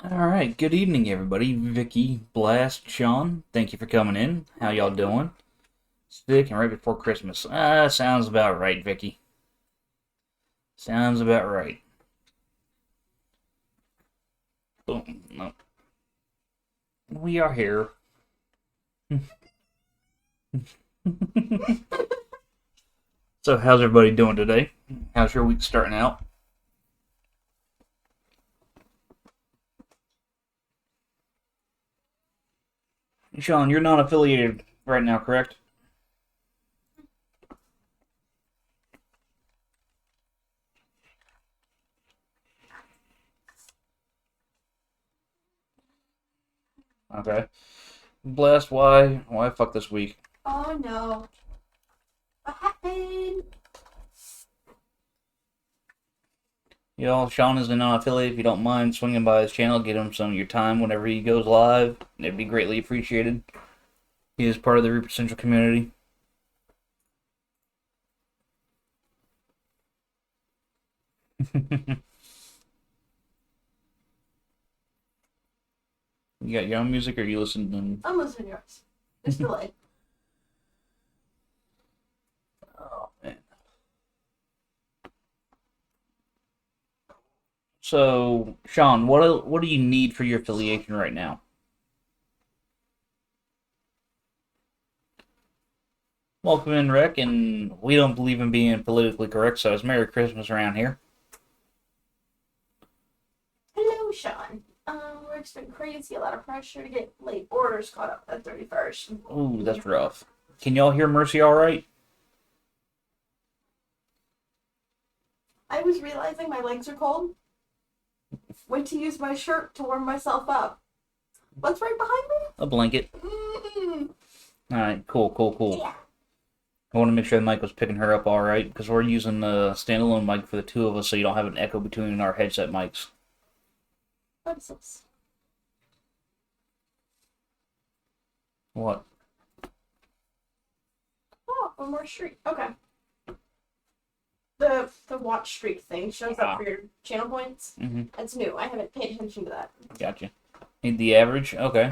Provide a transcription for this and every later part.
Alright, good evening everybody. Vicky, Blast, Sean, thank you for coming in. How y'all doing? Sick and right before Christmas. Sounds about right, Vicky. Sounds about right. Boom. No. We are here. So, how's everybody doing today? How's your week starting out? Sean, you're not affiliated right now, correct? Okay. Blast, why? Why fuck this week? Oh no. What happened? Y'all, Sean is a non-affiliate. If you don't mind swinging by his channel, get him some of your time whenever he goes live. It'd be greatly appreciated. He is part of the Reaper Central community. You got your own music, or you listening? I'm listening to yours. It's delayed. Oh man. So, Sean, what do you need for your affiliation right now? Welcome in, Rick, and we don't believe in being politically correct, so it's Merry Christmas around here. Hello, Sean. Work's been crazy. A lot of pressure to get late orders caught up at 31st. Ooh, that's rough. Can y'all hear Mercy all right? I was realizing my legs are cold. Went to use my shirt to warm myself up. What's right behind me? A blanket. Alright, cool. Yeah. I want to make sure the mic was picking her up all right, because we're using the standalone mic for the two of us, so you don't have an echo between our headset mics. What is this? What? Oh, one more streak. Okay. The watch streak thing shows up for your channel points. Mm-hmm. That's new. I haven't paid attention to that. Gotcha. Need the average? Okay.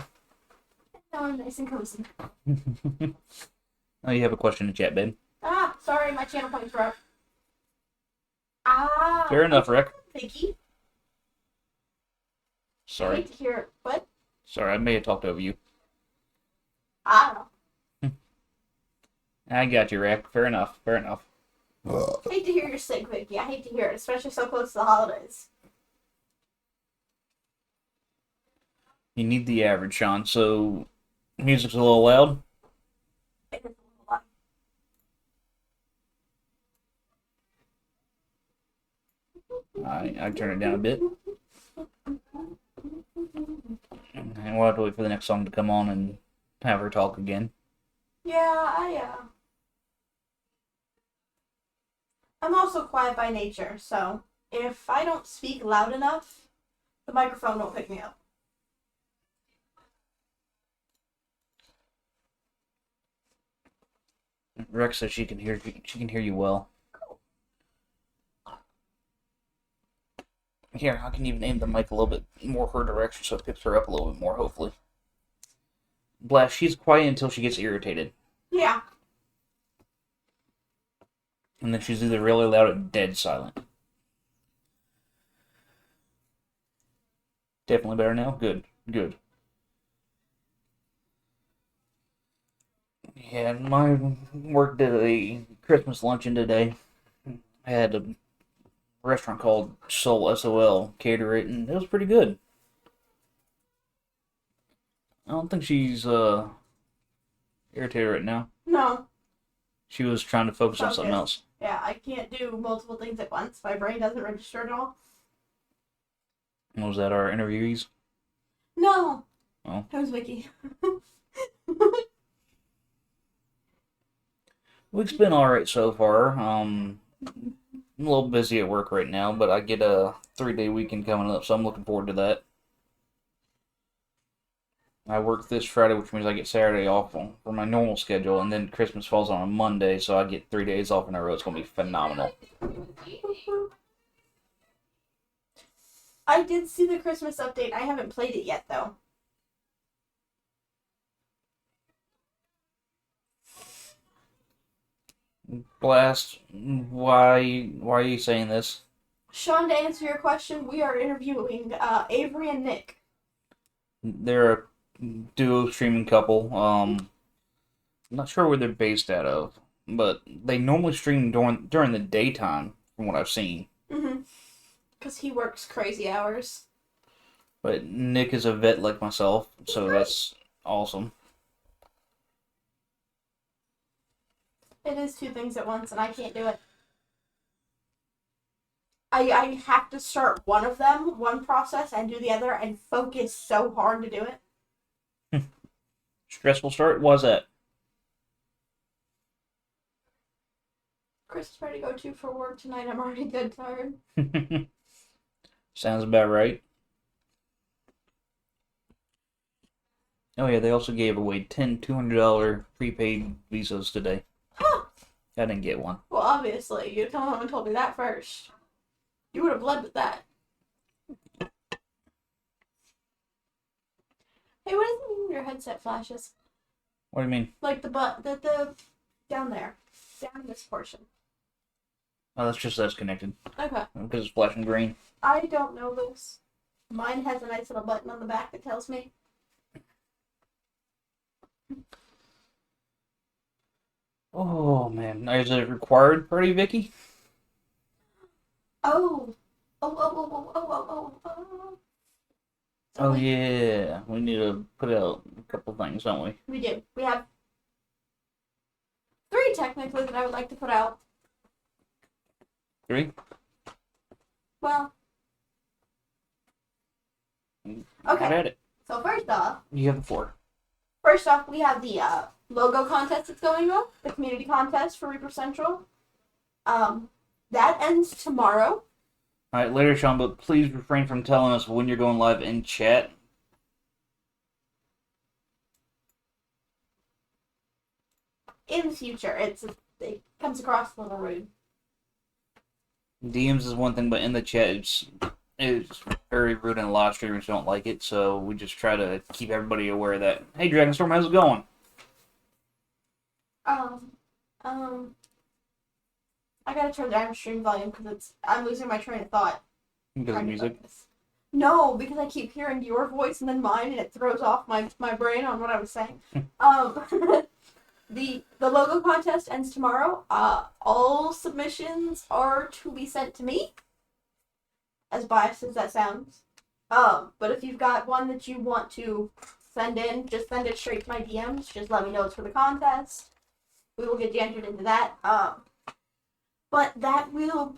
Now I'm nice and cozy. Oh, you have a question in chat, babe. Sorry, my channel points were up. Fair enough, Rick. Vicky. I Sorry. hate to hear it. What? Sorry, I may have talked over you. I don't know. I got you, Rick. Fair enough. I hate to hear you're sick, Vicky. I hate to hear it, especially so close to the holidays. You need the average, Sean, so music's a little loud. It is a lot. I turn it down a bit. And we'll have to wait for the next song to come on and have her talk again. Yeah, I'm also quiet by nature, so if I don't speak loud enough, the microphone won't pick me up. Rex says she can hear you well. Cool. Here, I can even aim the mic a little bit more her direction so it picks her up a little bit more, hopefully. Blast, she's quiet until she gets irritated. Yeah. And then she's either really loud or dead silent. Definitely better now? Good. Yeah, my work did a Christmas luncheon today. I had a restaurant called Soul SOL cater it, and it was pretty good. I don't think she's irritated right now. No. She was trying to focus on something else. Yeah, I can't do multiple things at once. My brain doesn't register at all. What was that, our interviewees? No. Oh. That was Vicky. Week's been alright so far. I'm a little busy at work right now, but I get a 3-day weekend coming up, so I'm looking forward to that. I work this Friday, which means I get Saturday off for my normal schedule, and then Christmas falls on a Monday, so I get 3 days off in a row. It's going to be phenomenal. I did see the Christmas update. I haven't played it yet, though. Blast, why are you saying this? Sean, to answer your question, we are interviewing Avery and Nick. They're a duo streaming couple. I'm not sure where they're based out of, but they normally stream during the daytime, from what I've seen. Mm-hmm. Because he works crazy hours. But Nick is a vet like myself, so that's awesome. It is two things at once, and I can't do it. I have to start one of them, one process, and do the other, and focus so hard to do it. Stressful start? Was that? Chris is ready to go to for work tonight. I'm already dead tired. Sounds about right. Oh yeah, they also gave away 10 $200 prepaid visas today. Huh. I didn't get one. Well, obviously, you'd come home and told me that first. You would have led with that. Hey, what does it mean when your headset flashes? What do you mean? Like the down there. Down this portion. Oh, that's connected. Okay. Because it's flashing green. I don't know this. Mine has a nice little button on the back that tells me. Oh man, is it required party, Vicky? Oh. Oh. Oh yeah, we need to put out a couple things, don't we? We do. We have 3 technically that I would like to put out. 3? Well. Have Okay. at it. So first off. You have the floor. First off, we have the logo contest that's going on. The community contest for Reaper Central. That ends tomorrow. Alright, later, Sean, but please refrain from telling us when you're going live in chat. In the future, it comes across a little rude. DMs is one thing, but in the chat, it's very rude, and a lot of streamers don't like it, so we just try to keep everybody aware of that. Hey, Dragonstorm, how's it going? I gotta turn down stream volume because I'm losing my train of thought. Because of music? No, because I keep hearing your voice and then mine, and it throws off my brain on what I was saying. The logo contest ends tomorrow. All submissions are to be sent to me. As biased as that sounds. But if you've got one that you want to send in, just send it straight to my DMs. Just let me know it's for the contest. We will get you entered into that. But that we will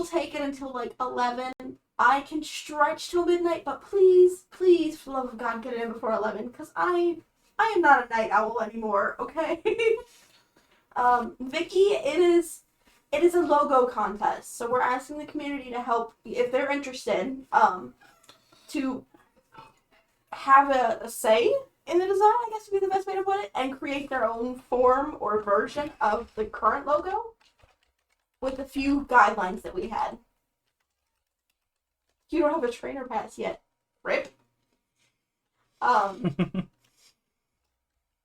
take it until like 11. I can stretch till midnight, but please, for the love of God, get it in before 11, because I am not a night owl anymore, okay? Vicky, it is a logo contest, so we're asking the community to help, if they're interested, to have a say in the design, I guess would be the best way to put it, and create their own form or version of the current logo with a few guidelines that we had. You don't have a trainer pass yet. Rip. Of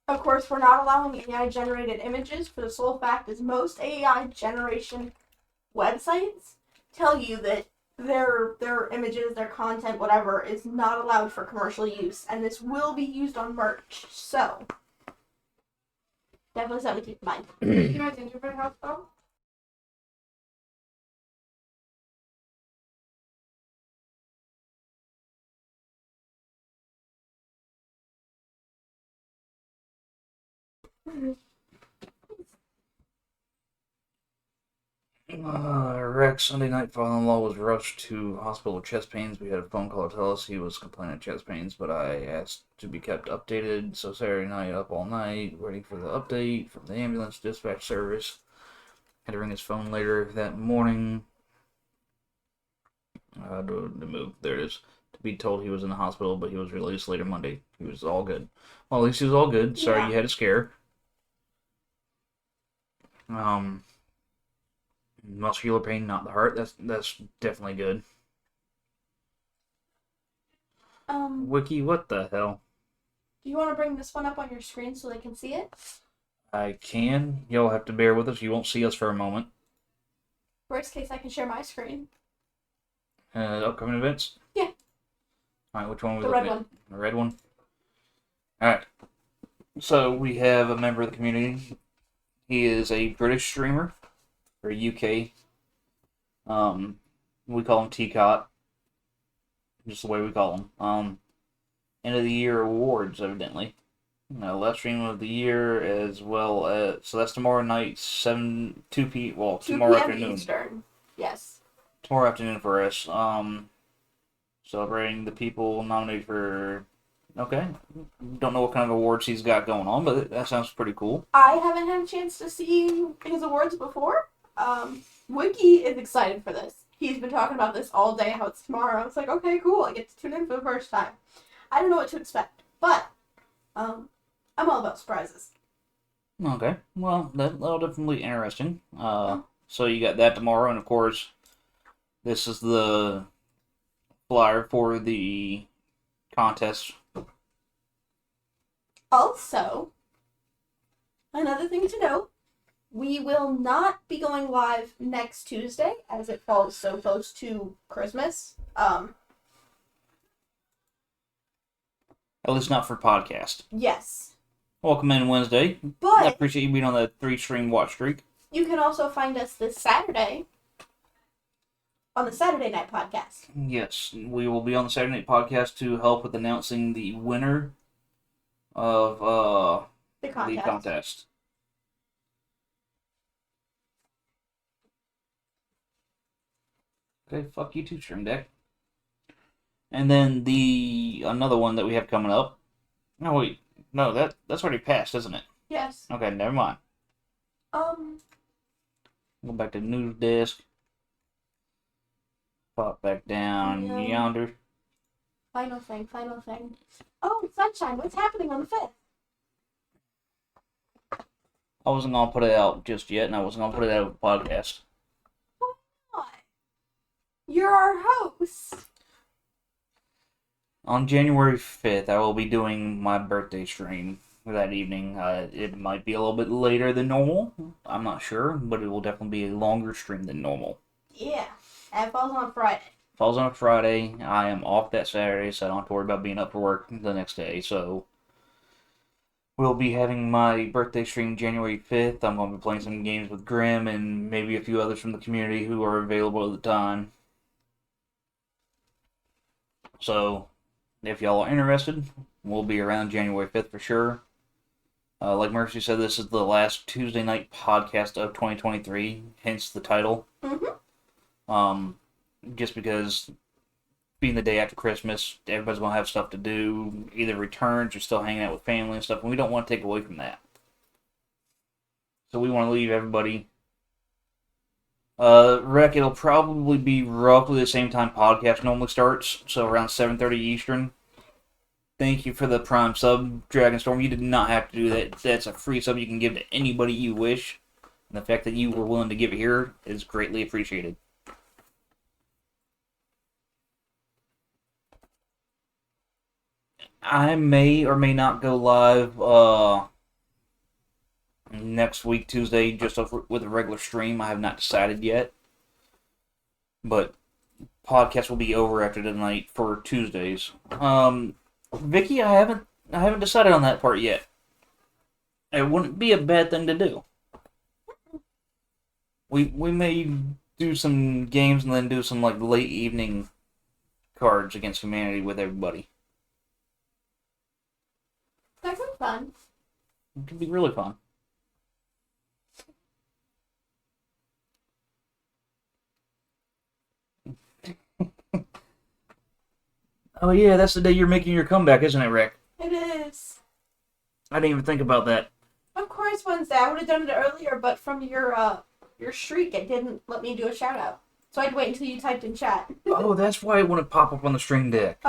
course, we're not allowing AI-generated images for the sole fact is most AI generation websites tell you that their images, their content, whatever, is not allowed for commercial use, and this will be used on merch. So, definitely something to keep in mind. You know GingerBread House though? Rex, Sunday night, father-in-law was rushed to hospital with chest pains. We had a phone call to tell us he was complaining of chest pains, but I asked to be kept updated. So Saturday night, up all night, waiting for the update from the ambulance dispatch service. Had to ring his phone later that morning. To move. There it is. To be told he was in the hospital, but he was released later Monday. He was all good. Well, at least he was all good. Sorry you had a scare. Muscular pain, not the heart. That's definitely good. Wiki, what the hell? Do you want to bring this one up on your screen so they can see it? I can. You'll have to bear with us. You won't see us for a moment. Worst case, I can share my screen. Upcoming events? Yeah. Alright, which one are we The looking red at? one. The red one? Alright. So, we have a member of the community. He is a British streamer. Or UK. We call him Teacot. Just the way we call him. End of the year awards, evidently. Last stream of the year, as well as, so that's tomorrow night, 2 p. Well, 2 tomorrow p.m. afternoon. Eastern. Yes. Tomorrow afternoon for us. Celebrating the people nominated for. Okay, don't know what kind of awards he's got going on, but that sounds pretty cool. I haven't had a chance to see his awards before. Wiki is excited for this. He's been talking about this all day, how it's tomorrow. It's like, okay, cool, I get to tune in for the first time. I don't know what to expect, but I'm all about surprises. Okay, well, that'll definitely be interesting. So you got that tomorrow, and of course, this is the flyer for the contest. Also, another thing to note, we will not be going live next Tuesday as it falls so close to Christmas. At least not for podcast. Yes. Welcome in Wednesday. But I appreciate you being on that 3-stream watch streak. You can also find us this Saturday on the Saturday Night Podcast. Yes, we will be on the Saturday Night Podcast to help with announcing the winner of The contest. the contest. Okay, fuck you too, Stream Deck. And then another one that we have coming up. No, wait. No, that's already passed, isn't it? Yes. Okay, never mind. Go back to news desk. Pop back down yonder. Final thing. Oh, Sunshine, what's happening on the 5th? I wasn't gonna put it out just yet, and I wasn't gonna put it out with the podcast. Why not? You're our host. On January 5th, I will be doing my birthday stream that evening. It might be a little bit later than normal. I'm not sure, but it will definitely be a longer stream than normal. Yeah, and it falls on a Friday. Falls on a Friday. I am off that Saturday, so I don't have to worry about being up for work the next day. So we'll be having my birthday stream January 5th. I'm going to be playing some games with Grim and maybe a few others from the community who are available at the time. So if y'all are interested, we'll be around January 5th for sure. Like Mercy said, this is the last Tuesday night podcast of 2023, hence the title. Mm-hmm. Just because being the day after Christmas, everybody's going to have stuff to do, either returns or still hanging out with family and stuff, and we don't want to take away from that. So we want to leave everybody. Rec, it'll probably be roughly the same time podcast normally starts, so around 7:30 Eastern. Thank you for the Prime sub, Dragonstorm. You did not have to do that. That's a free sub you can give to anybody you wish. And the fact that you were willing to give it here is greatly appreciated. I may or may not go live next week, Tuesday, just with a regular stream. I have not decided yet. But podcast will be over after tonight for Tuesdays. Vicky, I haven't decided on that part yet. It wouldn't be a bad thing to do. We may do some games and then do some like late evening cards against humanity with everybody. That could be fun. It could be really fun. Oh yeah, that's the day you're making your comeback, isn't it, Rick? It is. I didn't even think about that. Of course, Wednesday. I would have done it earlier, but from your streak, it didn't let me do a shout out. So I'd wait until you typed in chat. Oh, that's why it wouldn't pop up on the stream deck.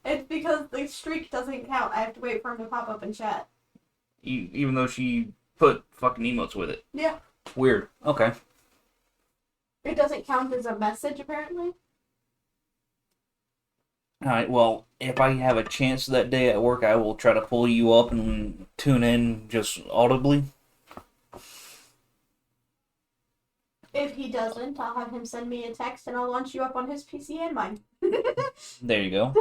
It's because the streak doesn't count. I have to wait for him to pop up in chat. Even though she put fucking emotes with it. Yeah. Weird. Okay. It doesn't count as a message, apparently. Alright, well, if I have a chance that day at work, I will try to pull you up and tune in just audibly. If he doesn't, I'll have him send me a text and I'll launch you up on his PC and mine. There you go.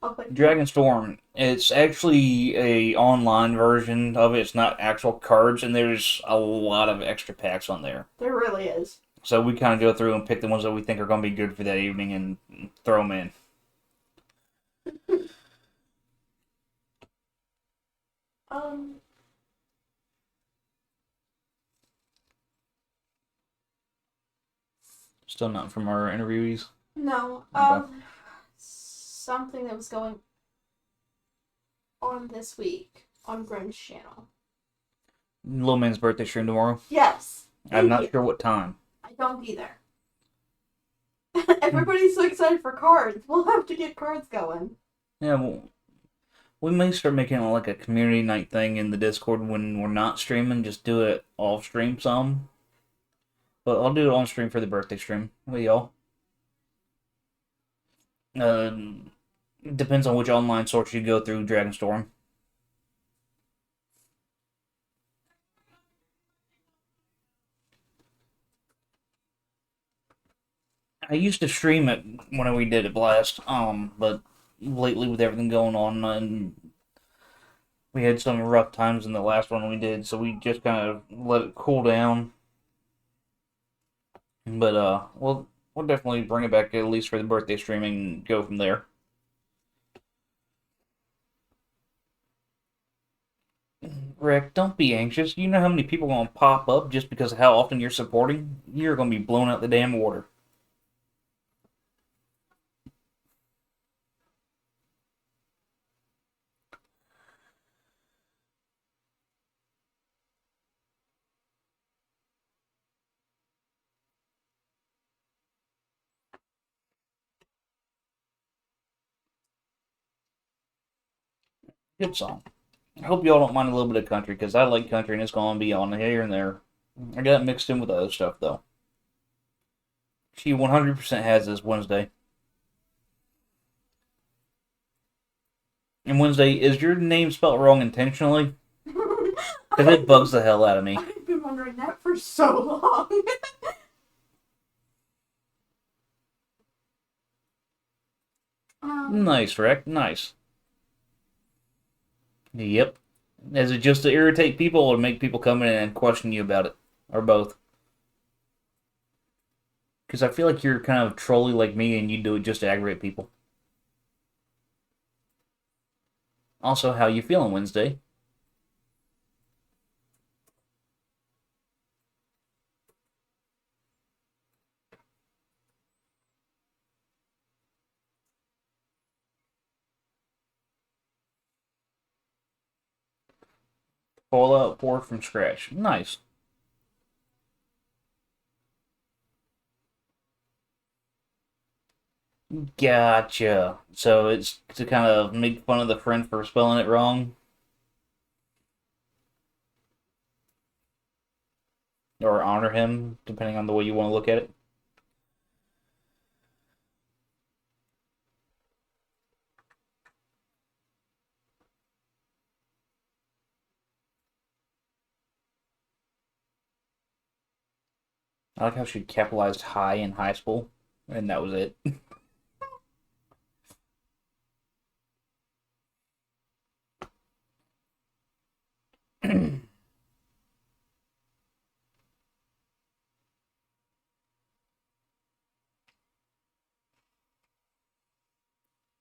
Okay. Dragonstorm, it's actually a online version of it. It's not actual cards, and there's a lot of extra packs on there. There really is. So we kind of go through and pick the ones that we think are going to be good for that evening and throw them in. Um, Still not from our interviewees. no. Okay. Something that was going on this week on Grim's channel. Little man's birthday stream tomorrow. Yes. I'm not you. sure what time. I don't either. Everybody's so excited for cards. We'll have to get cards going. Yeah, well, we may start making it like a community night thing in the Discord when we're not streaming. Just do it off stream some. But I'll do it on stream for the birthday stream with y'all. Depends on which online source you go through, Dragonstorm. I used to stream it when we did it Blast, but lately with everything going on, and we had some rough times in the last one we did, so we just kind of let it cool down. But we'll definitely bring it back at least for the birthday streaming and go from there. Rick, don't be anxious. You know how many people are gonna pop up just because of how often you're supporting? You're gonna be blown out the damn water. Good song. I hope y'all don't mind a little bit of country, because I like country and it's gonna be on here and there. I got it mixed in with other stuff though. She 100% has this Wednesday. And Wednesday, is your name spelled wrong intentionally? Because it bugs the hell out of me. I've been wondering that for so long. Nice, Rick. Nice. Yep. Is it just to irritate people or make people come in and question you about it? Or both? Because I feel like you're kind of trolly like me and you do it just to aggravate people. Also, how you feeling Wednesday? Fallout 4 from scratch. Nice. Gotcha. So it's to kind of make fun of the friend for spelling it wrong? Or honor him, depending on the way you want to look at it? I like how she capitalized high in high school, and that was it.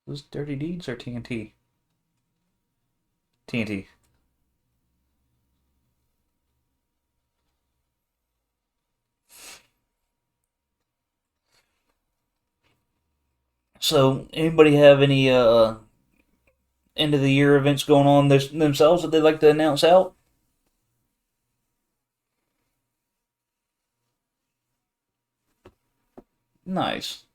Was Dirty Deeds or TNT? TNT. So, anybody have any end of the year events going on themselves that they'd like to announce out? Nice.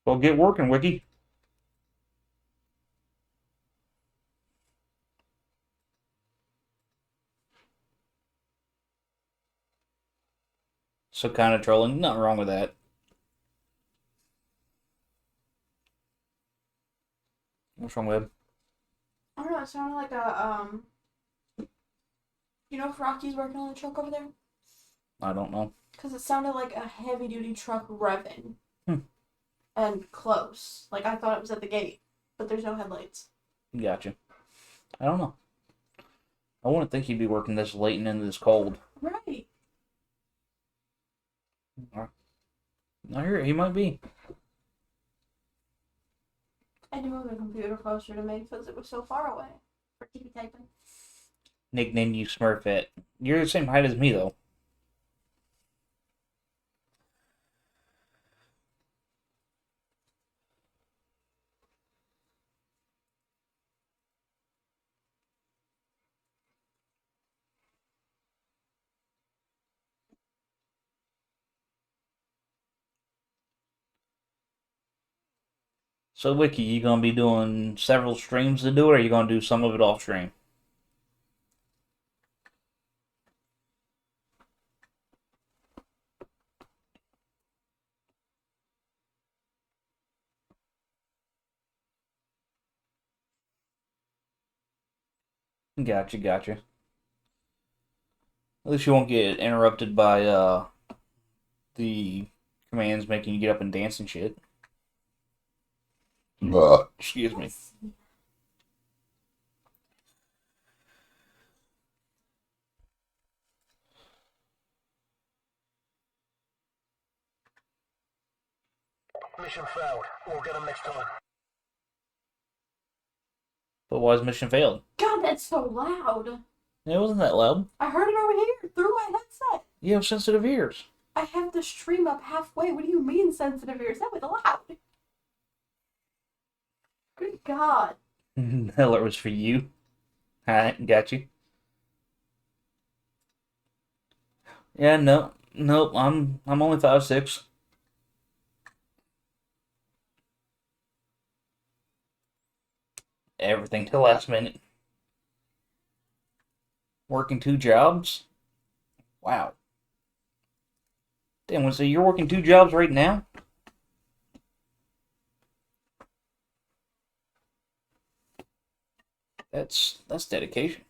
Well, get working, Wiki. So kind of trolling. Nothing wrong with that. What's wrong with him? I don't know, it sounded like you know if Rocky's working on the truck over there? I don't know. Because it sounded like a heavy-duty truck revving. Hmm. And close. Like, I thought it was at the gate, but there's no headlights. Gotcha. I don't know. I wouldn't think he'd be working this late and into this cold. Right. I hear it. He might be. I had to move the computer closer to me because it was so far away for TV typing. Nicknamed you Smurfette. You're the same height as me, though. So, Wiki, you gonna be doing several streams to do it, or are you gonna do some of it off stream? Gotcha, gotcha. At least you won't get interrupted by the commands making you get up and dance and shit. Excuse me. Mission failed. We'll get them next time. But why is mission failed? God, that's so loud. It wasn't that loud. I heard it over here through my headset. You have sensitive ears. I have the stream up halfway. What do you mean sensitive ears? That was loud. Good God. Hell, it was for you. Alright, got you. Yeah, nope. I'm only 5'6". Everything till last minute. Working 2 jobs? Wow. Damn, so you're working 2 jobs right now? That's dedication.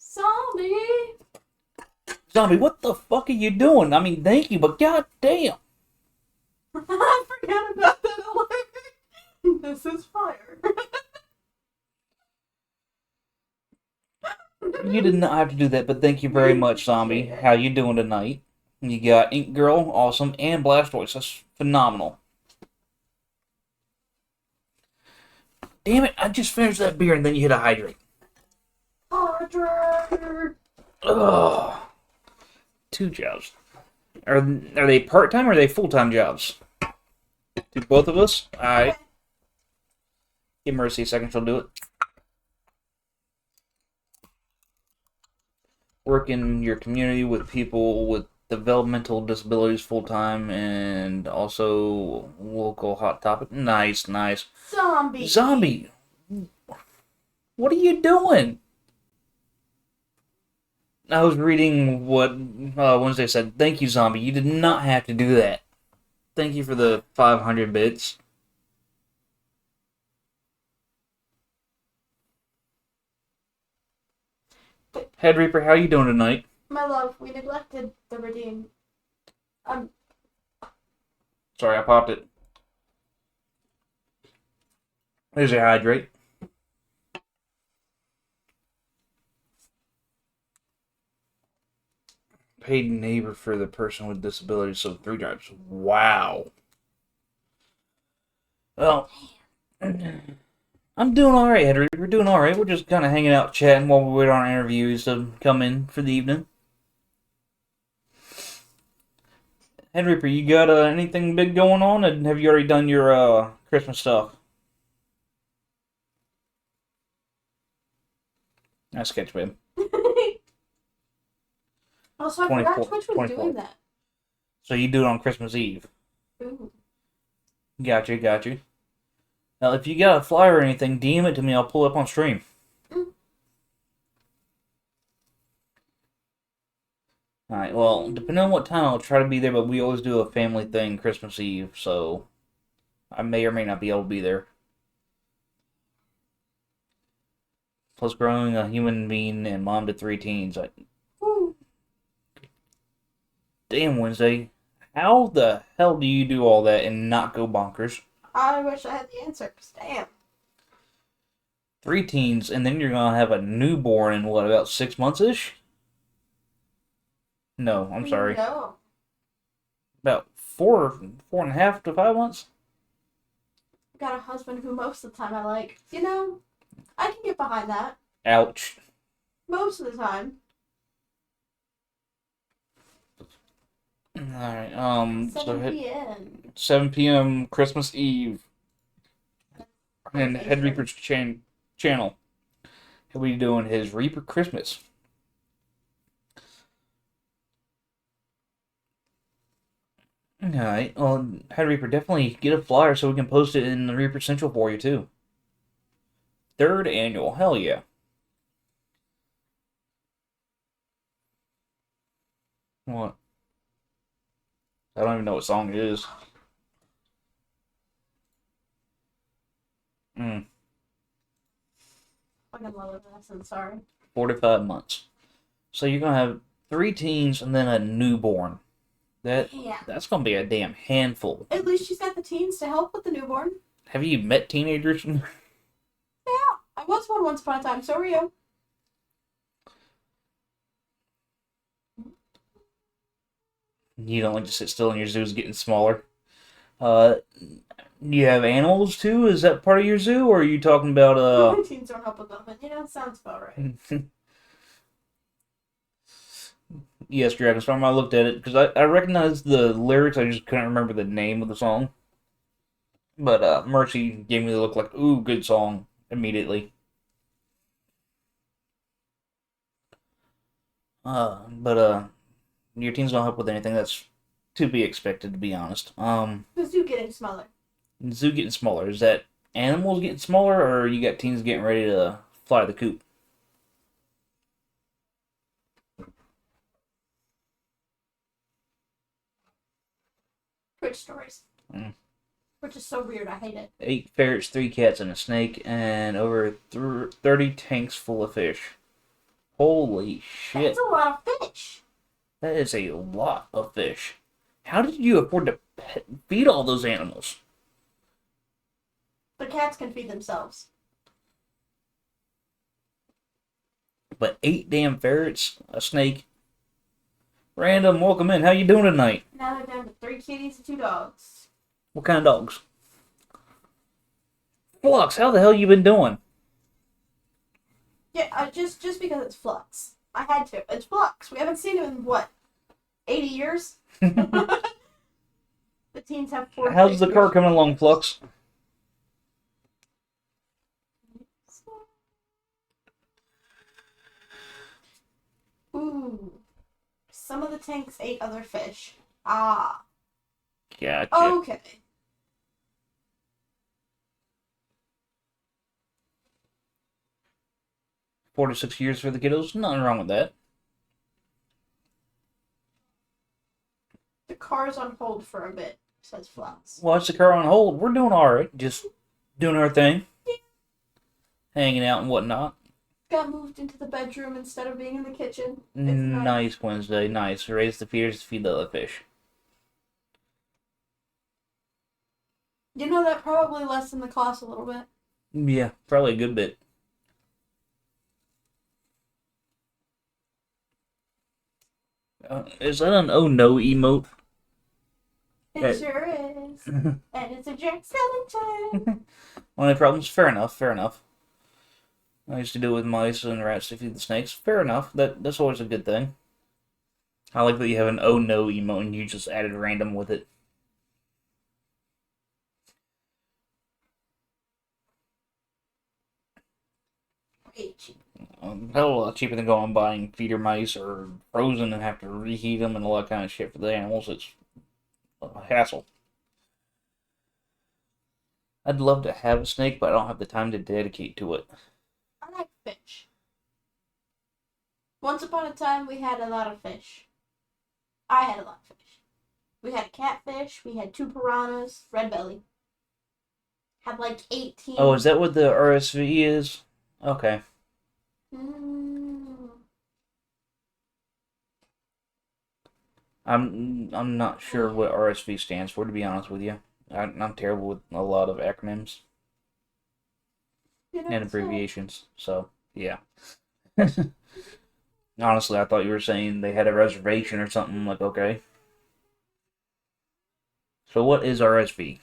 Zombie! Zombie, what the fuck are you doing? I mean, thank you, but goddamn. I forgot about that alert. This is fire. You did not have to do that, but thank you very much, Zombie. How you doing tonight? You got Ink Girl, awesome, and Blastoise. That's phenomenal. Damn it, I just finished that beer and then you hit a hydrate. Hydrate! Ugh. 2 jobs. Are they part-time or are they full-time jobs? To both of us? Alright. Give Mercy a second, she'll do it. Work in your community with people with developmental disabilities full-time and also local hot topic. Nice. Zombie! Zombie! What are you doing? I was reading what Wednesday said. Thank you, Zombie. You did not have to do that. Thank you for the 500 bits. Head Reaper, how you doing tonight? My love, we neglected the redeem. Sorry, I popped it. There's your hydrate. Paid neighbor for the person with disabilities, so 3 jobs. Wow. Well, I'm doing alright, Henry. We're doing alright. We're just kind of hanging out, chatting while we wait on our interviews to come in for the evening. Henry, you got anything big going on? And have you already done your Christmas stuff? Nice sketch, babe. Also, I forgot Twitch was 24. doing that. So you do it on Christmas Eve. Ooh. Got you. Now, if you got a flyer or anything, DM it to me. I'll pull it up on stream. Alright, well, depending on what time, I'll try to be there, but we always do a family thing Christmas Eve, so I may or may not be able to be there. Plus, growing a human being and mom to 3 teens, Woo. damn, Wednesday. How the hell do you do all that and not go bonkers? I wish I had the answer, 'cause damn. 3 teens, and then you're gonna have a newborn in what, about 6 months-ish? No, I'm sorry. No. About 4.5 to 5 months? Got a husband who most of the time I like. You know, I can get behind that. Ouch. Most of the time. Alright, 7 p.m. 7 p.m. Christmas Eve. And Okay, Head sure. Reaper's channel. He'll be doing his Reaper Christmas. Alright, well, Head Reaper, definitely get a flyer so we can post it in the Reaper Central for you, too. 3rd annual, hell yeah. What? I don't even know what song it is. Fucking love this, I'm sorry. 45 months. So you're gonna have 3 teens and then a newborn. Yeah. That's gonna be a damn handful. At least she's got the teens to help with the newborn. Have you met teenagers? Yeah. I was one once upon a time, so were you. You don't like to sit still and your zoo's getting smaller. You have animals too? Is that part of your zoo, or are you talking about My teens don't help with them, but it sounds about right. Yes, Dragonstorm. I looked at it because I recognized the lyrics. I just couldn't remember the name of the song. But Mercy gave me the look like, ooh, good song immediately. But your teens don't help with anything. That's to be expected, to be honest. The zoo getting smaller. Zoo getting smaller. Is that animals getting smaller, or you got teens getting ready to fly the coop? Twitch stories. Which is so weird, I hate it. 8 ferrets, 3 cats, and a snake, and over 30 tanks full of fish. Holy shit. That's a lot of fish. That is a lot of fish. How did you afford to feed all those animals? The cats can feed themselves. But 8 damn ferrets, a snake. Random, welcome in. How you doing tonight? Now they're down to 3 kitties and 2 dogs. What kind of dogs? Flux, how the hell you been doing? Yeah, just because it's Flux. I had to. It's Flux. We haven't seen him in, what, 80 years? The teens have 4 How's the car coming along, Flux? Ooh. Some of the tanks ate other fish. Ah. Gotcha. Okay. Four to 6 years for the kiddos. Nothing wrong with that. The car's on hold for a bit, says Flux. Watch the car on hold. We're doing alright. Just doing our thing. Hanging out and whatnot. Got moved into the bedroom instead of being in the kitchen. It's Nice Wednesday. Nice. Raise the feeders to feed the other fish. You know, that probably lessened the cost a little bit. Yeah, probably a good bit. Is that an oh no emote? It sure is. And it's a Jack Skellington. Only problems? Fair enough, fair enough. I used to do it with mice and rats to feed the snakes. Fair enough. That's always a good thing. I like that you have an oh no emote and you just added random with it. Hell of a lot cheaper than going and buying feeder mice or frozen and have to reheat them and all that kind of shit for the animals. It's a hassle. I'd love to have a snake, but I don't have the time to dedicate to it. I like fish. Once upon a time, we had a lot of fish. I had a lot of fish. We had a catfish. We had 2 piranhas. Red belly. Had like 18. Oh, is that what the RSV is? Okay. I'm not sure what RSV stands for, to be honest with you. I'm terrible with a lot of acronyms and abbreviations, so yeah. Honestly, I thought you were saying they had a reservation or something. Like, okay. So what is RSV?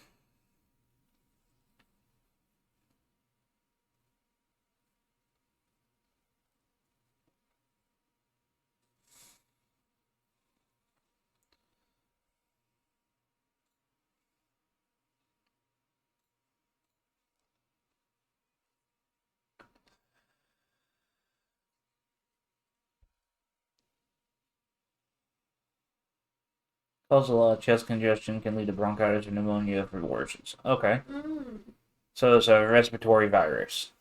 Causes a lot of chest congestion, can lead to bronchitis or pneumonia for worsens. Okay. So it's a respiratory virus.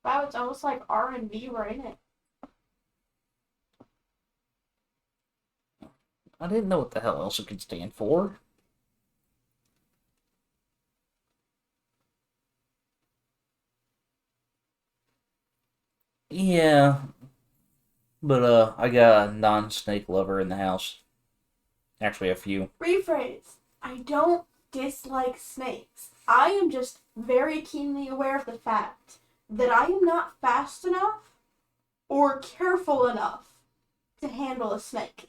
Wow, it's almost like R and V were in it. I didn't know what the hell else it could stand for. Yeah. But, I got a non-snake lover in the house. Actually, a few. Rephrase. I don't dislike snakes. I am just very keenly aware of the fact that I am not fast enough or careful enough to handle a snake.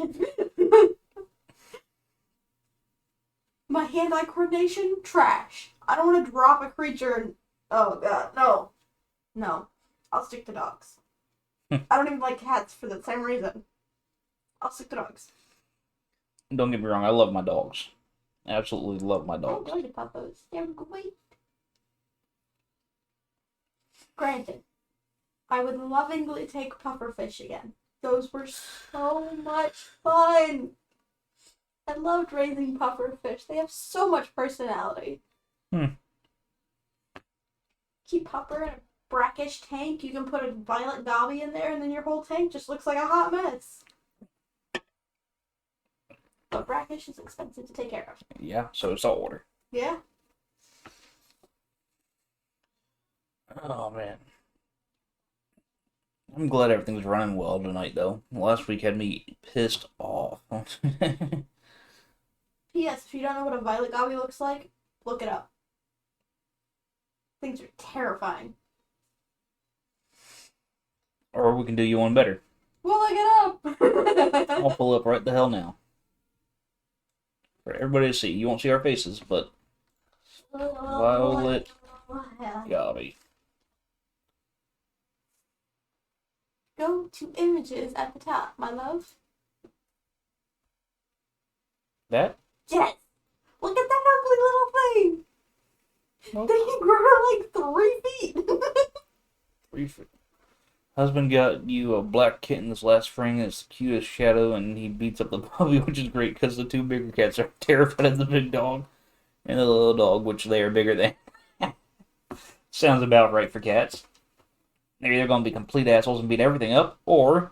My hand-eye coordination, trash. I don't want to drop a creature and... Oh, God, no. No. I'll stick to dogs. I don't even like cats for the same reason. I'll stick to dogs. Don't get me wrong, I love my dogs. Absolutely love my I dogs. enjoy the puppos. They're great. Granted, I would lovingly take pufferfish again. Those were so much fun. I loved raising pufferfish. They have so much personality. Keep pupper in a brackish tank. You can put a violet gobby in there, and then your whole tank just looks like a hot mess. But brackish is expensive to take care of. Yeah, so saltwater. Yeah. Oh, man. I'm glad everything's running well tonight, though. Last week had me pissed off. P.S. If you don't know what a violet gobby looks like, look it up. Things are terrifying. Or we can do you one better. We'll look it up. I'll pull up right the hell now. For everybody to see. You won't see our faces, but... Violet Gobby. Go to images at the top, my love. That? Yes! Look at that ugly little thing! Nope. They can grow like 3 feet. 3 feet. Husband got you a black kitten this last spring. It's the cutest shadow, and he beats up the puppy, which is great because the 2 bigger cats are terrified of the big dog and the little dog, which they are bigger than. Sounds about right for cats. They're either going to be complete assholes and beat everything up, or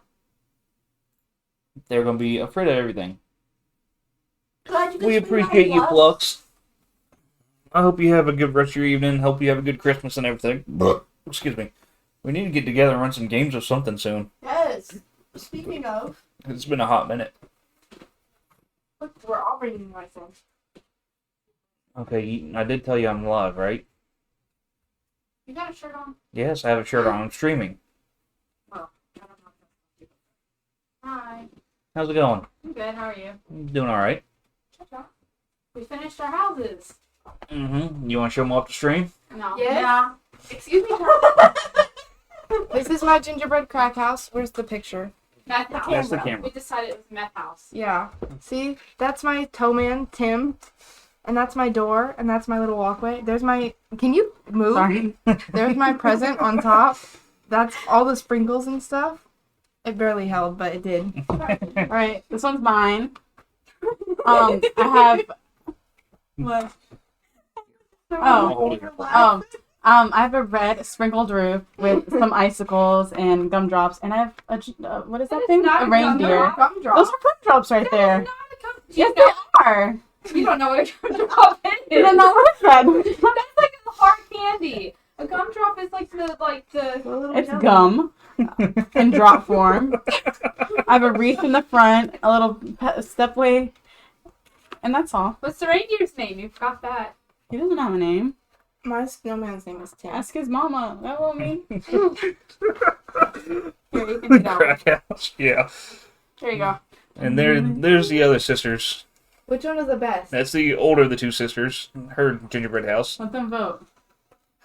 they're going to be afraid of everything. We appreciate you, Flux. I hope you have a good rest of your evening. Hope you have a good Christmas and everything. Excuse me. We need to get together and run some games or something soon. Yes. Speaking of. It's been a hot minute. Look, we're all bringing my phone. Okay, I did tell you I'm live, right? You got a shirt on? Yes, I have a shirt on. I'm streaming. Well, I don't know. Hi. How's it going? I'm good. How are you? Doing alright. We finished our houses. Mm-hmm. You want to show them off the stream? No. Yeah. Excuse me. This is my gingerbread crack house. Where's the picture? Meth house. That's the camera. We decided it was meth house. Yeah. See? That's my toe man, Tim. And that's my door. And that's my little walkway. There's my... Can you move? Sorry. There's my present on top. That's all the sprinkles and stuff. It barely held, but it did. Alright, this one's mine. I have... What? Oh. I have a red sprinkled roof with some icicles and gumdrops, and I have what is that thing? not A a reindeer. gumdrop. Those are gumdrops right there. Yes, they are. You don't know what a gumdrop is. You don't know what is that? That's like a hard candy. A gumdrop is like the It's gum in drop form. I have a wreath in the front, a little stepway, and that's all. What's the reindeer's name? You forgot that. He doesn't have a name. My snowman's name is Tim. Ask his mama. That won't me. Here, you can The do that one. crack house. Yeah. There you go. And there's the other sisters. Which one is the best? That's the older of the two sisters. Her gingerbread house. Let them vote.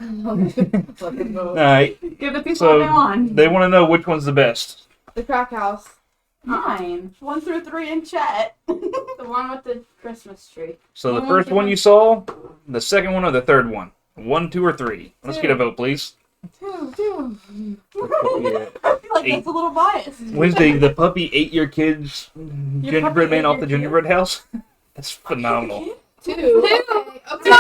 Alright. Give the people So what they want. they want to know which one's the best. The crack house. Mine. 1 through 3 in chat. The one with the Christmas tree. So the first one you saw, the second one, or the third one? 1, 2, or 3? Let's get a vote, please. 2. I feel like that's a little biased. Wednesday, the puppy ate your kid's gingerbread puppy man ate off your the kid? gingerbread house? That's phenomenal. 2. Okay.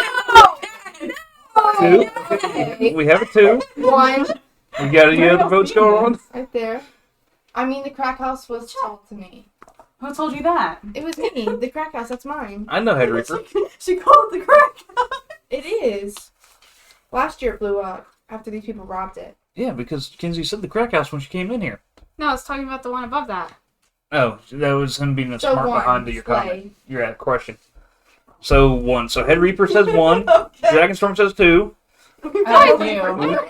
Two? Okay. We have a 2. 1. We got any other votes going on? Right there. I mean, the crack house was told to me. Who told you that? It was me. The crack house. That's mine. I know Head Reaper. She called it the crack. It is. Last year it blew up after these people robbed it. Yeah, because Kinsey said the crack house when she came in here. No, I was talking about the one above that. Oh, that was him being a So smart 1, behind your slay. comment. Your question. So 1. So Head Reaper says 1. Dragonstorm says 2. I love you. I went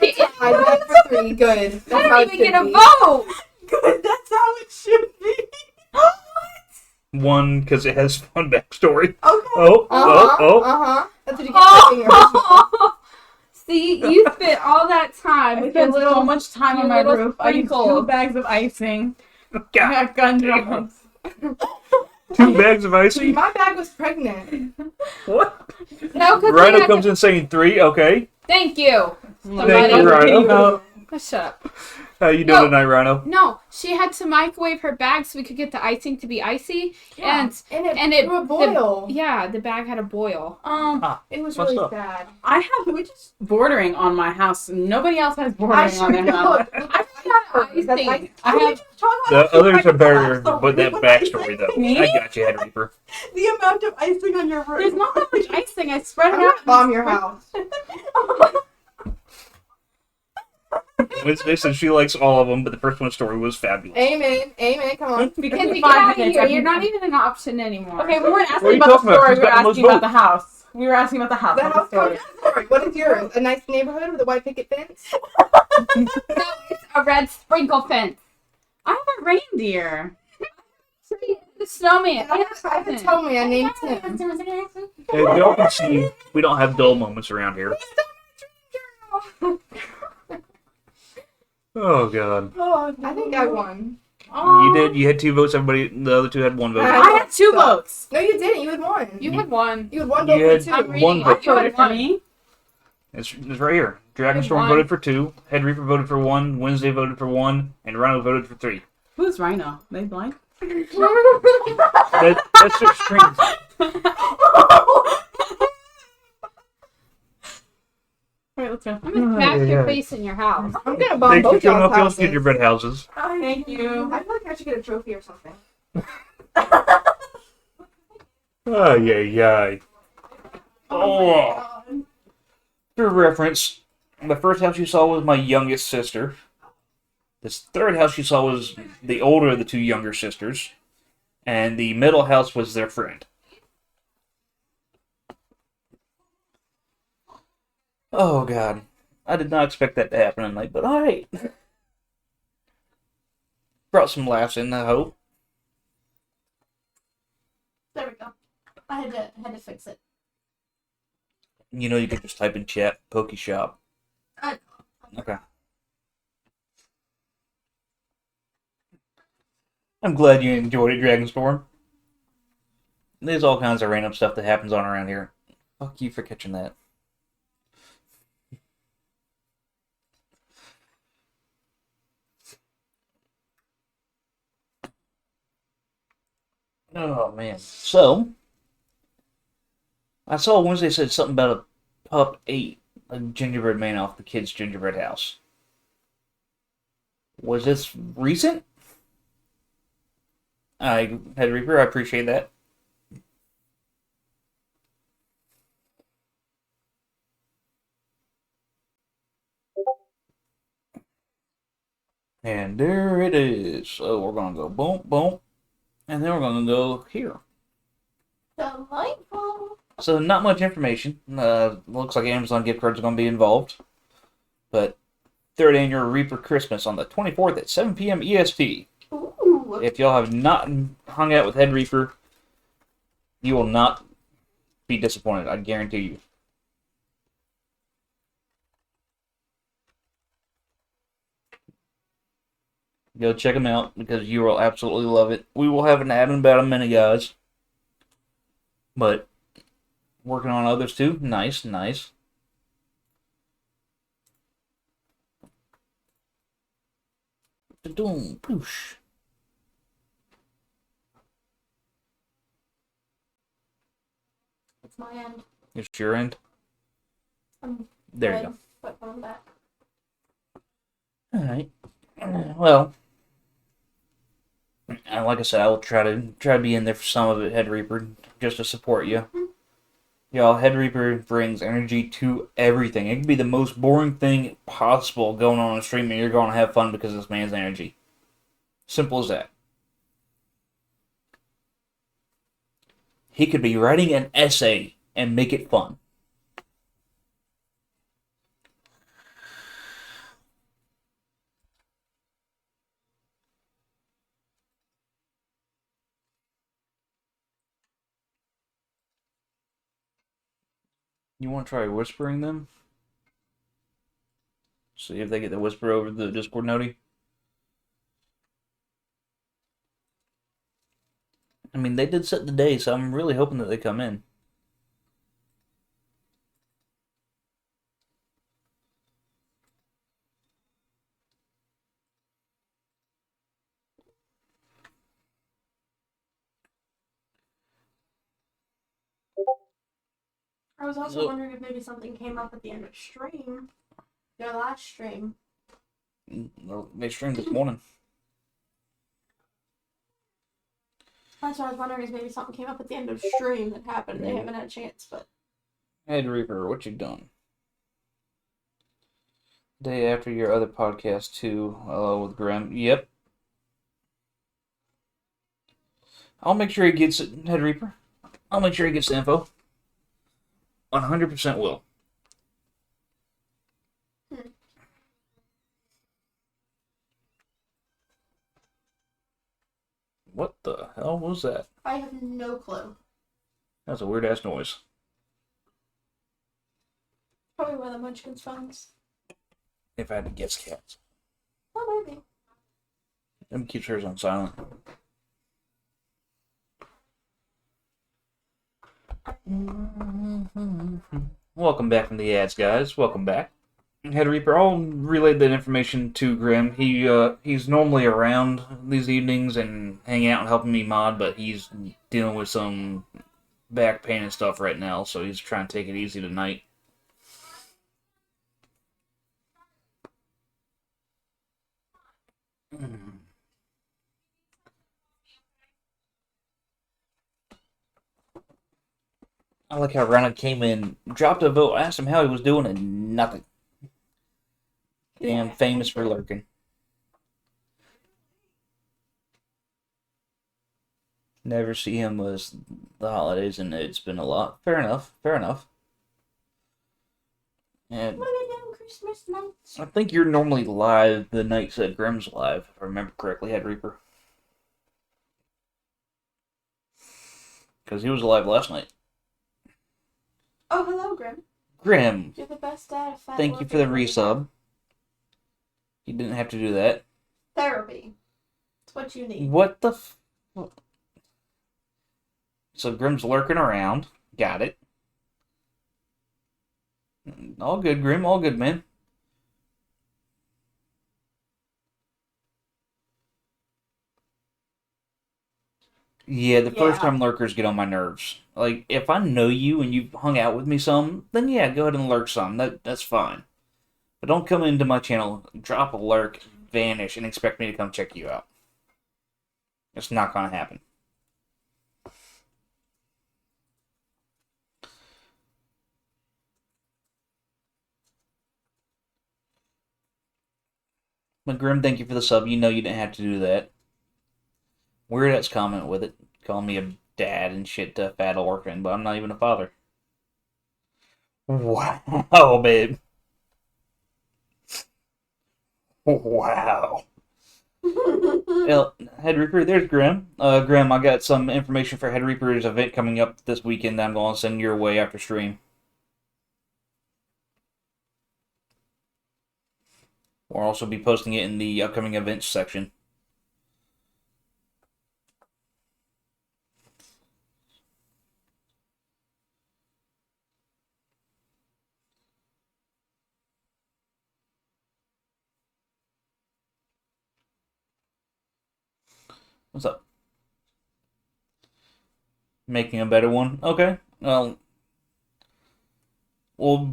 for 3. Good. That's I how it didn't even should get a be. vote. Good, that's how it should be. 1 because it has fun backstory. Okay. Oh, Uh-huh. oh, oh. Uh-huh. That's what you get for being original. See, you spent all that time I with your spent little so much time on your my little roof. I used 2 sprinkles. bags of icing. I God, have gumdrops. 2 bags of icing. My bag was pregnant. What? No, because Rhino comes in saying 3. Okay. Thank you. Thank you, Rhino. Oh, shut up. How you doing No. tonight, Rhino? No, she had to microwave her bag so we could get the icing to be icy. And And it threw a boil. The bag had a boil. It was What's really up? sad. I have bordering on my house. Nobody else has bordering on their house. I forgot icing. I have The others are better, but that backstory, though. Me? I got you, Head Reaper. The amount of icing on your roof. There's not that much icing. I spread I'm it gonna out. bomb your house. Wednesday said she likes all of them, but the first one story was fabulous. Amen. Amen. Come on. Because Kenzie, in get 5 out of minutes, here. I You're can- not even an option anymore. Okay, we weren't What are asking you about the talking about? story. Who's We were got the most asking about the votes? house. We were asking about the house. The not the house. story. Sorry. What is yours? A nice neighborhood with a white picket fence? No, it's a red sprinkle fence. I have a reindeer. The snowman. I have a tow man named Tim. As y'all can see, we don't have dull moments around here. Oh, God. I think I won. You did. You had 2 votes. Everybody, the other 2 had 1 vote. I had 2 votes. No, you didn't. You had one. You had one. You had one You vote for had 2. 1 I vote. voted for me. It's right here. Dragonstorm One. voted for 2. Head Reaper voted for 1. Wednesday voted for 1. And Rhino voted for 3. Who's Rhino? They blind? That's extreme. Alright, let's go. I'm gonna smack yeah. your face in your house. I'm gonna bomb Thanks for both showing y'all's off y'all's houses. gingerbread houses. Thank you. I feel like I should get a trophy or something. Oh, yeah. Oh. For reference, the first house you saw was my youngest sister. This third house you saw was the older of the 2 younger sisters. And the middle house was their friend. Oh, God. I did not expect that to happen tonight, but alright. Brought some laughs in, I hope. There we go. I had to fix it. You know, you could just type in chat, Pokey Shop. I Okay. I'm glad you enjoyed it, Dragonstorm. There's all kinds of random stuff that happens on around here. Fuck you for catching that. Oh, man. So, I saw Wednesday said something about a pup ate a gingerbread man off the kid's gingerbread house. Was this recent? Head Reaper, I appreciate that. And there it is. So we're going to go boom, boom. And then we're going to go here. Delightful. So not much information. Looks like Amazon gift cards are going to be involved. But third annual Reaper Christmas on the 24th at 7 p.m. EST. Ooh. If y'all have not hung out with Head Reaper, you will not be disappointed. I guarantee you. Go check them out because you will absolutely love it. We will have an ad in about a minute, guys. But working on others too. Nice, nice. Doom, poosh. It's my end. It's your end. I'm There you red, go. but I'm back. Alright. Well, like I said, I will try to be in there for some of it, Head Reaper, just to support you. Y'all, Head Reaper brings energy to everything. It can be the most boring thing possible going on a stream, and you're going to have fun because of this man's energy. Simple as that. He could be writing an essay and make it fun. You want to try whispering them? See if they get the whisper over the Discord noti. I mean, they did set the day, so I'm really hoping that they come in. I was also So- wondering if maybe something came up at the end of stream. Your last stream. They streamed this morning. That's what I was wondering is maybe something came up at the end of stream that happened. They Maybe. haven't had a chance, but Head Reaper, what you done? Day after your other podcast too, with Grim. Yep. I'll make sure he gets it, Head Reaper. I'll make sure he gets the info. 100% will. What the hell was that? I have no clue. That was a weird ass noise. Probably one of the Munchkins phones. If I had to guess, cats. Oh, maybe. Let me keep hers on silent. Welcome back from the ads, guys. Welcome back. Head Reaper, I'll relay that information to Grim. He's normally around these evenings and hanging out and helping me mod, but he's dealing with some back pain and stuff right now, so he's trying to take it easy tonight. I like how Ronald came in, dropped a vote, asked him how he was doing, and nothing. Damn famous for lurking. Never see him as the holidays, and it's been a lot. Fair enough. Fair enough. And What are we doing Christmas nights? I think you're normally live the nights that Grim's live, if I remember correctly, Head Reaper. Because he was live last night. Oh, hello, Grim. Grim, You're the best dad of fat thank you for the resub. You didn't have to do that. Therapy. It's what you need. What the f... So Grim's lurking around. Got it. All good, Grim. All good, man. Yeah, the first time lurkers get on my nerves. Like, if I know you and you've hung out with me some, then yeah, go ahead and lurk some. That's fine. But don't come into my channel, drop a lurk, vanish, and expect me to come check you out. It's not gonna happen. But Grim, thank you for the sub. You know you didn't have to do that. Weird X comment with it, calling me a dad and shit to fat orphan, but I'm not even a father. Wow, babe. Wow. Well, Head Reaper, there's Grim. Grim, I got some information for Head Reaper's event coming up this weekend that I'm going to send your way after stream. We'll also be posting it in the upcoming events section. What's up? Making a better one? Okay. Well, we'll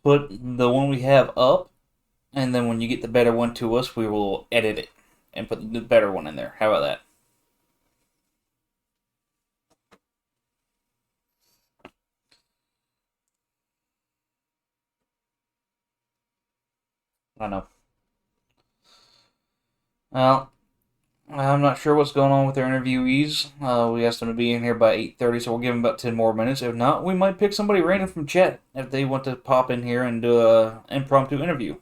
put the one we have up, and then when you get the better one to us, we will edit it and put the better one in there. How about that? I know. Well, I'm not sure what's going on with our interviewees. We asked them to be in here by 8:30, so we'll give them about 10 more minutes. If not, we might pick somebody random from chat if they want to pop in here and do a impromptu interview.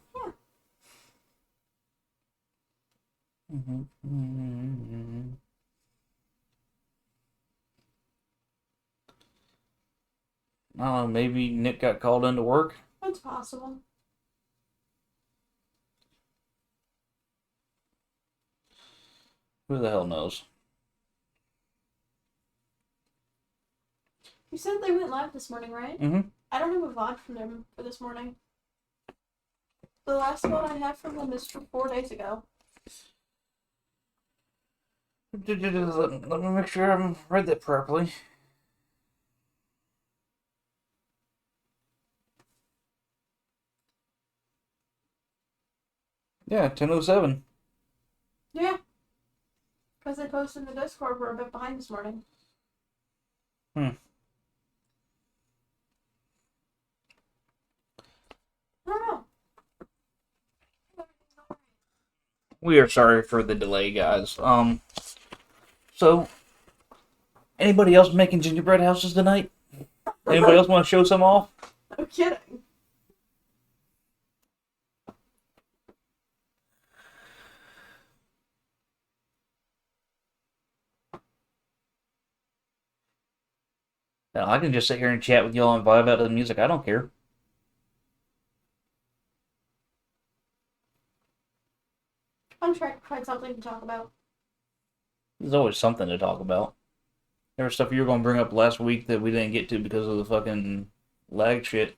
I don't know, maybe Nick got called into work. That's possible. Who the hell knows? You said they went live this morning, right? Mm-hmm. I don't have a VOD from them for this morning. The last one I have from them is from 4 days ago. Let me make sure I read that properly. Yeah, 10:07. Yeah. Because they posted in the Discord, we're a bit behind this morning. Hmm. I don't know. We are sorry for the delay, guys. So, anybody else making gingerbread houses tonight? Anybody else want to show some off? No kidding. Hell, I can just sit here and chat with y'all and vibe out to the music. I don't care. I'm trying to find something to talk about. There's always something to talk about. There was stuff you were going to bring up last week that we didn't get to because of the fucking lag shit.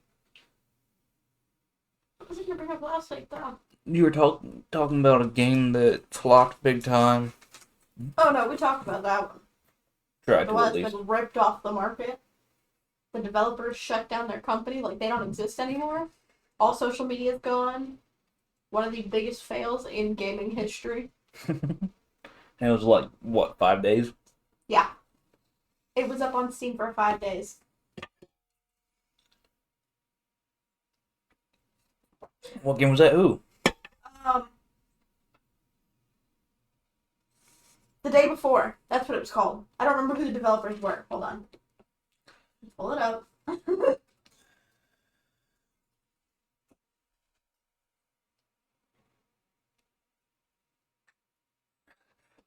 What was I going to bring up last week, though? You were talking about a game that flopped big time. Oh, no, we talked about that one. Tried The to one at that's least. been ripped off the market. The developers shut down their company, like they don't exist anymore. All social media is gone. One of the biggest fails in gaming history. And it was like, what, 5 days? Yeah. It was up on Steam for 5 days. What game was that? Ooh. The day before. That's what it was called. I don't remember who the developers were. Hold on. Pull it up.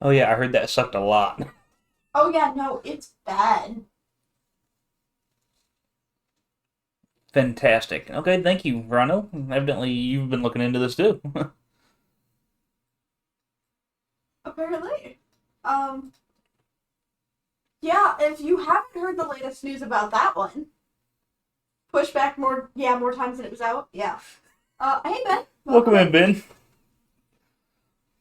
Oh yeah, I heard that sucked a lot. Oh yeah, no, it's bad. Fantastic. Okay, thank you, Rhino. Evidently, you've been looking into this too. Apparently. Yeah, if you haven't heard the latest news about that one, push back more times than it was out. Yeah. Hey Ben. Welcome in, Ben.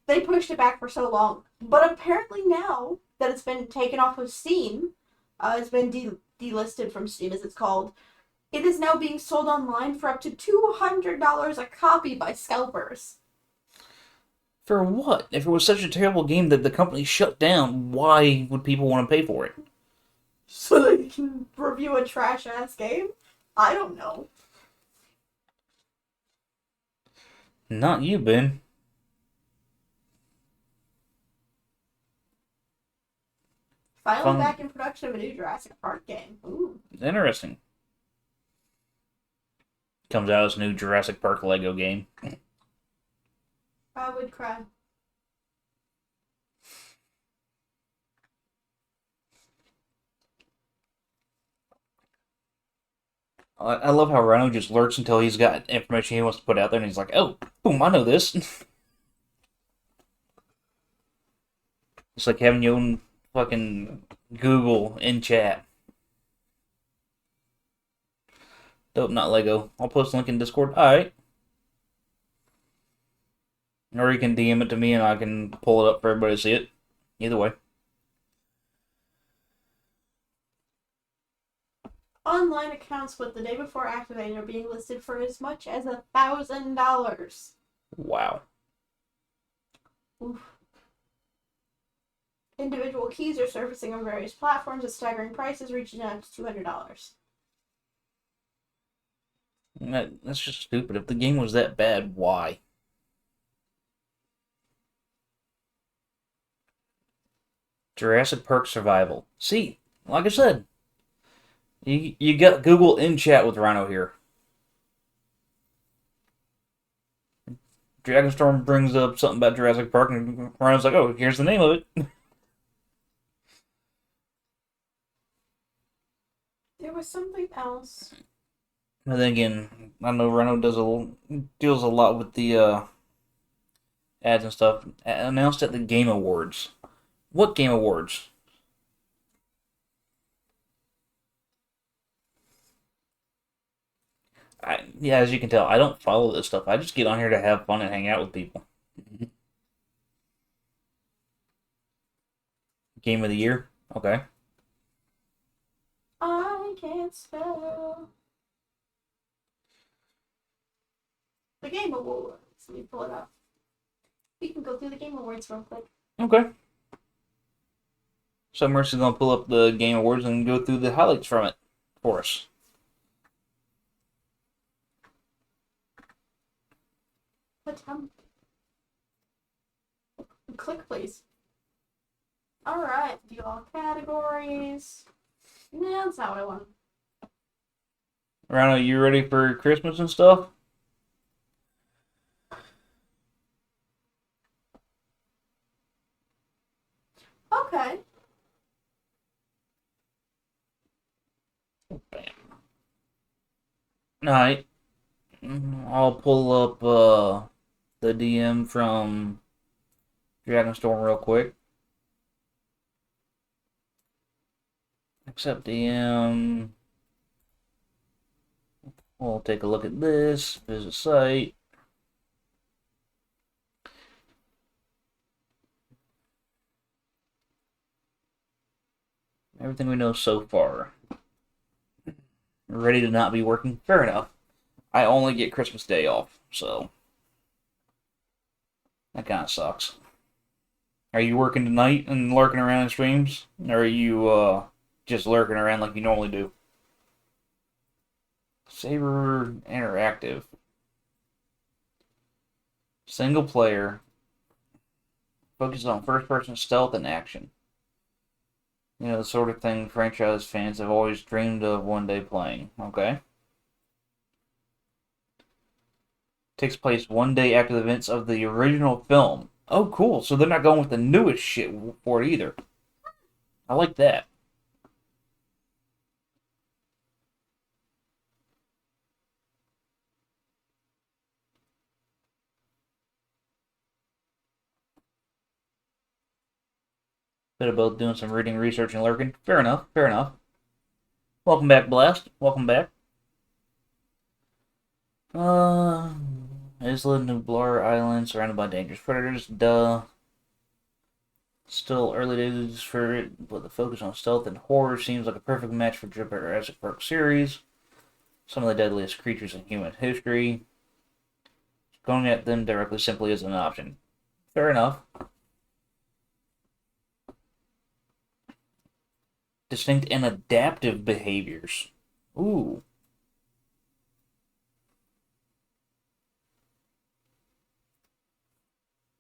They pushed it back for so long. But apparently now that it's been taken off of Steam, it's been delisted from Steam, as it's called. It is now being sold online for up to $200 a copy by scalpers. For what? If it was such a terrible game that the company shut down, why would people want to pay for it? So they can review a trash-ass game? I don't know. Not you, Ben. Finally back in production of a new Jurassic Park game. Ooh. Interesting. Comes out as a new Jurassic Park Lego game. I would cry. I love how Rhino just lurks until he's got information he wants to put out there, and he's like, oh, boom, I know this. It's like having your own fucking Google in chat. Dope, not Lego. I'll post a link in Discord. Alright. Or you can DM it to me and I can pull it up for everybody to see it. Either way. Online accounts with the day before activating are being listed for as much as $1,000. Wow. Oof. Individual keys are surfacing on various platforms at staggering prices, reaching up to $200. That's just stupid. If the game was that bad, why? Jurassic Park Survival. See, like I said, you got Google in chat with Rhino here. Dragonstorm brings up something about Jurassic Park, and Rhino's like, oh, here's the name of it. There was something else. And then again, I know Rhino deals a lot with the ads and stuff. Announced at the Game Awards. What Game Awards? Yeah, as you can tell, I don't follow this stuff. I just get on here to have fun and hang out with people. Game of the Year? Okay. I can't spell. The Game Awards. Let me pull it up. We can go through the Game Awards real quick. Okay. So Mercy's gonna pull up the Game Awards and go through the highlights from it for us. Click, please. Alright, view all categories. No, that's not what I want. Rhino, you ready for Christmas and stuff? Okay. Bam. Alright. I'll pull up the DM from Dragonstorm real quick. Accept DM. We'll take a look at this. Visit site. Everything we know so far. Ready to not be working? Fair enough. I only get Christmas Day off, so that kind of sucks. Are you working tonight and lurking around in streams? Or are you just lurking around like you normally do? Saber Interactive. Single player. Focuses on first-person stealth and action. You know, the sort of thing franchise fans have always dreamed of one day playing. Okay. Takes place one day after the events of the original film. Oh, cool. So they're not going with the newest shit for it either. I like that. Bit of both doing some reading, research, and lurking. Fair enough. Fair enough. Welcome back, Blast. Welcome back. Isla Nublar Island, surrounded by dangerous predators. Duh. Still early days for it, but the focus on stealth and horror seems like a perfect match for Jurassic Park series. Some of the deadliest creatures in human history. Going at them directly simply isn't an option. Fair enough. Distinct and adaptive behaviors. Ooh.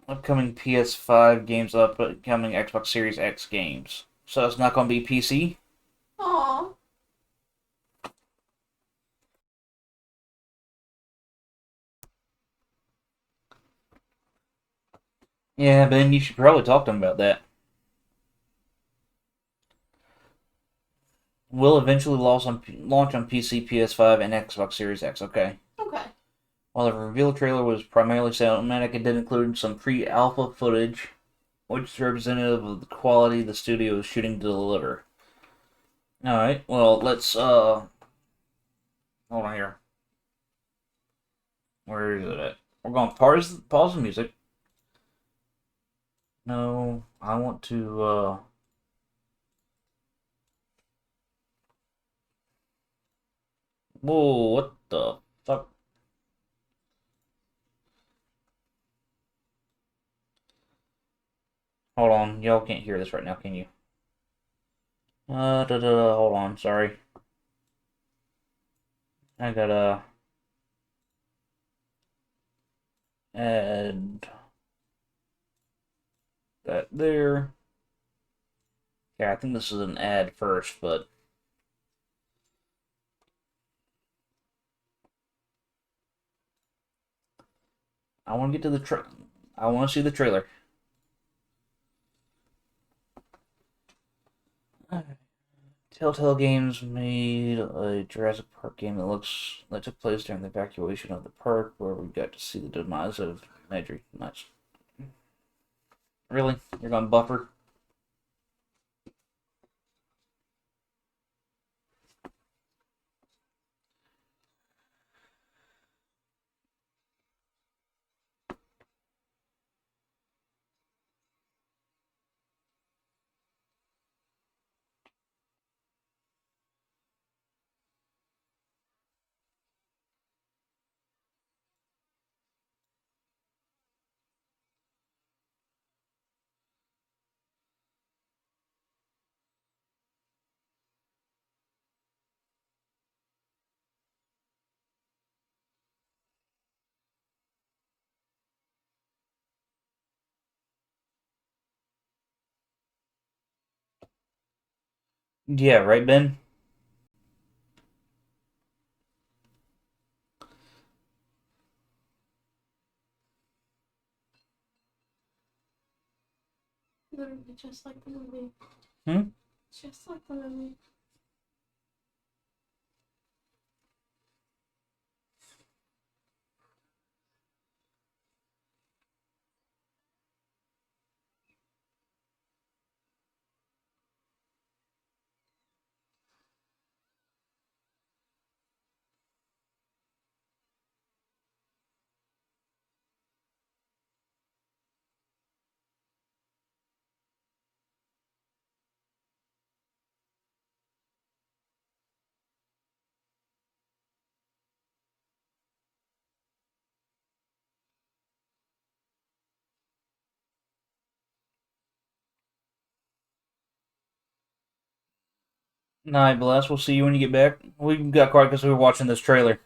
Upcoming PS5 games, upcoming Xbox Series X games. So it's not going to be PC? Aww. Yeah, Ben, you should probably talk to him about that. Will eventually launch on PC, PS5, and Xbox Series X. Okay. Okay. While the reveal trailer was primarily cinematic, it did include some pre-alpha footage, which is representative of the quality the studio is shooting to deliver. Alright, well, let's, hold on here. Where is it at? We're going to pause the music. No, I want to, whoa, what the fuck? Hold on, y'all can't hear this right now, can you? Hold on, sorry. I gotta add that there. Yeah, I think this is an ad first, but I want to get to the I want to see the trailer. Telltale Games made a Jurassic Park game that took place during the evacuation of the park, where we got to see the demise of Magic Nuts. Really? You're going buffer? Yeah, right, Ben? Literally just like the movie. Hmm? Just like the movie. Night, Bless. We'll see you when you get back. We got quiet because we were watching this trailer.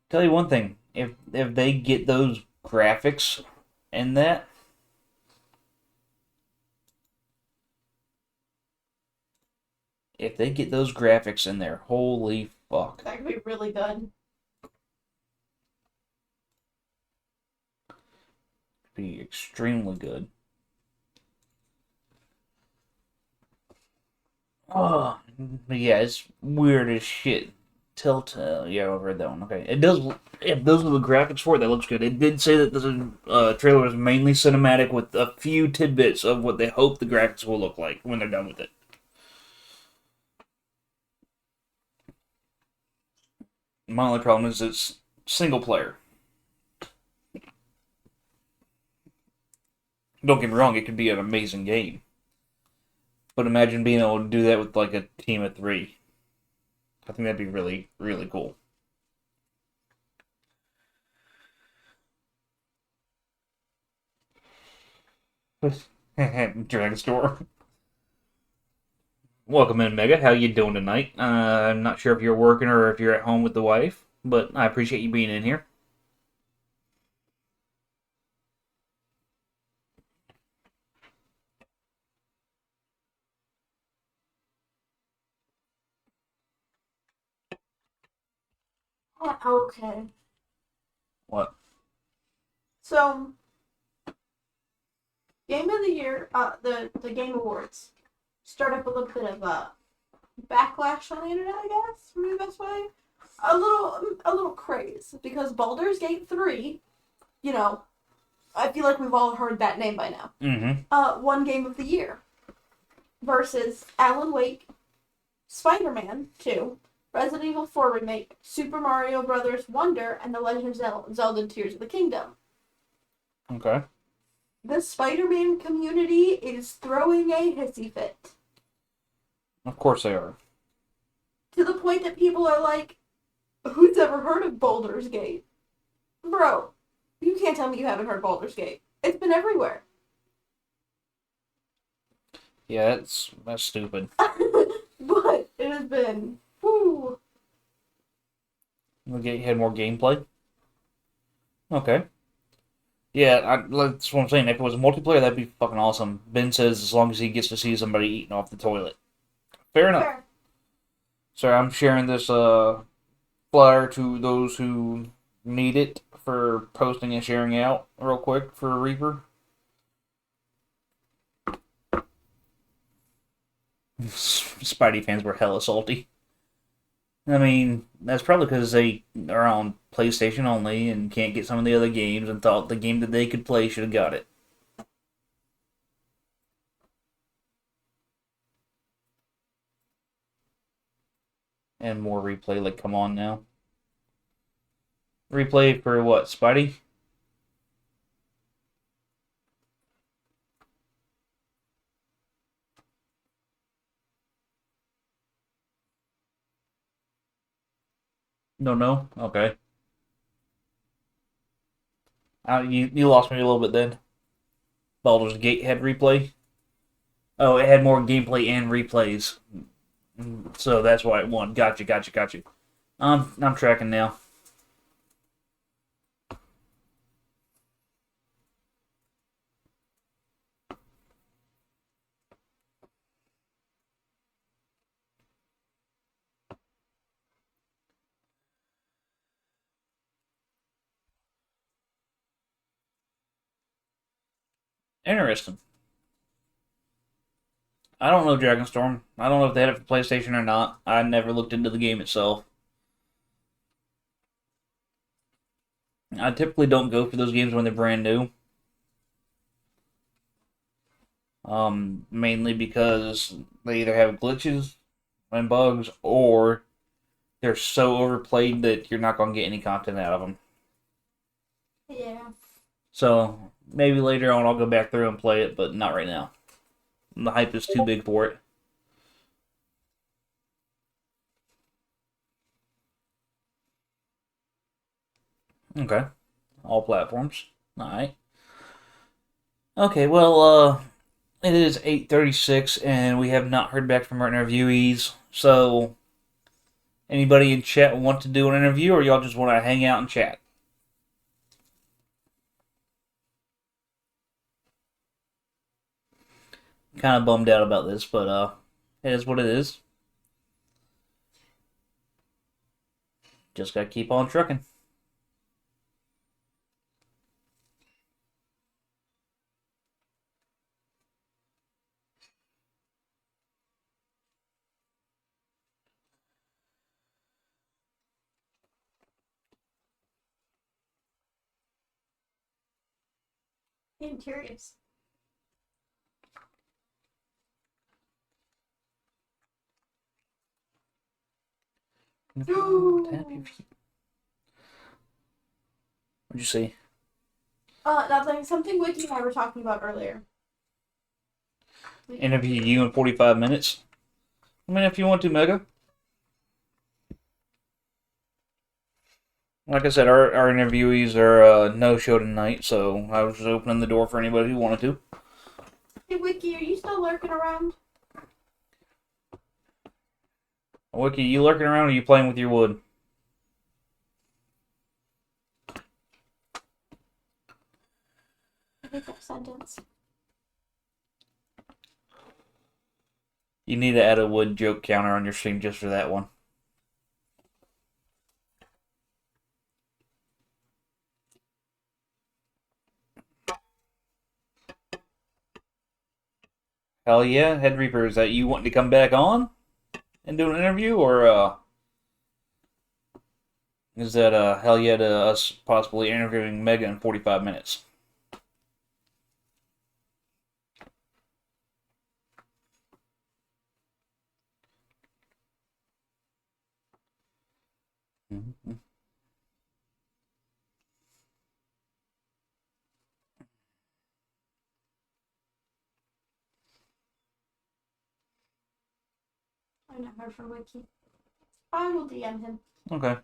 Tell you one thing, if they get those graphics in that, if they get those graphics in there, holy fuck. That could be really good. Be extremely good. Oh, but yeah, it's weird as shit. Telltale, yeah, I've read that one. Okay, it does. If those are the graphics for it, that looks good. It did say that the trailer was mainly cinematic with a few tidbits of what they hope the graphics will look like when they're done with it. My only problem is it's single player. Don't get me wrong, it could be an amazing game. But imagine being able to do that with like a team of 3. I think that'd be really, really cool. Dragon Store. Welcome in, Mega. How you doing tonight? I'm not sure if you're working or if you're at home with the wife, but I appreciate you being in here. Okay. What? So, Game of the Year, the Game Awards, start up a little bit of backlash on the internet, I guess, for the best way. A little craze because Baldur's Gate 3, you know, I feel like we've all heard that name by now. Mm-hmm. Won Game of the Year versus Alan Wake, Spider-Man 2, Resident Evil 4 Remake, Super Mario Bros. Wonder, and The Legend of Zelda Tears of the Kingdom. Okay. The Spider-Man community is throwing a hissy fit. Of course they are. To the point that people are like, who's ever heard of Baldur's Gate? Bro, you can't tell me you haven't heard Baldur's Gate. It's been everywhere. Yeah, that's stupid. But it has been, whoo. You had more gameplay? Okay. Yeah, that's what I'm saying. If it was multiplayer, that'd be fucking awesome. Ben says as long as he gets to see somebody eating off the toilet. Fair enough. Fair. So I'm sharing this flyer to those who need it for posting and sharing out real quick for Reaper. Spidey fans were hella salty. I mean, that's probably because they are on PlayStation only and can't get some of the other games and thought the game that they could play should have got it. And more replay, like, come on now. Replay for what, Spidey? No? Okay. You lost me a little bit then. Baldur's Gate had replay? Oh, it had more gameplay and replays. So that's why it won. Gotcha. I'm tracking now. Interesting. I don't know Dragonstorm. I don't know if they had it for PlayStation or not. I never looked into the game itself. I typically don't go for those games when they're brand new. Mainly because they either have glitches and bugs, or they're so overplayed that you're not going to get any content out of them. Yeah. So, maybe later on I'll go back through and play it, but not right now. The hype is too big for it. Okay. All platforms. Alright. Okay, well, it is 8:36, and we have not heard back from our interviewees, so anybody in chat want to do an interview, or y'all just want to hang out and chat? Kind of bummed out about this, but it is what it is. Just gotta keep on trucking. I'm curious. Tap your feet. What'd you see? Nothing. Something Wiki and I were talking about earlier. Interview you in 45 minutes. I mean, if you want to, Mega. Like I said, our interviewees are no-show tonight, so I was just opening the door for anybody who wanted to. Hey, Wiki, are you still lurking around? Wiki, you lurking around or are you playing with your wood? I think that sentence. You need to add a wood joke counter on your stream just for that one. Hell yeah, Head Reaper, is that you wanting to come back on and do an interview, or is that hell yeah to us possibly interviewing Mega in 45 minutes? Mm-hmm. I've not heard from Wiki. I will DM him. Okay.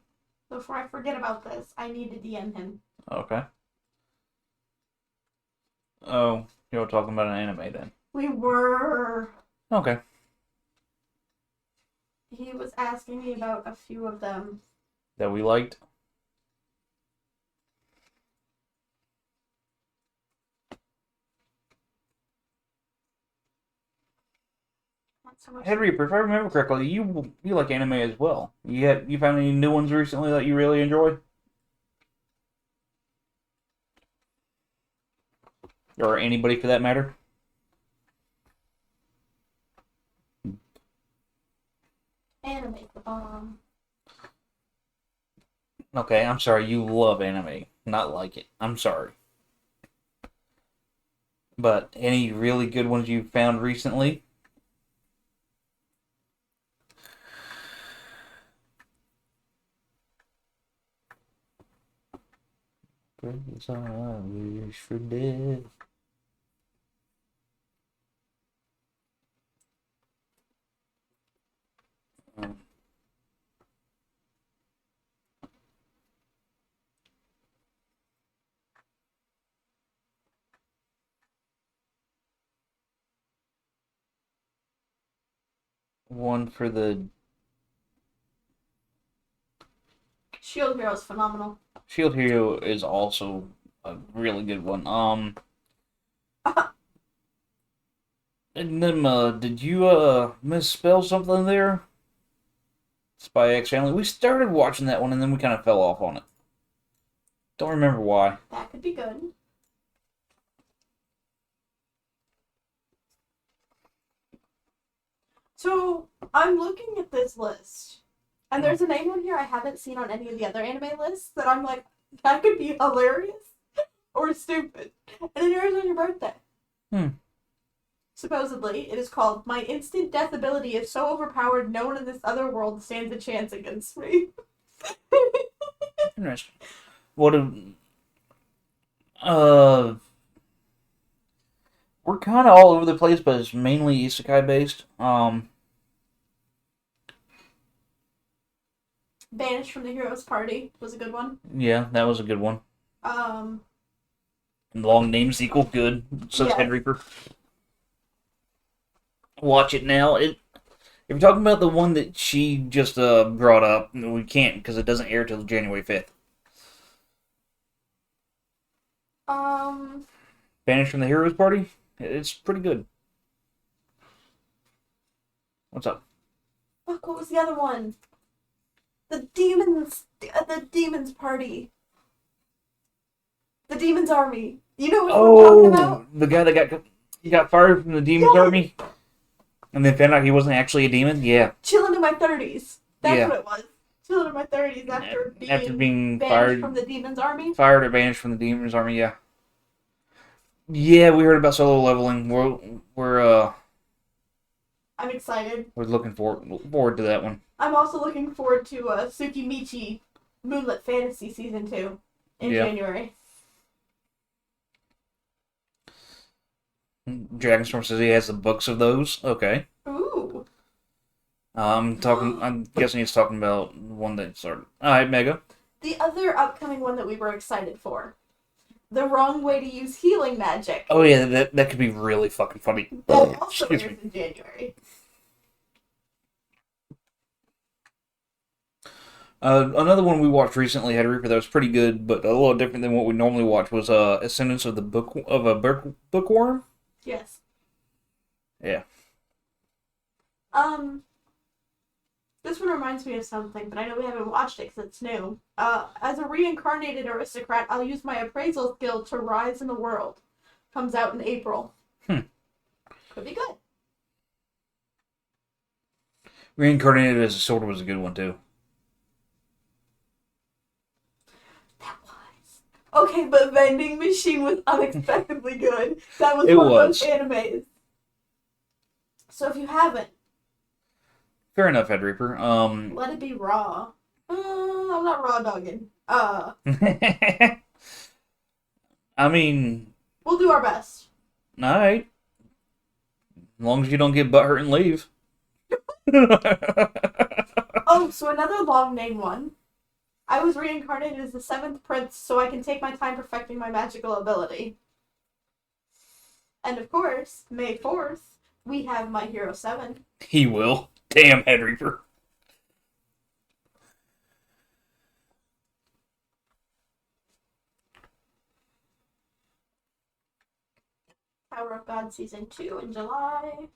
Before I forget about this, I need to DM him. Okay. Oh, you were talking about an anime then. We were. Okay. He was asking me about a few of them. That we liked. Not so much. Head Reaper, if I remember correctly, you like anime as well. You found any new ones recently that you really enjoy? Or anybody for that matter? Anime the bomb. Okay, I'm sorry, you love anime. Not like it. I'm sorry. But any really good ones you've found recently? Praise I wish for death. One for the Shield Hero is phenomenal. Shield Hero is also a really good one. Enigma, did you misspell something there? Spy X Family. We started watching that one and then we kind of fell off on it. Don't remember why. That could be good. So, I'm looking at this list, and there's a name on here I haven't seen on any of the other anime lists that I'm like, that could be hilarious or stupid. And it airs on your birthday. Supposedly, it is called My Instant Death Ability is so overpowered no one in this other world stands a chance against me. Interesting. What we're kind of all over the place, but it's mainly isekai based. Banished from the Hero's Party was a good one. Yeah, that was a good one. Um, Long name sequel, good. Says Yeah. Head Reaper. Watch it now. If you're talking about the one that she just brought up, we can't because it doesn't air till January 5th. Banished from the Heroes Party? It's pretty good. What's up? fuck, what was the other one? The Demons Party. The Demons Army. You know what I'm talking about? The guy that got fired from the Demon's Yeah. Army? And then found out he wasn't actually a demon? Yeah. Chilling in my 30s. That's Yeah. what it was. Chilling in my 30s after being banished fired from the Demons Army. Fired or banished from the Demon's Army, yeah. Yeah, we heard about solo leveling. We're I'm excited. looking forward to that one. I'm also looking forward to Tsukimichi Moonlit Fantasy Season 2. in Yeah. January. Dragonstorm says he has the books of those. Okay. Ooh. I'm guessing he's talking about one that started. Alright, Mega. The other upcoming one that we were excited for. The Wrong Way to Use Healing Magic. Oh yeah, that could be really fucking funny. That also Excuse airs me. in January. Another one we watched recently had Reaper that was pretty good, but a little different than what we normally watch was Ascendance of a Bookworm. Yes. Yeah. This one reminds me of something, but I know we haven't watched it because it's new. As a reincarnated aristocrat, I'll use my appraisal skill to rise in the world. Comes out in April. Could be good. Reincarnated as a Sword was a good one too. That was. Okay, but Vending Machine was unexpectedly good. That was It one was. of those animes. So if you haven't, Fair enough, Head Reaper. let it be raw. I'm not raw dogging. I mean, We'll do our best. alright. As long as you don't get butthurt and leave. Oh, so another long name one. I was reincarnated as the 7th prince so I can take my time perfecting my magical ability. And of course, May 4th, we have My Hero 7. He will. Damn, Head Reaper. Power of God Season 2 in July.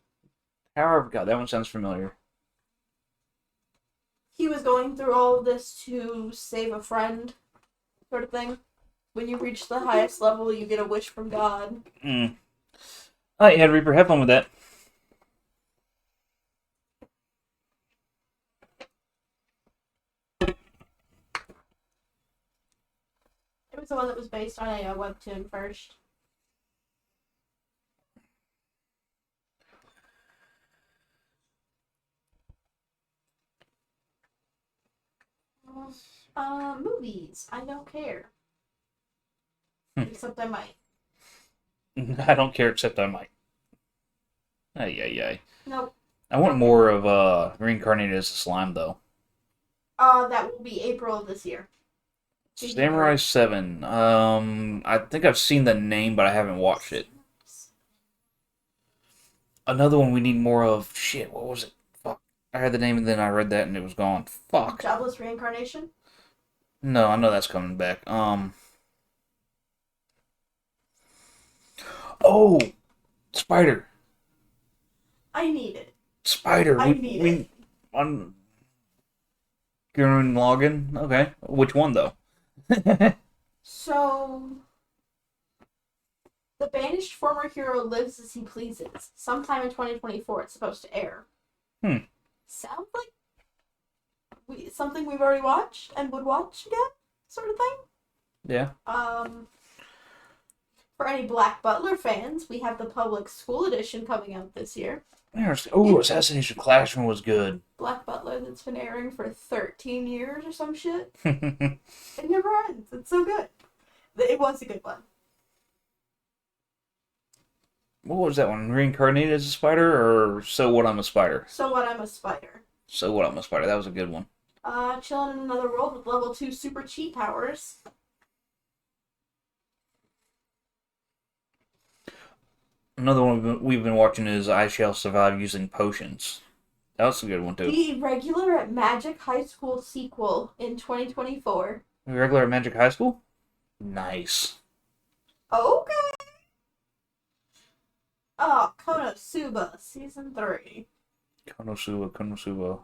However, God, that one sounds familiar. He was going through all of this to save a friend, sort of thing. When you reach the highest level, you get a wish from God. Alright, Head Reaper, have fun with that. It was the one that was based on a webtoon first. Movies. I don't care. Except I might. I don't care, except I might. Ay. Nope. I want more of Reincarnated as a Slime, though. That will be April of this year. Samurai 7. I think I've seen the name, but I haven't watched it. Another one we need more of. Shit, what was it? Fuck. I heard the name and then I read that and it was gone. Fuck. Jobless Reincarnation? No, I know that's coming back. Oh! Spider. I need it. Spider. I need it. On Gurren Lagann? Okay. Which one, though? So, the banished former hero lives as he pleases. Sometime in 2024 it's supposed to air. Sounds like something we've already watched and would watch again, sort of thing. Yeah. For any Black Butler fans, we have the public school edition coming out this year. Oh, Assassination Classroom was good. Black Butler that's been airing for 13 years or some shit. It never ends. It's so good. It was a good one. What was that one? Reincarnated as a spider or So What I'm a Spider? So What I'm a Spider. So What I'm a Spider. That was a good one. Chilling in another world with level 2 super cheat powers. Another one we've been watching is I Shall Survive Using Potions. That was a good one, too. The regular at Magic High School sequel in 2024. Regular at Magic High School? Nice. Okay. Oh, Konosuba, Season 3. Konosuba.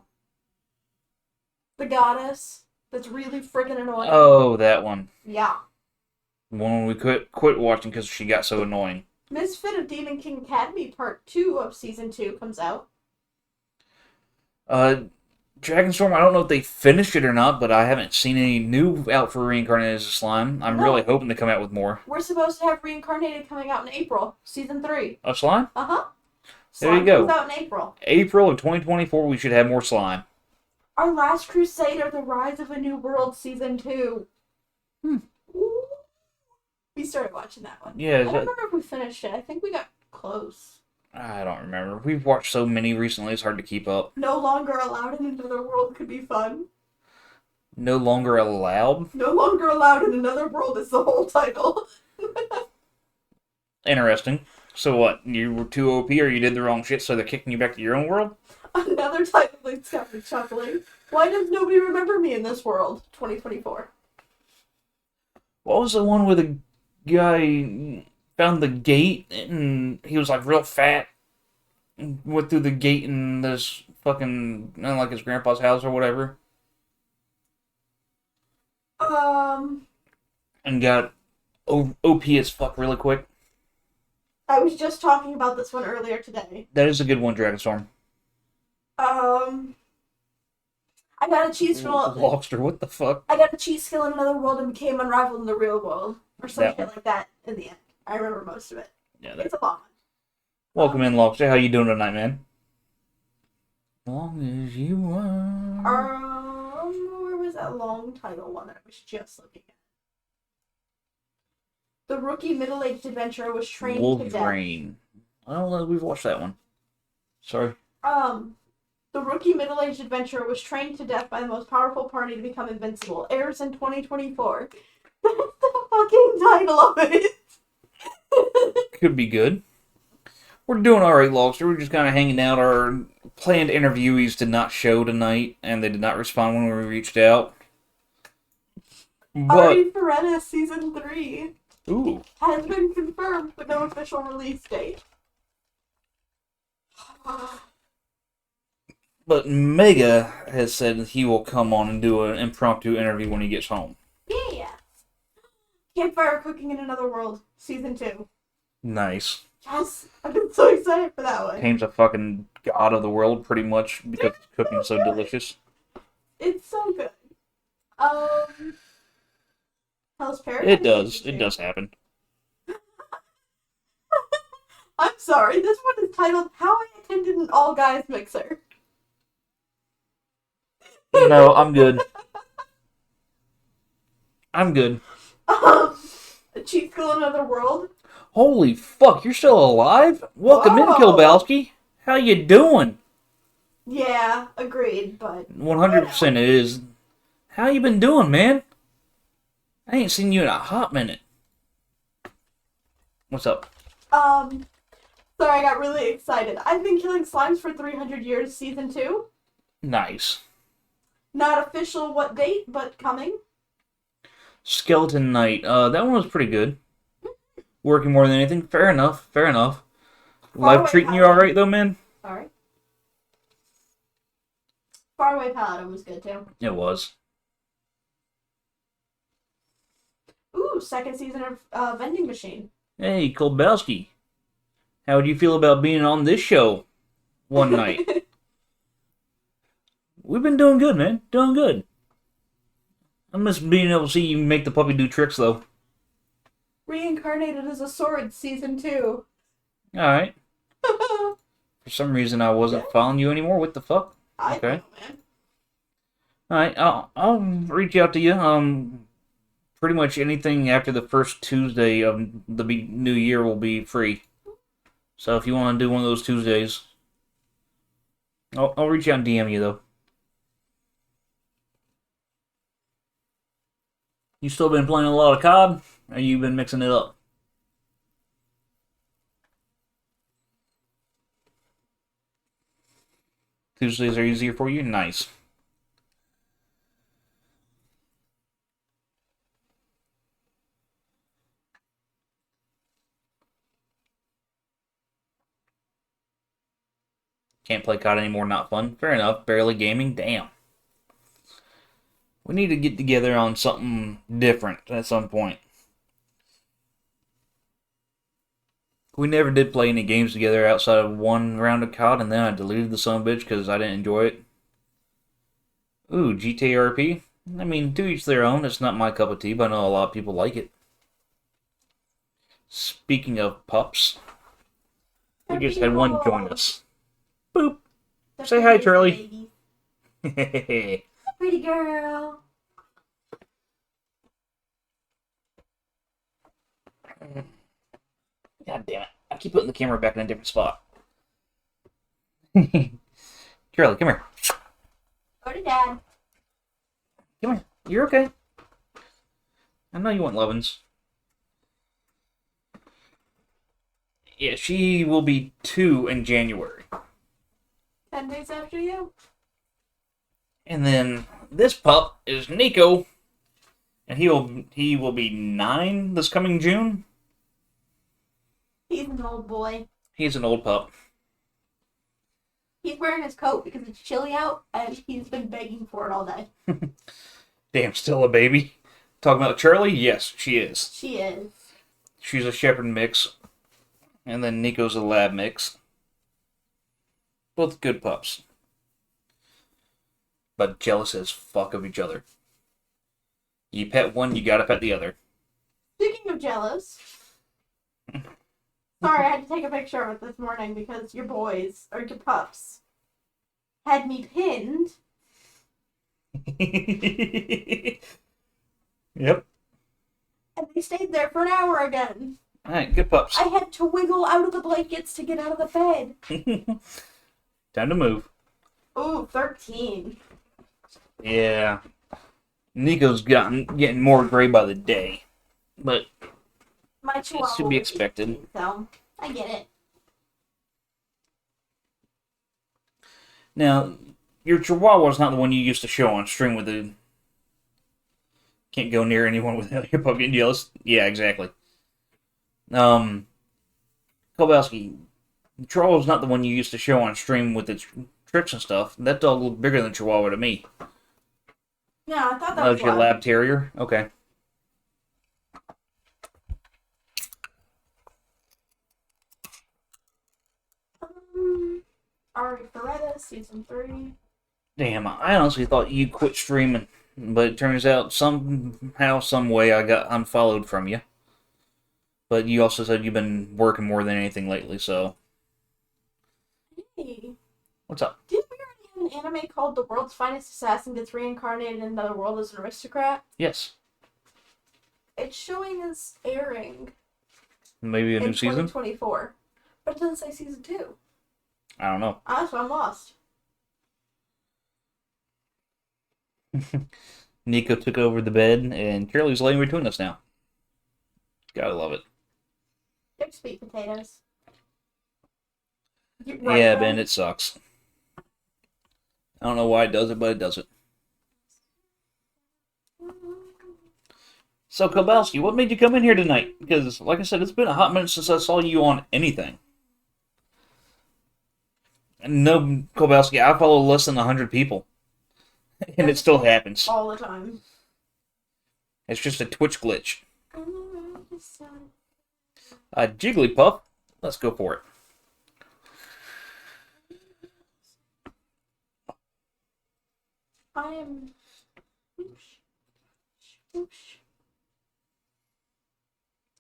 The goddess that's really freaking annoying. Oh, that one. Yeah. One we quit watching because she got so annoying. Misfit of Demon King Academy Part 2 of Season 2 comes out. Dragonstorm, I don't know if they finished it or not, but I haven't seen any new out for Reincarnated as a Slime. I'm really hoping to come out with more. We're supposed to have Reincarnated coming out in April, Season 3. A Slime? Uh-huh. There you Slime go. comes out in April. April of 2024, we should have more Slime. Our Last Crusader, The Rise of a New World, Season 2. Ooh. We started watching that one. Yeah, I don't remember if we finished it. I think we got close. I don't remember. We've watched so many recently, it's hard to keep up. No Longer Allowed in Another World could be fun. No Longer Allowed? No Longer Allowed in Another World is the whole title. Interesting. So what, you were too OP or you did the wrong shit so they're kicking you back to your own world? Another title that's got me chuckling. Why does nobody remember me in this world? 2024. What was the one where the guy found the gate and he was like real fat? Went through the gate in this fucking, like his grandpa's house or whatever? And got OP as fuck really quick. I was just talking about this one earlier today. That is a good one, Dragonstorm. I got a cheese skill. Lobster, what the fuck? I got a cheese skill in Another World and became unrivaled in the real world, or some shit like that. In the end, I remember most of it. Yeah, It's a long one. Welcome in, Lobster. How you doing tonight, man? Long as you are. Where was that long title one that I was just looking at? The rookie middle-aged adventurer was trained to death. Wolverine. I don't know. We've watched that one. Sorry. The rookie middle-aged adventurer was trained to death by the most powerful party to become invincible. Airs in 2024. That's the fucking title of it. Could be good. We're doing alright, Lobster. We're just kind of hanging out. Our planned interviewees did not show tonight, and they did not respond when we reached out. But, Ari Feretta Season 3 ooh. has been confirmed, but no official release date. But Mega has said he will come on and do an impromptu interview when he gets home. Yeah. Campfire Cooking in Another World, Season 2. Nice. Yes, I've been so excited for that one. Tame's a fucking god of the world, pretty much, because cooking's so delicious. It's so good. Hell's Paradise? It does. It does happen. I'm sorry, this one is titled How I Attended an All-Guys Mixer. No, I'm good. I'm good. A cheat school in Another World? Holy fuck, you're still alive? Welcome in, Whoa. Kilbowski. How you doing? Yeah, agreed, but... 100% it is. How you been doing, man? I ain't seen you in a hot minute. What's up? Sorry, I got really excited. I've been killing slimes for 300 years, Season 2. Nice. Not official what date, but coming. Skeleton Knight. That one was pretty good. Working more than anything. Fair enough. Fair enough. Life treating you alright, though, man? Alright. Faraway Paladin was good, too. It was. Ooh, second season of Vending Machine. Hey, Kolbowski. How would you feel about being on this show one night? We've been doing good, man. Doing good. I miss being able to see you make the puppy do tricks, though. Reincarnated as a sword, Season 2. Alright. For some reason, I wasn't following you anymore. What the fuck? I Okay. know, man. Alright, I'll reach out to you. Pretty much anything after the first Tuesday of the new year will be free. So if you want to do one of those Tuesdays, I'll reach out and DM you, though. You still been playing a lot of COD? Or you been mixing it up? Tuesdays are easier for you? Nice. Can't play COD anymore, not fun. Fair enough. Barely gaming? Damn. We need to get together on something different at some point. We never did play any games together outside of one round of COD, and then I deleted the son of a bitch because I didn't enjoy it. Ooh, GTRP? I mean, to each their own. It's not my cup of tea, but I know a lot of people like it. Speaking of pups, we just had one join us. Boop. Say hi, Charlie. Pretty girl. God damn it. I keep putting the camera back in a different spot. Charlie, come here. Go to Dad. Come here. You're okay. I know you want lovin's. Yeah, she will be 2 in January. 10 days after you. And then this pup is Nico. And he will be 9 this coming June. He's an old boy. He's an old pup. He's wearing his coat because it's chilly out, and he's been begging for it all day. Damn, still a baby. Talking about Charlie? Yes, she is. She is. She's a shepherd mix. And then Nico's a lab mix. Both good pups. But jealous as fuck of each other. You pet one, you gotta pet the other. Speaking of jealous. Sorry, I had to take a picture of it this morning because your boys, or your pups, had me pinned. Yep. And they stayed there for an hour again. Alright, good pups. I had to wiggle out of the blankets to get out of the bed. Time to move. Ooh, 13. Yeah. Nico's getting more gray by the day. But My chihuahua. it's to be expected. So, I get it. Now, your Chihuahua's not the one you used to show on stream with the... Can't go near anyone without your pup getting jealous. Yeah, exactly. Kowalski, Chihuahua's not the one you used to show on stream with its tricks and stuff. That dog looked bigger than Chihuahua to me. Yeah, I thought that That was was your lab terrier? Okay. Ari Ferretta, season 3. Damn, I honestly thought you quit streaming. But it turns out somehow, some way, I got unfollowed from you. But you also said you've been working more than anything lately, so... Hey. What's up? Didn't we already have an anime called The World's Finest Assassin Gets Reincarnated in Another World as an Aristocrat? Yes. It's showing as airing Maybe a in new season? 2024. But it doesn't say season 2. I don't know. Honestly, I'm lost. Nico took over the bed, and Charlie's laying between us now. Gotta love it. They're sweet potatoes. Yeah, Ben, it sucks. I don't know why it does it, but it does it. So, Kowalski, what made you come in here tonight? Because, like I said, it's been a hot minute since I saw you on anything. And no, Kowalski, I follow less than 100 people. And it still happens. All the time. It's just a Twitch glitch. Jigglypuff, let's go for it. I am...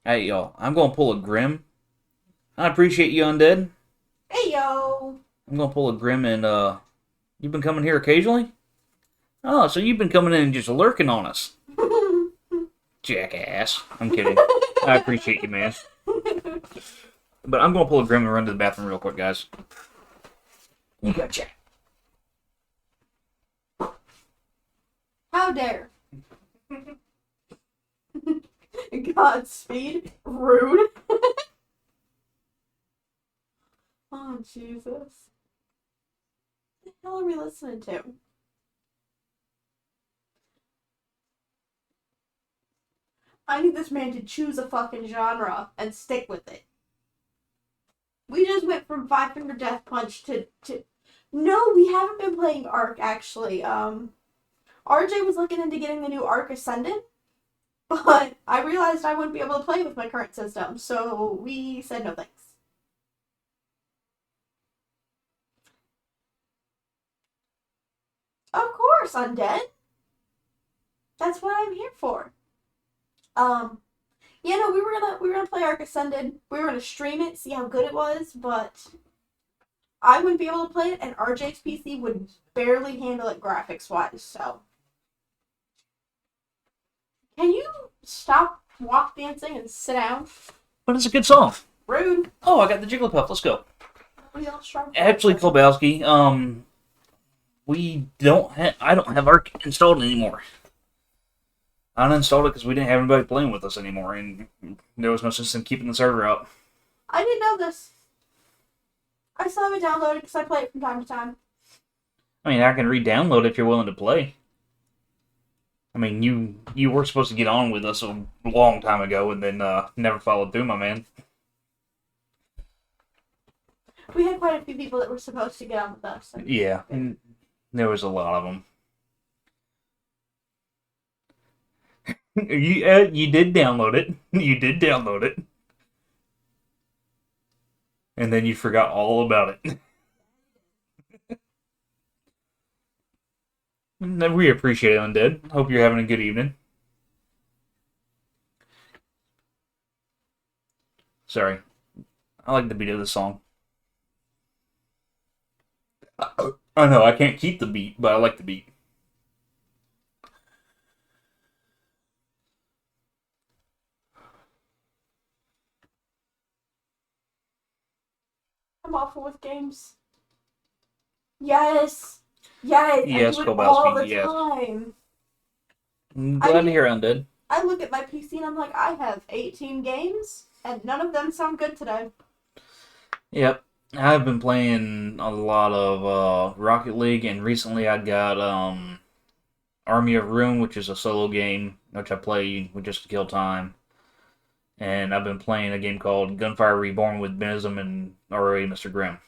Hey, y'all, I'm going to pull a Grim. I appreciate you, Undead. Hey, yo! I'm going to pull a Grim, and, you've been coming here occasionally? Oh, so you've been coming in and just lurking on us. Jackass. I'm kidding. I appreciate you, man. But I'm going to pull a Grim and run to the bathroom real quick, guys. You gotcha. How dare? Godspeed. Rude. Oh, Jesus. What the hell are we listening to? I need this man to choose a fucking genre and stick with it. We just went from Five Finger Death Punch to... No, we haven't been playing Ark, actually. RJ was looking into getting the new Ark Ascendant, but I realized I wouldn't be able to play with my current system, so we said no thanks. Of course, Undead. That's what I'm here for. Yeah, no, we were gonna play Ark Ascended. We were gonna stream it, see how good it was, but I wouldn't be able to play it, and RJ's PC would barely handle it graphics wise. So, can you stop walk dancing and sit down. But it's a good song. Rude. Oh, I got the Jigglypuff. Let's go. Nobody else tried. Actually, Klobowski, I don't have Arc installed anymore. I uninstalled it because we didn't have anybody playing with us anymore, and there was no sense in keeping the server up. I didn't know this. I still have it downloaded because I play it from time to time. I mean, I can re-download if you're willing to play. I mean, you were supposed to get on with us a long time ago, and then never followed through, my man. We had quite a few people that were supposed to get on with us. Yeah, and there was a lot of them. You did download it. You did download it. And then you forgot all about it. We appreciate it, Undead. Hope you're having a good evening. Sorry. I like the beat of the song. I know, I can't keep the beat, but I like the beat. I'm awful with games. Yes. Yes. Yes, I do it all Kowalski, the yes. time. I'm glad to hear Undead. I look at my PC and I'm like, I have 18 games, and none of them sound good today. Yep. I've been playing a lot of Rocket League, and recently I got Army of Ruin, which is a solo game, which I play just to kill time. And I've been playing a game called Gunfire Reborn with Benism and RA Mr. Grimm.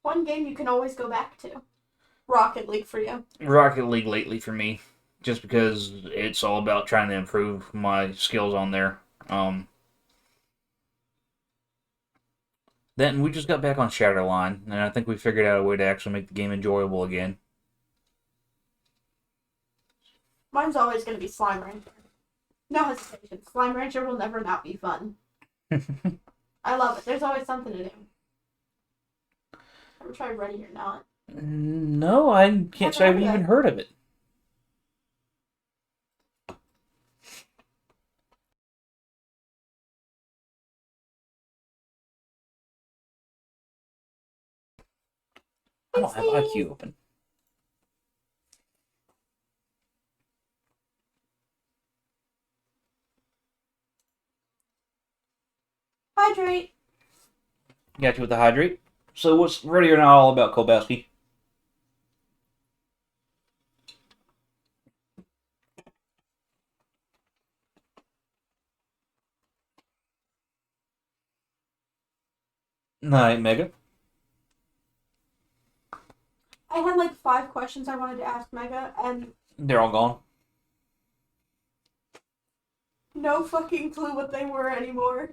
One game you can always go back to. Rocket League for you. Rocket League lately for me, just because it's all about trying to improve my skills on there. Then we just got back on Shatterline, and I think we figured out a way to actually make the game enjoyable again. Mine's always going to be Slime Rancher. No hesitation. Slime Rancher will never not be fun. I love it. There's always something to do. Ever tried Ready or Not? No, I can't say I've even heard of it. I don't have IQ open. Hydrate. Got you with the hydrate. So what's Ready or Not all about, Kolbowski? Alright, Mega. I had like 5 questions I wanted to ask Mega, and They're all gone. no fucking clue what they were anymore.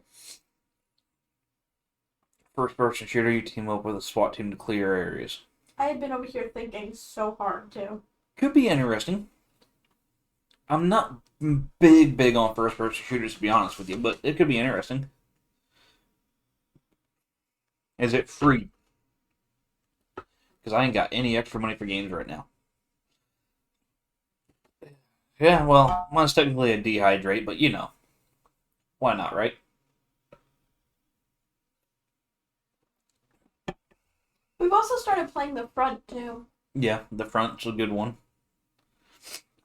First-person shooter, you team up with a SWAT team to clear areas. I had been over here thinking so hard, too. Could be interesting. I'm not big on first-person shooters, to be honest with you, but it could be interesting. Is it free? Because I ain't got any extra money for games right now. Yeah, well, mine's technically a dehydrate, but you know. Why not, right? We've also started playing The Front, too. Yeah, the front's a good one.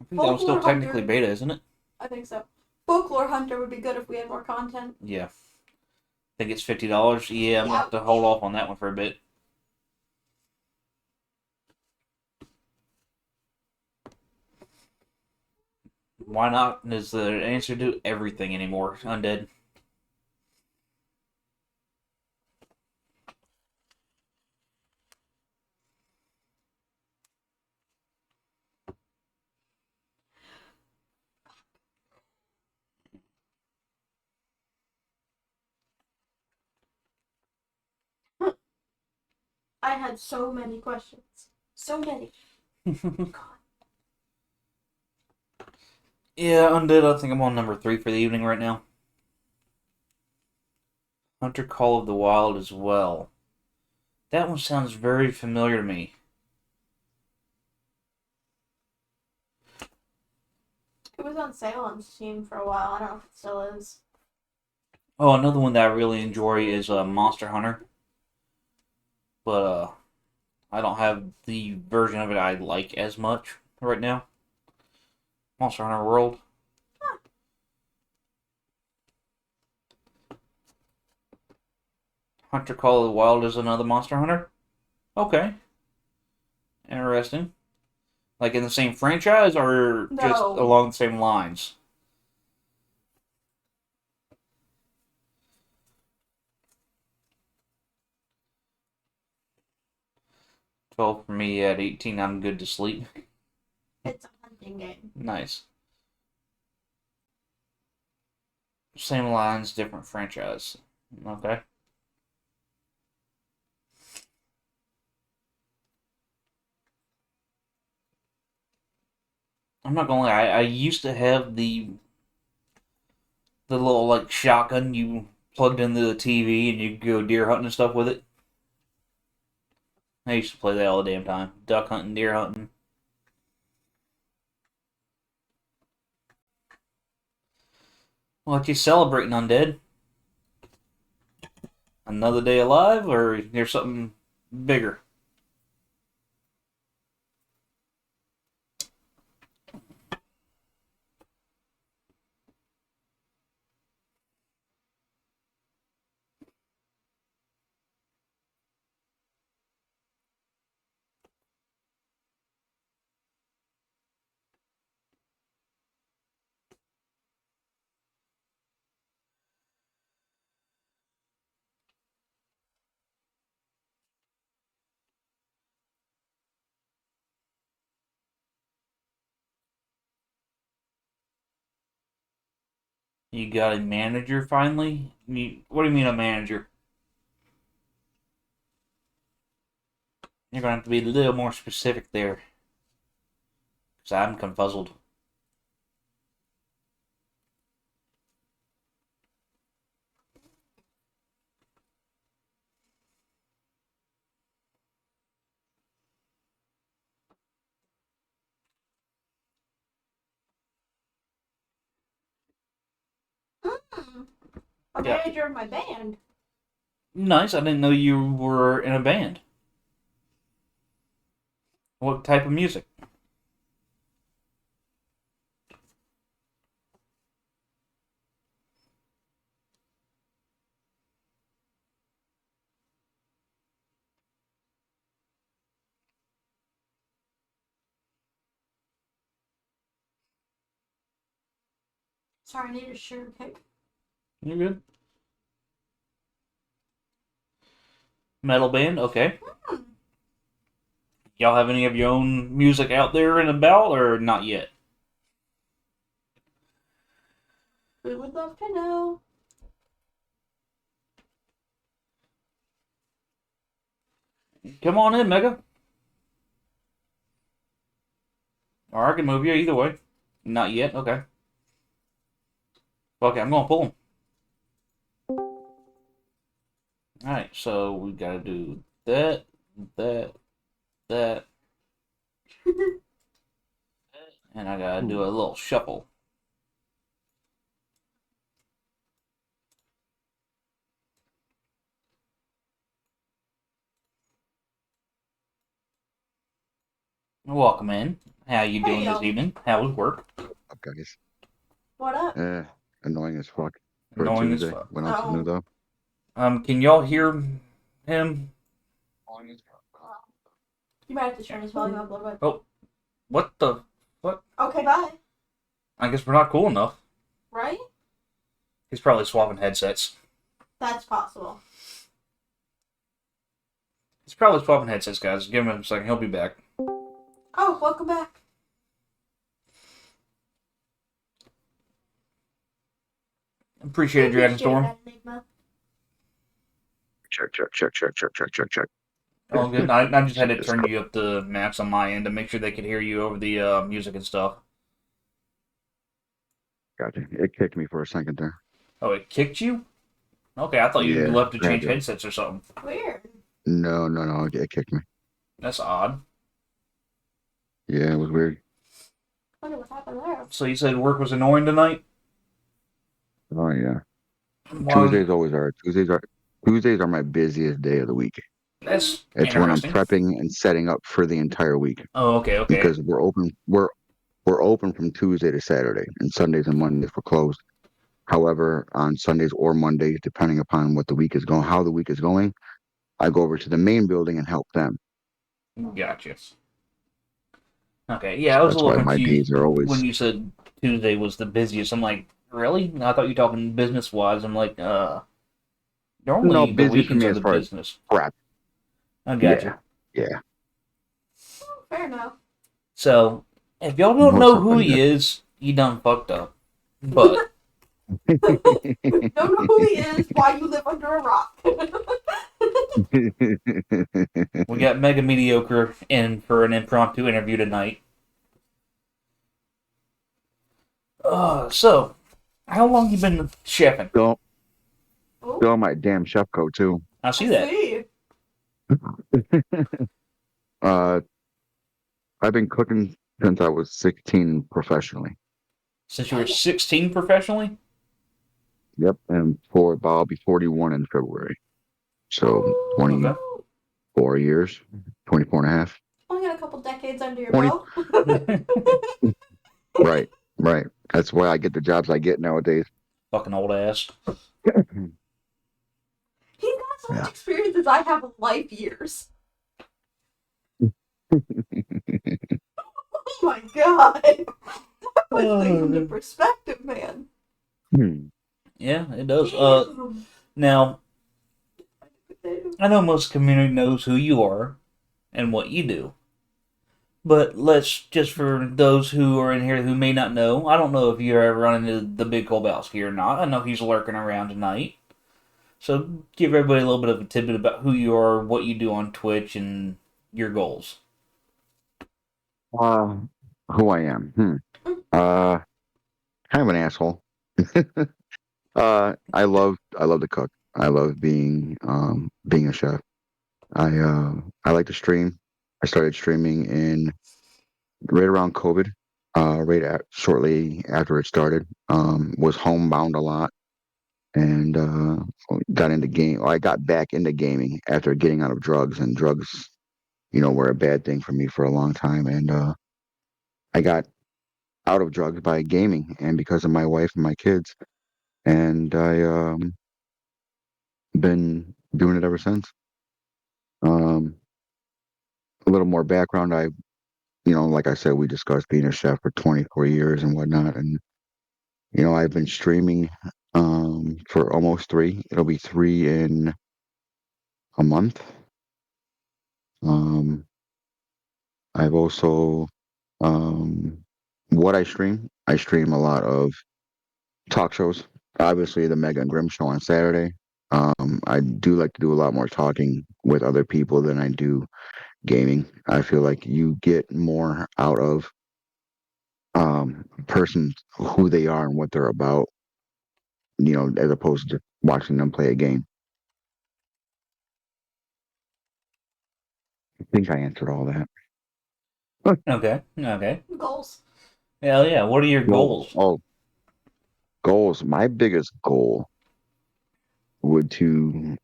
I think that Folklore one's still technically Hunter. beta, isn't it? I think so. Folklore Hunter would be good if we had more content. Yeah. I think it's $50. Yeah, I'm going to have to hold off on that one for a bit. Why not is the answer to everything anymore, Undead. I had so many questions. So many. God. Yeah, Undead, I think I'm on number 3 for the evening right now. Hunter Call of the Wild as well. That one sounds very familiar to me. It was on sale on Steam for a while. I don't know if it still is. Oh, another one that I really enjoy is Monster Hunter. But I don't have the version of it I like as much right now. Monster Hunter World. Hunter Call of the Wild is another Monster Hunter. Okay. Interesting. Like in the same franchise or just No. along the same lines? Well, for me at 18, I'm good to sleep. It's a hunting game. Nice. Same lines, different franchise. Okay. I'm not gonna lie, I used to have the little like shotgun you plugged into the TV and you could go deer hunting and stuff with it. I used to play that all the damn time. Duck hunting, deer hunting. What you celebrating, Undead? Another day alive, or there's something bigger? You got a manager finally? What do you mean a manager? You're gonna have to be a little more specific there. Because I'm confuzzled. A Yeah. manager of my band. Nice, I didn't know you were in a band. What type of music? Sorry, I need a sugar kick. You good? Metal band? Okay. Y'all have any of your own music out there and about, or not yet? We would love to know. Come on in, Mega. Or I can move you either way. Not yet? Okay. Okay, I'm gonna pull him. Alright, so we gotta do that, that, that. And I gotta do a little shuffle. Welcome in. How you doing this y'all. evening? How was work? Up, guys. What up? Annoying as fuck for a Annoying as Tuesday. fuck. Went on to new though. Can y'all hear him? You might have to turn his volume up a little bit. Oh, what the? What? Okay, bye. I guess we're not cool enough. Right? He's probably swapping headsets. That's possible. He's probably swapping headsets, guys. Give him a second. He'll be back. Oh, welcome back. Appreciate it, Dragon Storm. That, Enigma. Check. Oh, good. I just had to turn you up the max on my end to make sure they could hear you over the music and stuff. Gotcha. It kicked me for a second there. Oh, it kicked you? Okay, I thought you Yeah, left to I change did. headsets or something. Weird. No. It kicked me. That's odd. Yeah, it was weird. Let wonder what happened there. So you said work was annoying tonight? Oh yeah. Why was- Tuesdays always are. Tuesdays are my busiest day of the week. That's It's when I'm interesting. prepping and setting up for the entire week Oh, okay. because we're open from Tuesday to Saturday, and Sundays and Mondays we're closed. However, on Sundays or Mondays, depending upon what the week is going, how the week is going, I go over to the main building and help them. Gotcha. Okay, yeah, I was a That's little why my confused days are when always you said Tuesday was the busiest. I'm like, really? I thought you were talking business wise. I'm like, no normally the busy for weekends me are as the far as business. prep. I Yeah, gotcha. yeah. Fair enough. So, if y'all don't What's know up, who buddy? he is, you done fucked up. But Don't know who he is, why you live under a rock. we got Mega Mediocre in for an impromptu interview tonight. So, how long you been chefing? Still, Oh, still my damn chef coat too. I see that. see. Uh, I've been cooking since I was 16 professionally. Since you were 16 professionally? Yep, and I'll be 41 in February. So Okay. 24 years, 24 and a half. Only got a couple decades under your 20 belt. Right, right. That's why I get the jobs I get nowadays. Fucking old ass. He's got so much Yeah. experience as I have of life years. Oh my god. That puts things into perspective, man. Yeah, it does. Damn. Now, I know most community knows who you are and what you do. But let's just for those who are in here who may not know, I don't know if you're ever running into the Big Kolbowski or not. I know he's lurking around tonight. So give everybody a little bit of a tidbit about who you are, what you do on Twitch, and your goals. Who I am. Kind of an asshole. I love to cook. I love being a chef. I like to stream. I started streaming in right around COVID, shortly after it started. Was homebound a lot and got into game. I got back into gaming after getting out of drugs, and drugs, were a bad thing for me for a long time. And I got out of drugs by gaming, and because of my wife and my kids, and I been doing it ever since. Um, a little more background. Like I said, we discussed being a chef for 24 years and whatnot, and I've been streaming for almost 3. It'll be 3 in a month. Um, I've also what I stream a lot of talk shows. Obviously, the Mega and Grim show on Saturday. I do like to do a lot more talking with other people than I do gaming. I feel like you get more out of person who they are and what they're about, as opposed to watching them play a game. I think I answered all that. Okay, okay. Goals. Hell yeah. What are your goals? Goals. My biggest goal would to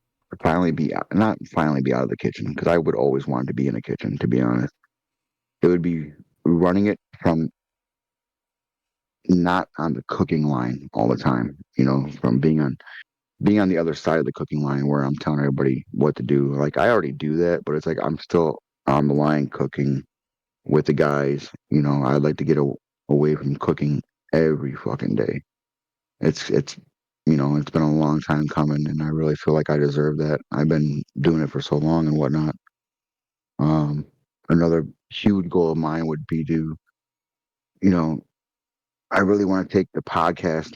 not finally be out of the kitchen, because I would always want to be in the kitchen, to be honest. It would be running it from not on the cooking line all the time, from being on the other side of the cooking line where I'm telling everybody what to do. Like I already do that, but it's like I'm still on the line cooking with the guys. I'd like to get away from cooking every fucking day. It's been a long time coming, and I really feel like I deserve that. I've been doing it for so long and whatnot. Um, Another huge goal of mine would be to, you know, I really want to take the podcast,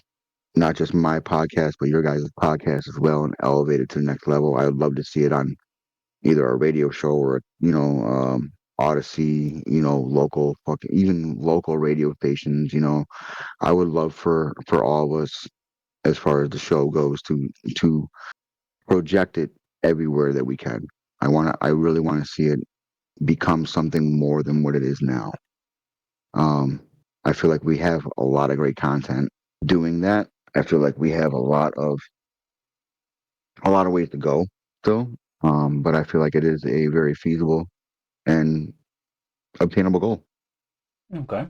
not just my podcast, but your guys' podcast as well, and elevate it to the next level. I would love to see it on either a radio show or, Odyssey, local, fucking, even local radio stations. I would love for all of us, as far as the show goes, to project it everywhere that we can. I really want to see it become something more than what it is now. Um, I feel like we have a lot of great content doing that. I feel like we have a lot of ways to go still. But I feel like it is a very feasible and obtainable goal. Okay.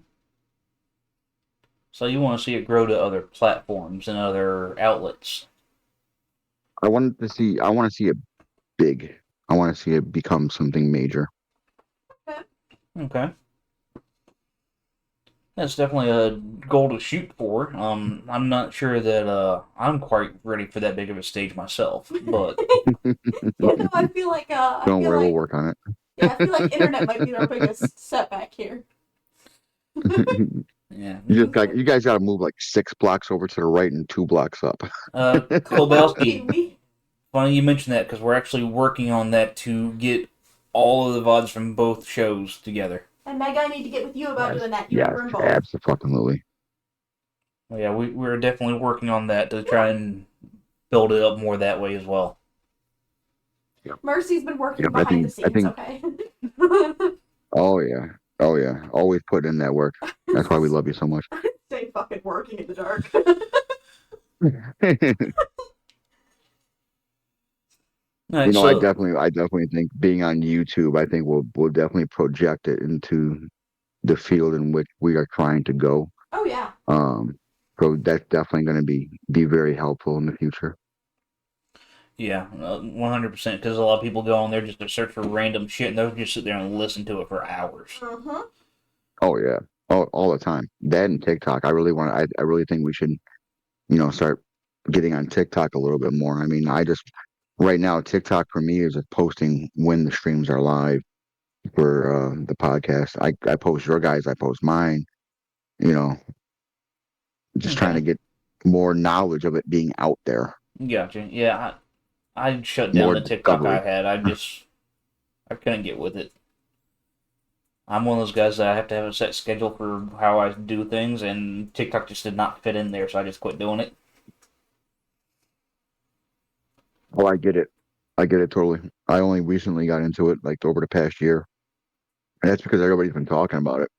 So you want to see it grow to other platforms and other outlets. I want to see it big. I want to see it become something major. Okay. That's definitely a goal to shoot for. I'm not sure that I'm quite ready for that big of a stage myself, but Yeah, no, I feel like Don't worry, we'll work on yeah, I feel like internet might be our biggest setback here. it. yeah. You guys got to move like 6 blocks over to the right and 2 blocks up. Kobelski, Me. funny you mentioned that because we're actually working on that to get all of the VODs from both shows together. And Meg, I need to get with you about doing that. You Yes, remember both. absolutely. Yeah, we're definitely working on that to try and build it up more that way as well. Mercy's been working Yep, behind the I scenes, think. okay? Oh yeah, oh yeah. Always putting in that work. That's why we love you so much. Stay fucking working in the dark. All right, so I definitely think being on YouTube, I think we'll definitely project it into the field in which we are trying to go. Oh yeah. Um, so that's definitely going to be very helpful in the future. yeah, 100%. Because a lot of people go on there just to search for random shit, and they'll just sit there and listen to it for hours. Mm-hmm. Oh yeah, all the time. That and TikTok. I really think we should, start getting on TikTok a little bit more. I mean, right now TikTok for me is just posting when the streams are live for the podcast. I post your guys, I post mine. You know, just trying to Okay, get more knowledge of it being out there, gotcha. Yeah, I shut down more the TikTok I discovery. had. I couldn't get with it. I'm one of those guys that I have to have a set schedule for how I do things, and TikTok just did not fit in there, so I just quit doing it. Oh, I get it. I get it totally. I only recently got into it like over the past year, and that's because everybody's been talking about it.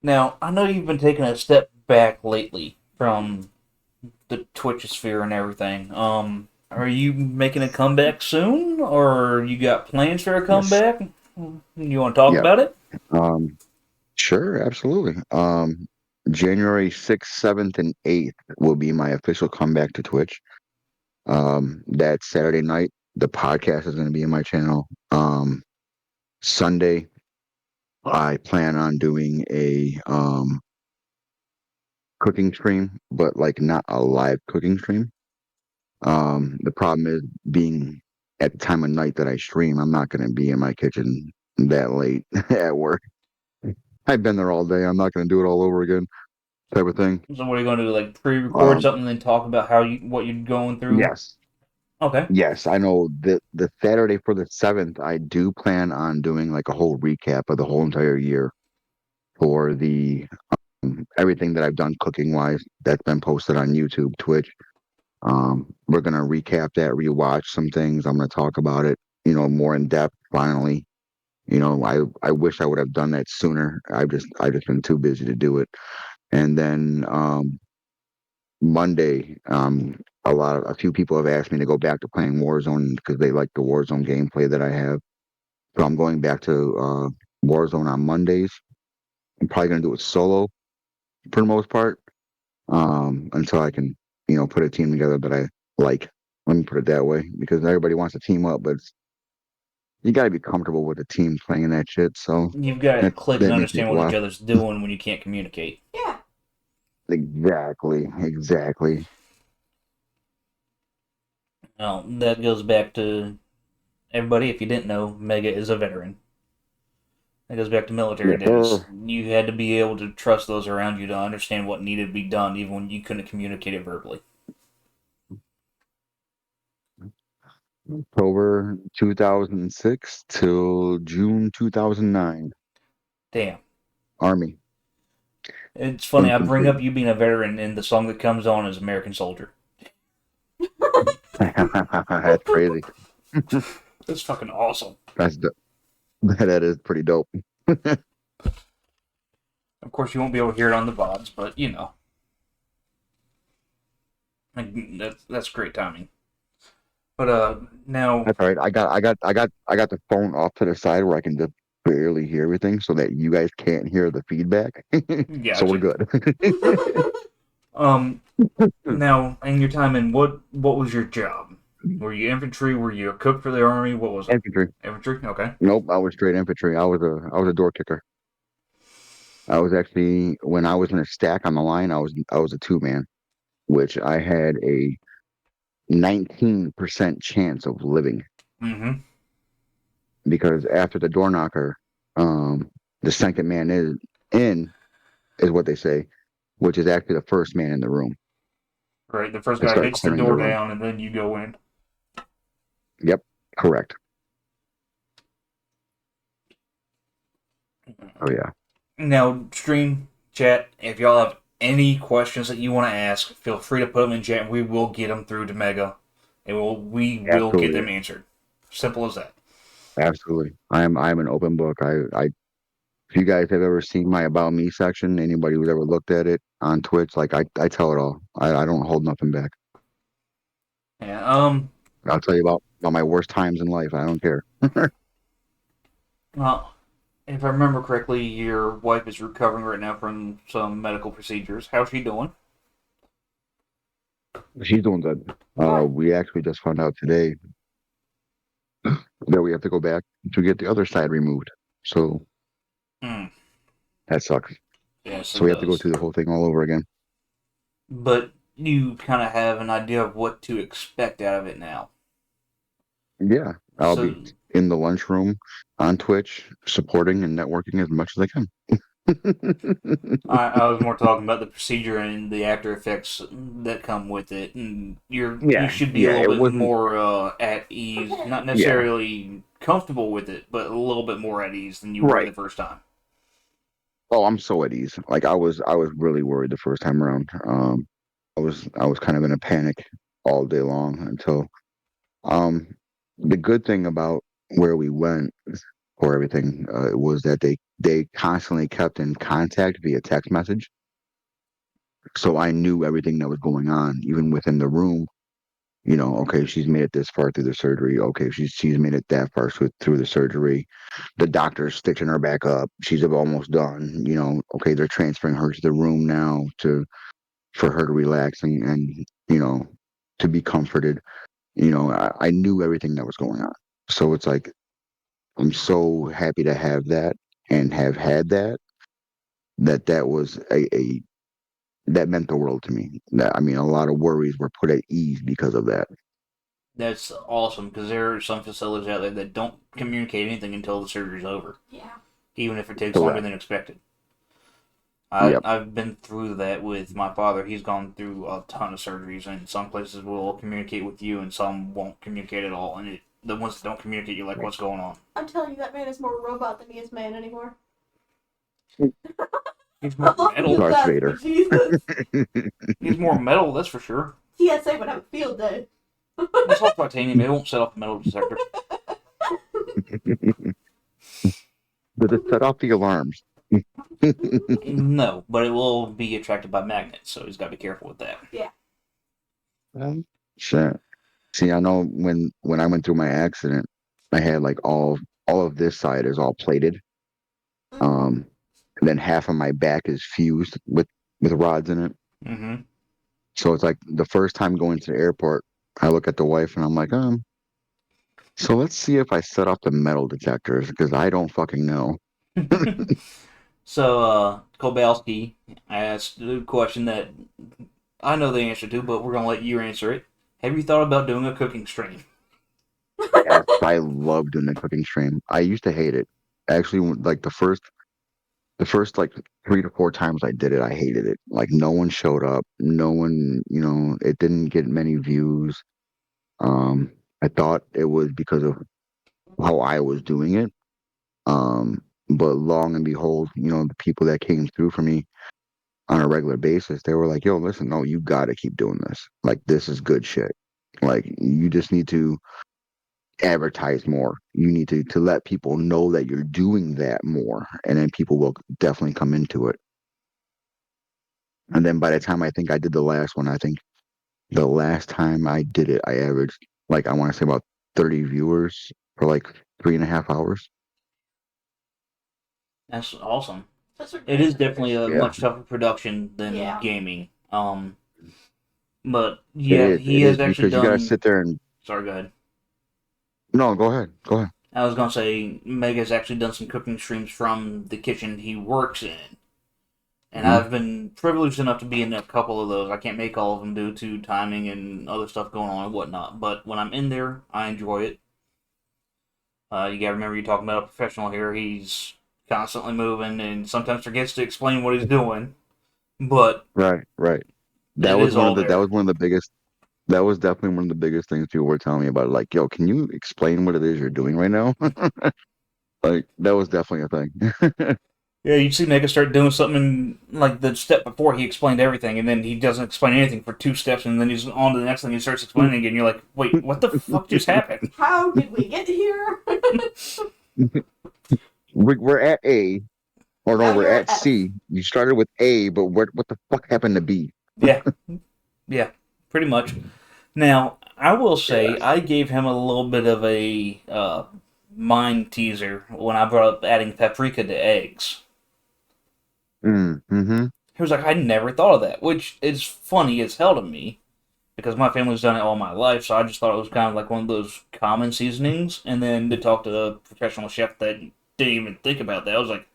Now, I know you've been taking a step back lately from the Twitch sphere and everything. Are you making a comeback soon, or you got plans for a Yes. comeback? You want to talk Yeah. about it? Um, sure, absolutely. January 6th, 7th, and 8th will be my official comeback to Twitch. That Saturday night, the podcast is going to be in my channel. Sunday, I plan on doing a cooking stream, but like not a live cooking stream. The problem is being at the time of night that I stream, I'm not going to be in my kitchen that late at work. I've been there all day. I'm not going to do it all over again, type of thing. So, what are you going to do? Like pre-record Um, something and then talk about what you're going through? yes, Okay. yes, I know the Saturday for the 7th, I do plan on doing like a whole recap of the whole entire year for the everything that I've done cooking wise that's been posted on YouTube, Twitch. We're gonna recap that, rewatch some things. I'm gonna talk about it, more in depth. Finally, I wish I would have done that sooner. I just been too busy to do it. And then Monday, a few people have asked me to go back to playing Warzone because they like the Warzone gameplay that I have. So I'm going back to Warzone on Mondays. I'm probably gonna do it solo for the most part, until I can, put a team together that I like. Let me put it that way, because everybody wants to team up, but you got to be comfortable with the team playing that shit. So You've got to that click and that may take understand a what each while. other's doing when you can't communicate. Yeah. Exactly. Well, that goes back to everybody. If you didn't know, Mega is a veteran. That goes back to military Yes, days. sir. You had to be able to trust those around you to understand what needed to be done, even when you couldn't communicate it verbally. October 2006 till June 2009. Damn. Army It's funny, I bring infantry. up you being a veteran, and the song that comes on is American Soldier. That's crazy. It's fucking awesome. That is pretty dope. Of course, you won't be able to hear it on the VODs, but you know, that's great timing. But now, That's all right. I got the phone off to the side where I can just barely hear everything, so that you guys can't hear the feedback. So we're gotcha. good. Um, now, in your time in what was your job? Were you infantry? Were you a cook for the army? What was it? Infantry. Infantry. Okay. Nope, I was straight infantry. I was a door kicker. I was actually when I was in a stack on the line, I was a two man, which I had a 19% chance of living Mm-hmm. because after the door knocker, the second man is what they say, which is actually the first man in the room. Right. The first They guy start hits the clearing the door room. down, and then you go in. Yep, correct. Oh yeah, Now, stream chat. If y'all have any questions that you want to ask, feel free to put them in chat. And we will get them through to Mega, and we will get absolutely, them answered. Simple as that. absolutely. I'm an open book. If you guys have ever seen my about me section, anybody who's ever looked at it on Twitch, like I tell it all. I don't hold nothing back. Yeah. I'll tell you about my worst times in life. I don't care. Well, if I remember correctly, your wife is recovering right now from some medical procedures. How's she doing? She's doing good. We actually just found out today that we have to go back to get the other side removed. So Hmm. that sucks. Yes, So it we have to go does. through the whole thing all over again. But you kind of have an idea of what to expect out of it now. Yeah, I'll So be in the lunchroom on Twitch, supporting and networking as much as I can. I was more talking about the procedure and the after effects that come with it, and you Yeah, should be a yeah, little it bit wasn't. more at ease, not Yeah, necessarily comfortable with it, but a little bit more at ease than you were right. the first time. Oh, I'm so at ease. Like I was really worried the first time around. I was kind of in a panic all day long until um the good thing about where we went for everything was that they constantly kept in contact via text message. So I knew everything that was going on, even within the room. Okay, she's made it this far through the surgery. Okay, she's made it that far through the surgery. The doctor's stitching her back up. She's almost done. Okay, they're transferring her to the room now for her to relax and to be comforted. I knew everything that was going on. So it's like I'm so happy to have that and have had that was a that meant the world to me. That I mean, a lot of worries were put at ease because of that. That's awesome because there are some facilities out there that don't communicate anything until the surgery's over, Yeah. even if it takes longer Correct. than expected. Yep. I've been through that with my father. He's gone through a ton of surgeries, and some places will communicate with you, and some won't communicate at all. And the ones that don't communicate, you're like, "What's going on?" I'm telling you, that man is more robot than he is man anymore. He's I more love him to metal. Darth death, but Vader. Jesus. He's more metal, that's for sure. TSA would have a field day. It's all titanium. It won't set off the metal detector. Does it set off the alarms? No, but it will be attracted by magnets, so he's got to be careful with that. Yeah. Shit. See, I know when I went through my accident, I had like all of this side is all plated. Mm-hmm. Um, and then half of my back is fused with rods in it. Mm-hmm. So it's like the first time going to the airport, I look at the wife and I'm like, so let's see if I set off the metal detectors because I don't fucking know. So, Kowalski asked a question that I know the answer to, but we're going to let you answer it. Have you thought about doing a cooking stream? Yes, I love doing the cooking stream. I used to hate it. Actually, like the first like 3 to 4 times I did it, I hated it. Like no one showed up. No one, it didn't get many views. I thought it was because of how I was doing it. But long and behold, the people that came through for me on a regular basis, they were like, yo, listen, no, you gotta keep doing this. Like this is good shit. Like you just need to advertise more. You need to let people know that you're doing that more, and then people will definitely come into it. And then by the time I think I did the last one, I think the last time I did it, I averaged like I want to say about 30 viewers for like 3.5 hours. That's awesome. That's It is definitely a Yeah, much tougher production than Yeah. gaming. But it yeah, is. he It is has actually because you got to done. sit there and Sorry, go ahead. no, go ahead, go ahead. I was gonna say Meg has actually done some cooking streams from the kitchen he works in, and Hmm. I've been privileged enough to be in a couple of those. I can't make all of them due to timing and other stuff going on and whatnot. But when I'm in there, I enjoy it. You gotta remember you're talking about a professional here. He's constantly moving and sometimes forgets to explain what he's doing. But Right, right. it is all That there. was one of the biggest. That was definitely one of the biggest things people were telling me about. Like, yo, can you explain what it is you're doing right now? Like, that was definitely a thing. Yeah, you'd see Mega start doing something like the step before he explained everything, and then he doesn't explain anything for 2 steps, and then he's on to the next thing and starts explaining again. You're like, wait, what the fuck just happened? How did we get here? We're at A, or no, Now we're you're at at F. C. You started with A, but what the fuck happened to B? Yeah, yeah, pretty much. Now, I will say, Yeah. I gave him a little bit of a mind teaser when I brought up adding paprika to eggs. Mm-hmm. He was like, I never thought of that, which is funny as hell to me because my family's done it all my life, so I just thought it was kind of like one of those common seasonings. And then to talk to a professional chef that didn't even think about that, I was like,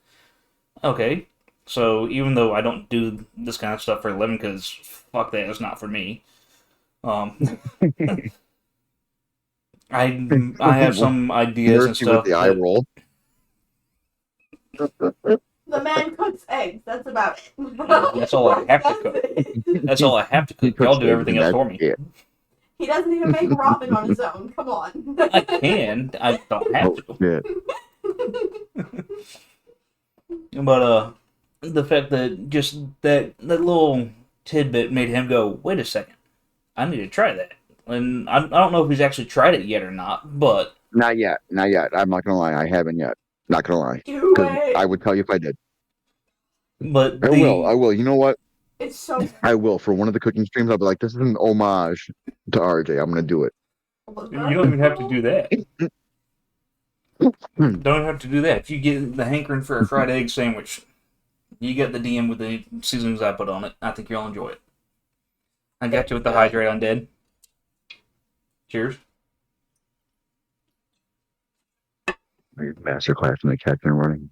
okay. So even though I don't do this kind of stuff for a living, because fuck that, it's not for me. Um, I have some ideas and Mercy with stuff the eye that roll. The man cooks eggs. That's about it. that's all I have to That's cook. it. That's all I have to He cook. Y'all cooks do eggs, everything and else that's for me. it. He doesn't even make ramen on his own. Come on. I can. I don't have Oh to. shit. But the fact that just that little tidbit made him go, wait a second, I need to try that. And I don't know if he's actually tried it yet or not, but Not yet. Not yet. I'm not gonna lie. I haven't yet. Not gonna lie. Do Because I it. would tell you if I did. but I will. I the will. You know what? It's so I will. For one of the cooking streams, I'll be like, this is an homage to RJ. I'm gonna do it. you don't even have to do that. Hmm. Don't have to do that. If you get the hankering for a fried egg sandwich, you get the DM with the seasonings I put on it. I think you'll enjoy it. I got you with the hydrate on dead. Cheers. Master class in the captain running.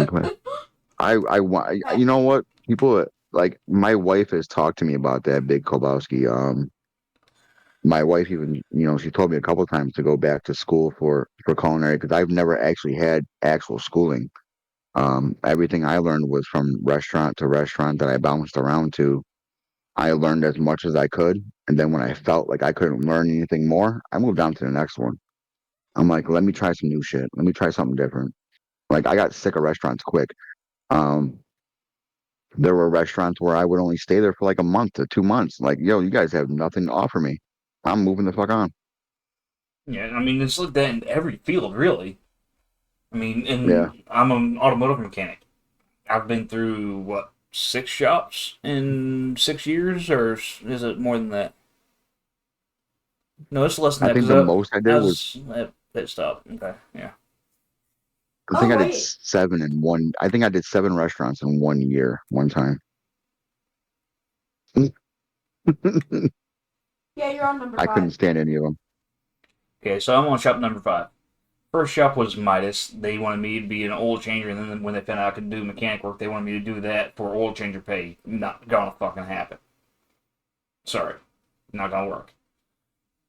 Class. I want. You know what? People like my wife has talked to me about that Big Kowalski. My wife even, she told me a couple times to go back to school for culinary because I've never actually had actual schooling. Everything I learned was from restaurant to restaurant that I bounced around to. I learned as much as I could, and then when I felt like I couldn't learn anything more, I moved on to the next one. I'm like, let me try some new shit. Let me try something different. Like I got sick of restaurants quick. Um, there were restaurants where I would only stay there for like a month to 2 months. Like, yo, you guys have nothing to offer me. I'm moving the fuck on. Yeah, I mean it's like that in every field, really. I mean, Yeah, and I'm an automotive mechanic. I've been through what 6 shops in 6 years, or is it more than that? No, it's less than I that think because the most I I did was was at pit stop. Okay, yeah. I think Oh I did wait. seven in one. I think I did 7 restaurants in 1 year, one time. Yeah, you're on number I couldn't 5. stand any of them. Okay, so I'm on shop number 5. First shop was Midas. They wanted me to be an oil changer, and then when they found out I could do mechanic work, they wanted me to do that for oil changer pay. Not gonna fucking happen. Sorry, not gonna work.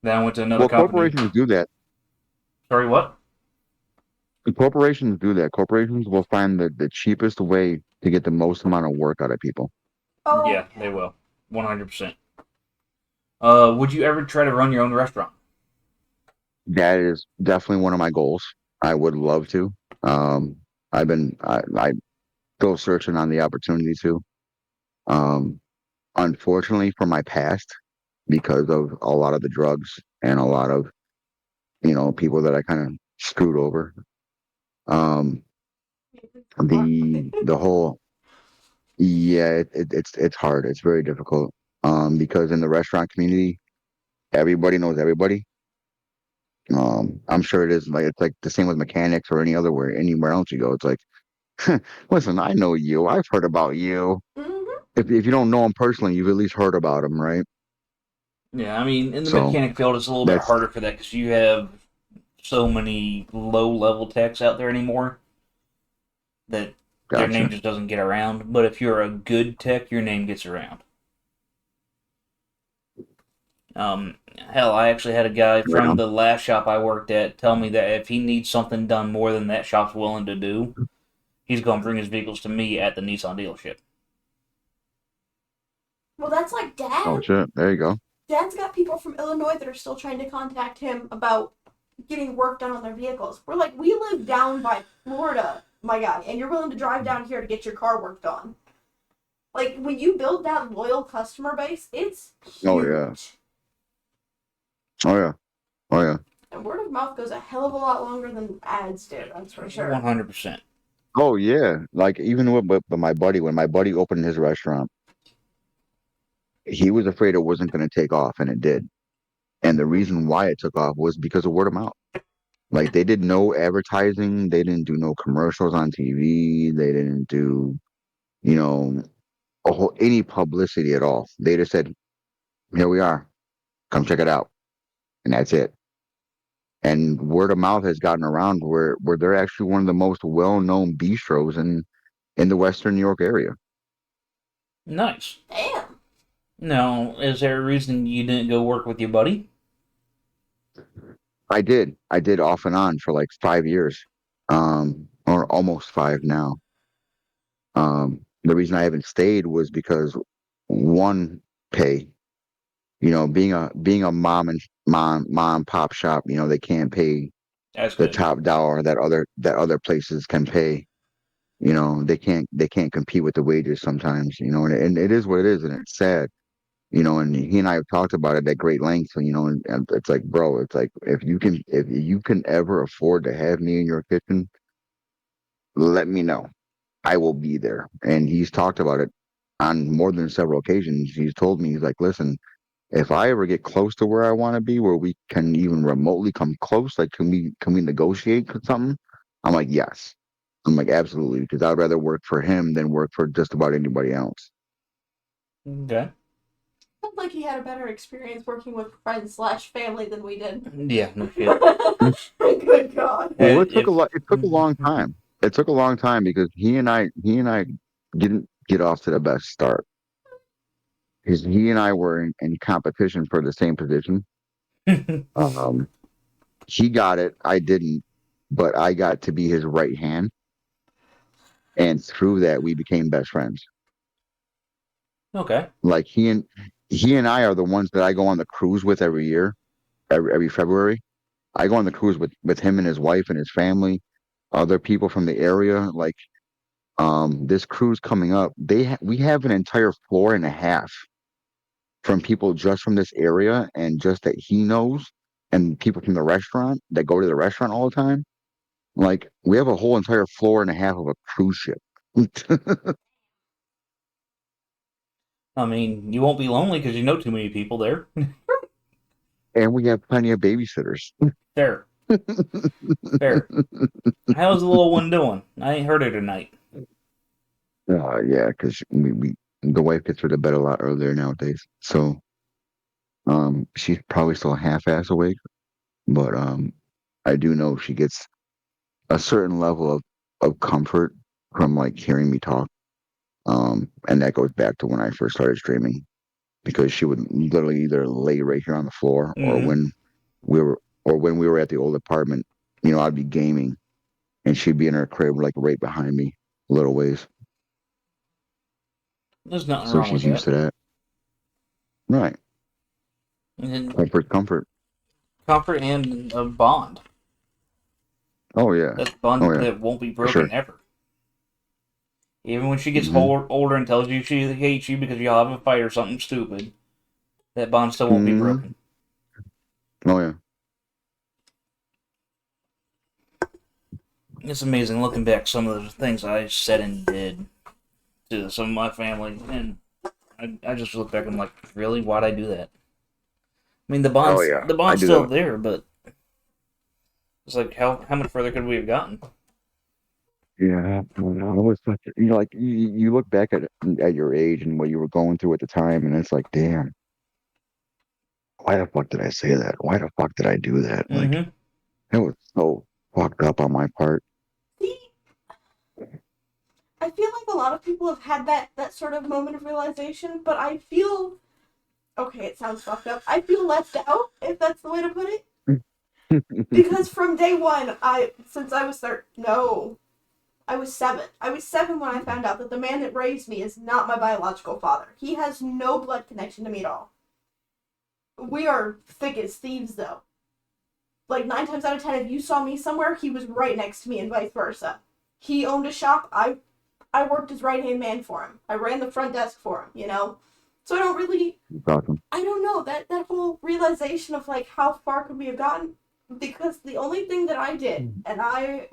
Then I went to another Well, company. corporations do that. Sorry, what? Corporations do that. Corporations will find the cheapest way to get the most amount of work out of people. Oh Yeah, they yeah. will. 100%. Would you ever try to run your own restaurant? That is definitely one of my goals. I would love to. Um, I still searching on the opportunity to. Um, Unfortunately for my past, because of a lot of the drugs and a lot of, people that I kind of screwed over. Um, the whole, Yeah, it's hard. It's very difficult. Because in the restaurant community, everybody knows everybody. I'm sure it is like it's like the same with mechanics or anywhere else you go. It's like, listen, I know you. I've heard about you. Hmm. If you don't know him personally, you've at least heard about him, right? Yeah, I mean, in the So mechanic field, it's a little bit that's harder for that because you have so many low-level techs out there anymore that their name gotcha. just doesn't get around. But if you're a good tech, your name gets around. Hell, I actually had a guy Right from on. the last shop I worked at tell me that if he needs something done more than that shop's willing to do, he's going to bring his vehicles to me at the Nissan dealership. Well, that's like Oh Dad. shit, there you go. Dad's got people from Illinois that are still trying to contact him about getting work done on their vehicles. We're like, we live down by Florida, my guy, and you're willing to drive down here to get your car worked on. Like, when you build that loyal customer base, it's Oh yeah. huge. Oh yeah. Oh yeah. And word of mouth goes a hell of a lot longer than ads do, that's for sure. 100%. Oh yeah. Like even with my buddy, when my buddy opened his restaurant, he was afraid it wasn't going to take off, and it did. And the reason why it took off was because of word of mouth. Like they did no advertising, they didn't do no commercials on TV, they didn't do, you know, any publicity at all. They just said, "Here we are, come check it out," and that's it. And word of mouth has gotten around where they're actually one of the most well-known bistros in the Western New York area. Nice. Damn. Now, is there a reason you didn't go work with your buddy? I did off and on for like 5 years, or almost five now. The reason I haven't stayed was because one, pay. Being a mom pop shop, they can't pay That's the good. top dollar that other places can pay. They can't compete with the wages sometimes. And it is what it is, and it's sad. And he and I have talked about it at great length. And it's like, bro, it's like if you can ever afford to have me in your kitchen, let me know. I will be there. And he's talked about it on more than several occasions. He's told me, he's like, listen, if I ever get close to where I want to be, where we can even remotely come close, like can we negotiate something? I'm like, yes. I'm like, absolutely, because I'd rather work for him than work for just about anybody else. Okay. Sounds like he had a better experience working with friends slash family than we did. Yeah, no shit. Good God. Well, And it took a if lot. It took a long time. It took a long time because he and I didn't get off to the best start. Because he and I were in competition for the same position. Um, he got it, I didn't, but I got to be his right hand, and through that, we became best friends. okay, Like he and I are the ones that I go on the cruise with every year, every February. I go on the cruise with him and his wife and his family, other people from the area. Like this cruise coming up, we have an entire floor and a half from people just from this area and just that he knows, and people from the restaurant that go to the restaurant all the time. Like we have a whole entire floor and a half of a cruise ship. I mean, you won't be lonely because you know too many people there. And we have plenty of babysitters. Fair, fair. How's the little one doing? I ain't heard her tonight. Yeah, because the wife gets her to bed a lot earlier nowadays. So she's probably still half-ass awake, but I do know she gets a certain level of comfort from like hearing me talk. And that goes back to when I first started streaming because she would literally either lay right here on the floor Mm-hmm. when we were at the old apartment, I'd be gaming and she'd be in her crib like right behind me, a little ways. There's nothing So wrong with she's used that. to that. Right. And Comfort. comfort and a bond. Oh yeah. That's a Oh bond yeah, that won't be for sure. broken ever. Even when she gets Hmm. older and tells you she hates you because y'all have a fight or something stupid, that bond still won't be Hmm. broken. Oh yeah. It's amazing looking back some of the things I said and did to some of my family, and I just look back and I'm like, really? Why'd I do that? I mean, the Oh bond's yeah, the I bond's do still that. there, but it's like how much further could we have gotten? Yeah, I don't know. It was such like you look back at your age and what you were going through at the time, and it's like, damn, why the fuck did I say that? Why the fuck did I do that? Like, Mm-hmm. it was so fucked up on my part. See, I feel like a lot of people have had that sort of moment of realization, but I feel okay. It sounds fucked up. I feel left out, if that's the way to put it. Because from day one, since I was no, I was 7. I was 7 when I found out that the man that raised me is not my biological father. He has no blood connection to me at all. We are thick as thieves, though. Like 9 times out of 10, if you saw me somewhere, he was right next to me, and vice versa. He owned a shop. I worked as right-hand man for him. I ran the front desk for him, you know? So Awesome. I don't know, that whole realization of, like, how far could we have gotten? Because the only thing that I did, and I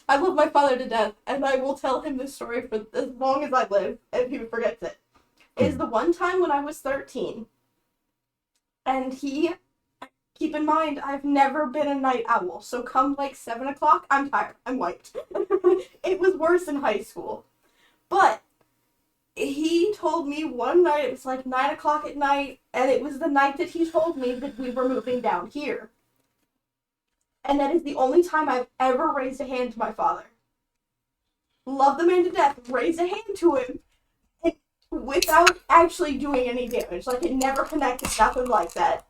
love my father to death, and I will tell him this story for as long as I live, if he forgets it, is the one time when I was 13, and keep in mind, I've never been a night owl, so come like 7 o'clock, I'm tired. I'm wiped. It was worse in high school. But he told me one night, it was like 9 o'clock at night, and it was the night that he told me that we were moving down here. And that is the only time I've ever raised a hand to my father. Love the man to death, raised a hand to him, without actually doing any damage. Like, it never connected, nothing like that.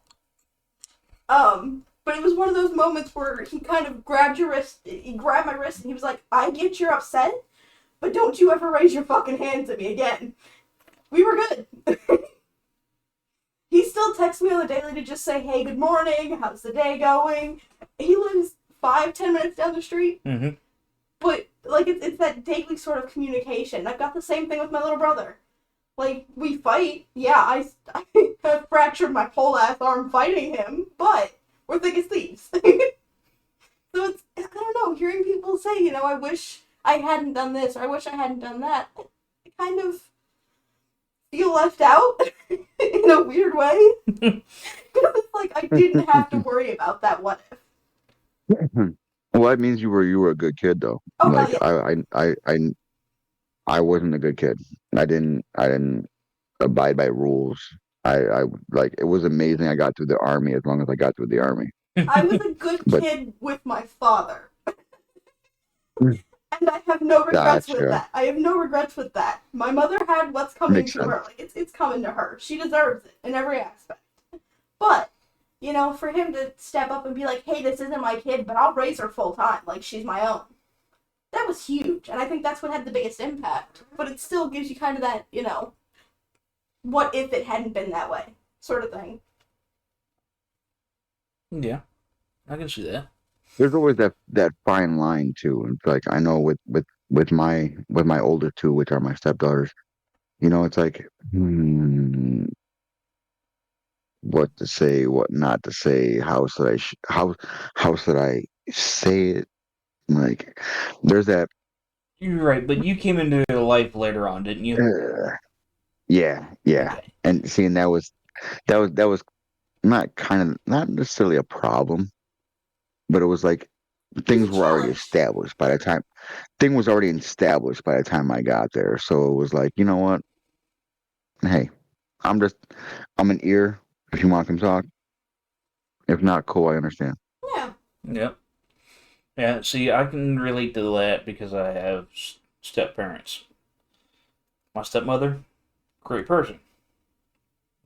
But it was one of those moments where he kind of grabbed he grabbed my wrist, and he was like, I get you're upset, but don't you ever raise your fucking hand to me again. We were good. He still texts me on the daily to just say, hey, good morning, how's the day going? He lives 5-10 minutes down the street. Mm-hmm. But, like, it's that daily sort of communication. I've got the same thing with my little brother. Like, we fight. Yeah, I have fractured my whole ass arm fighting him, but we're thick as thieves. So it's, I don't know, hearing people say, you know, I wish I hadn't done this, or I wish I hadn't done that, I kind of feel left out in a weird way. Because it's like, I didn't have to worry about that what if. Well, that means you were a good kid though. Oh, hell Like yeah. I wasn't a good kid. I didn't abide by rules. I like it was amazing I got through the army as long as I got through the army. I was a good But kid with my father. And I have no regrets with gotcha. that. I have no regrets with that. My mother had what's coming Makes to sense. her. Like, it's coming to her. She deserves it in every aspect. But, you know, for him to step up and be like, hey, this isn't my kid, but I'll raise her full time. Like, she's my own. That was huge. And I think that's what had the biggest impact. But it still gives you kind of that, you know, what if it hadn't been that way sort of thing. Yeah, I can see that. There's always that fine line too. It's like I know with my older two, which are my stepdaughters, it's like what to say, what not to say, how should I say it? Like there's that You're right, but you came into your life later on, didn't you? yeah. Okay. And seeing that was not necessarily a problem, but it was like It was a things were already challenge. established by the time thing was already established by the time I got there. So it was like, you know what? Hey, I'm an ear if you want to come talk. If not, cool, I understand. Yeah. Yep. Yeah, see, I can relate to that because I have step parents. My stepmother, great person.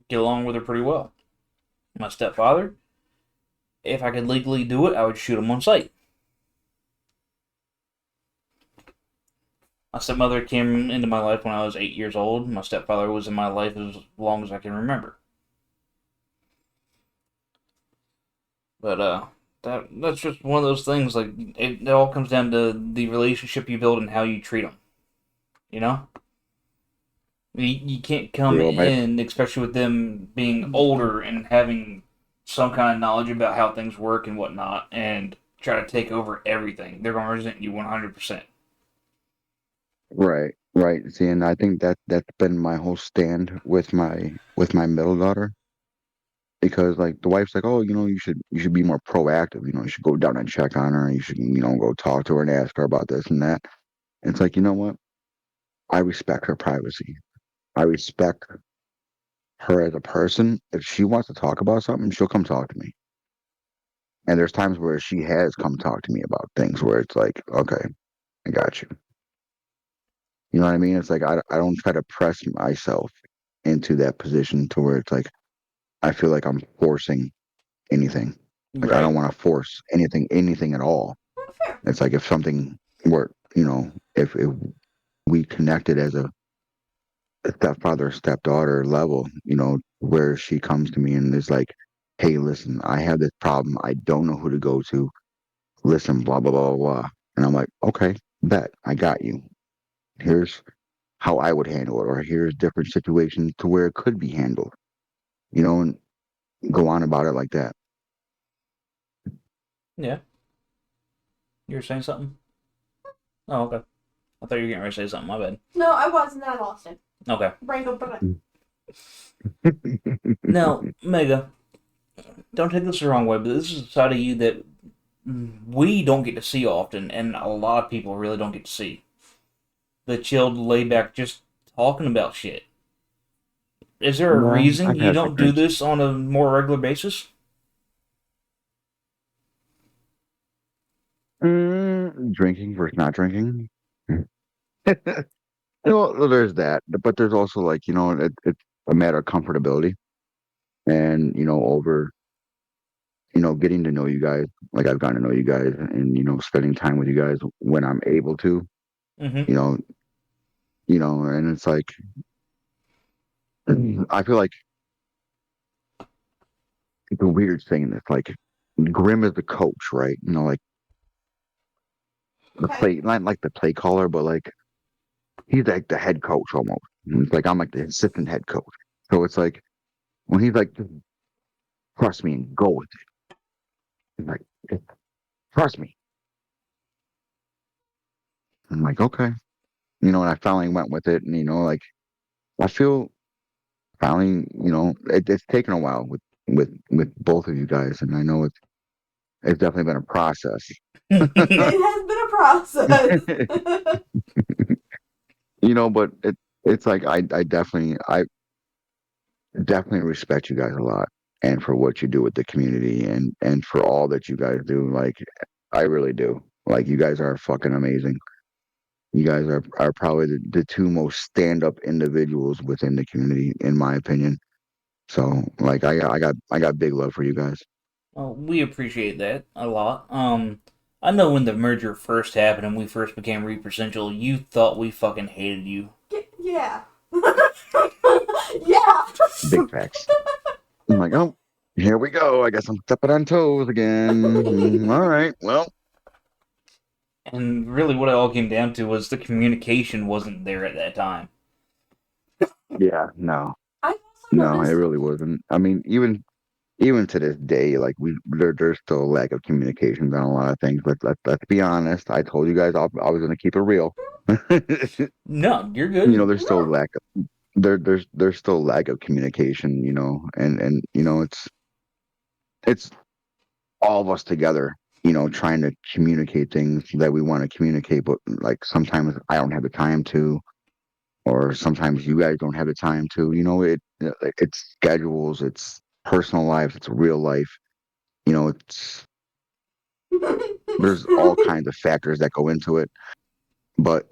Get along with her pretty well. My stepfather, if I could legally do it, I would shoot him on sight. My stepmother came into my life when I was 8 years old. My stepfather was in my life as long as I can remember. But that's just one of those things. Like it all comes down to the relationship you build and how you treat them. You know, you can't come Yeah, well, in, especially with them being older and having some kind of knowledge about how things work and whatnot, and try to take over everything. They're going to resent you 100%. right. Right. See, and I think that's been my whole stand with my middle daughter because like the wife's like, oh, you should be more proactive. You should go down and check on her. You should go talk to her and ask her about this and that. And it's like, you know what? I respect her privacy. I respect her as a person. If she wants to talk about something, she'll come talk to me. And there's times where she has come talk to me about things where it's like, okay, I got you. You know what I mean? It's like I don't try to press myself into that position to where it's like I feel like I'm forcing anything. Like I don't Right. want to force anything at all. Fair. It's like if something were, if we connected as a stepfather, stepdaughter level, where she comes to me and is like, hey, listen, I have this problem. I don't know who to go to. Listen, blah, blah, blah, blah. And I'm like, okay, bet, I got you. Here's how I would handle it, or here's different situations to where it could be handled, and go on about it like that. Yeah. You were saying something? Oh, okay. I thought you were getting ready to say something. My bad. No, I wasn't. I lost it. Okay. Brain go blah. Now, Mega, don't take this the wrong way, but this is a side of you that we don't get to see often, and a lot of people really don't get to see. The chilled, laid back, just talking about shit. Is there a Well, reason I've you had my don't do drinks. this on a more regular basis? Drinking versus not drinking. Well, there's that, but there's also like it's a matter of comfortability and over getting to know you guys. Like I've gotten to know you guys, and spending time with you guys when I'm able to. Mm-hmm. You know, and it's like I feel like it's a weird thing that's like Grim is the coach, right? Like the Okay. play, not like the play caller, but like he's like the head coach almost. And it's like I'm like the assistant head coach. So it's like when he's like, "Just trust me and go with it," I'm like, "Just trust me." I'm like, okay, and I finally went with it, and like I feel finally, it's taken a while with both of you guys, and I know it's definitely been a process. It has been a process. But it's like I definitely respect you guys a lot, and for what you do with the community, and for all that you guys do. Like I really do. Like you guys are fucking amazing. You guys are probably the two most stand up individuals within the community, in my opinion. So like I got big love for you guys. Well, we appreciate that a lot. I know when the merger first happened and we first became Reaper Central, you thought we fucking hated you. Yeah. Yeah. Big facts. I'm like, oh, here we go. I guess I'm stepping on toes again. All right. Well, And really, what it all came down to was the communication wasn't there at that time. yeah, no, I've also no, it noticed. really wasn't. I mean, even to this day, like there's still a lack of communications on a lot of things. Let's be honest. I told you guys I was gonna keep it real. No, you're good. There's still Yeah. lack of there's still lack of communication. And it's all of us together. Trying to communicate things that we want to communicate, but like sometimes I don't have the time to, or sometimes you guys don't have the time to. It's schedules, it's personal life, it's real life. It's there's all kinds of factors that go into it. But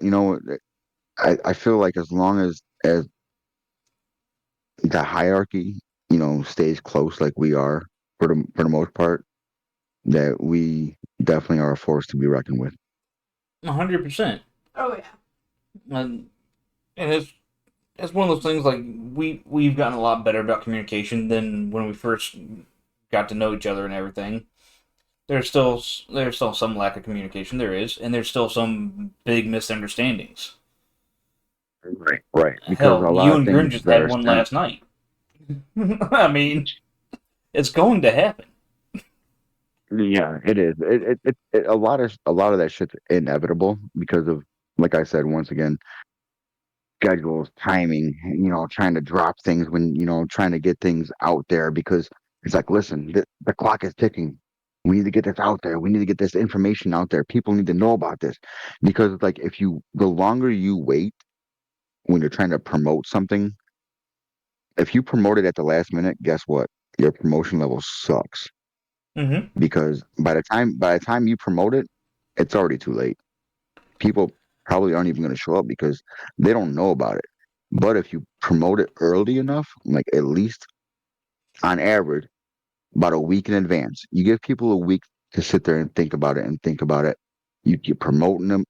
I feel like as long as the hierarchy, stays close like we are for the most part, that we definitely are a force to be reckoned with. 100%. Oh yeah. And it's one of those things like we've gotten a lot better about communication than when we first got to know each other and everything. There's still some lack of communication. There is, and there's still some big misunderstandings. Right. Right. Because Hell, a lot you of and Grin things just that had are one sent. last night. I mean, it's going to happen. Yeah, it is. A lot of that shit's inevitable because of, like I said, once again, schedules, timing, trying to drop things when, trying to get things out there because it's like, listen, the clock is ticking. We need to get this out there. We need to get this information out there. People need to know about this because it's like the longer you wait when you're trying to promote something, if you promote it at the last minute, guess what? Your promotion level sucks Mm-hmm. because by the time you promote it, it's already too late. People probably aren't even going to show up because they don't know about it. But if you promote it early enough, like at least on average, about a week in advance, you give people a week to sit there and think about it and think about it. You're promoting them,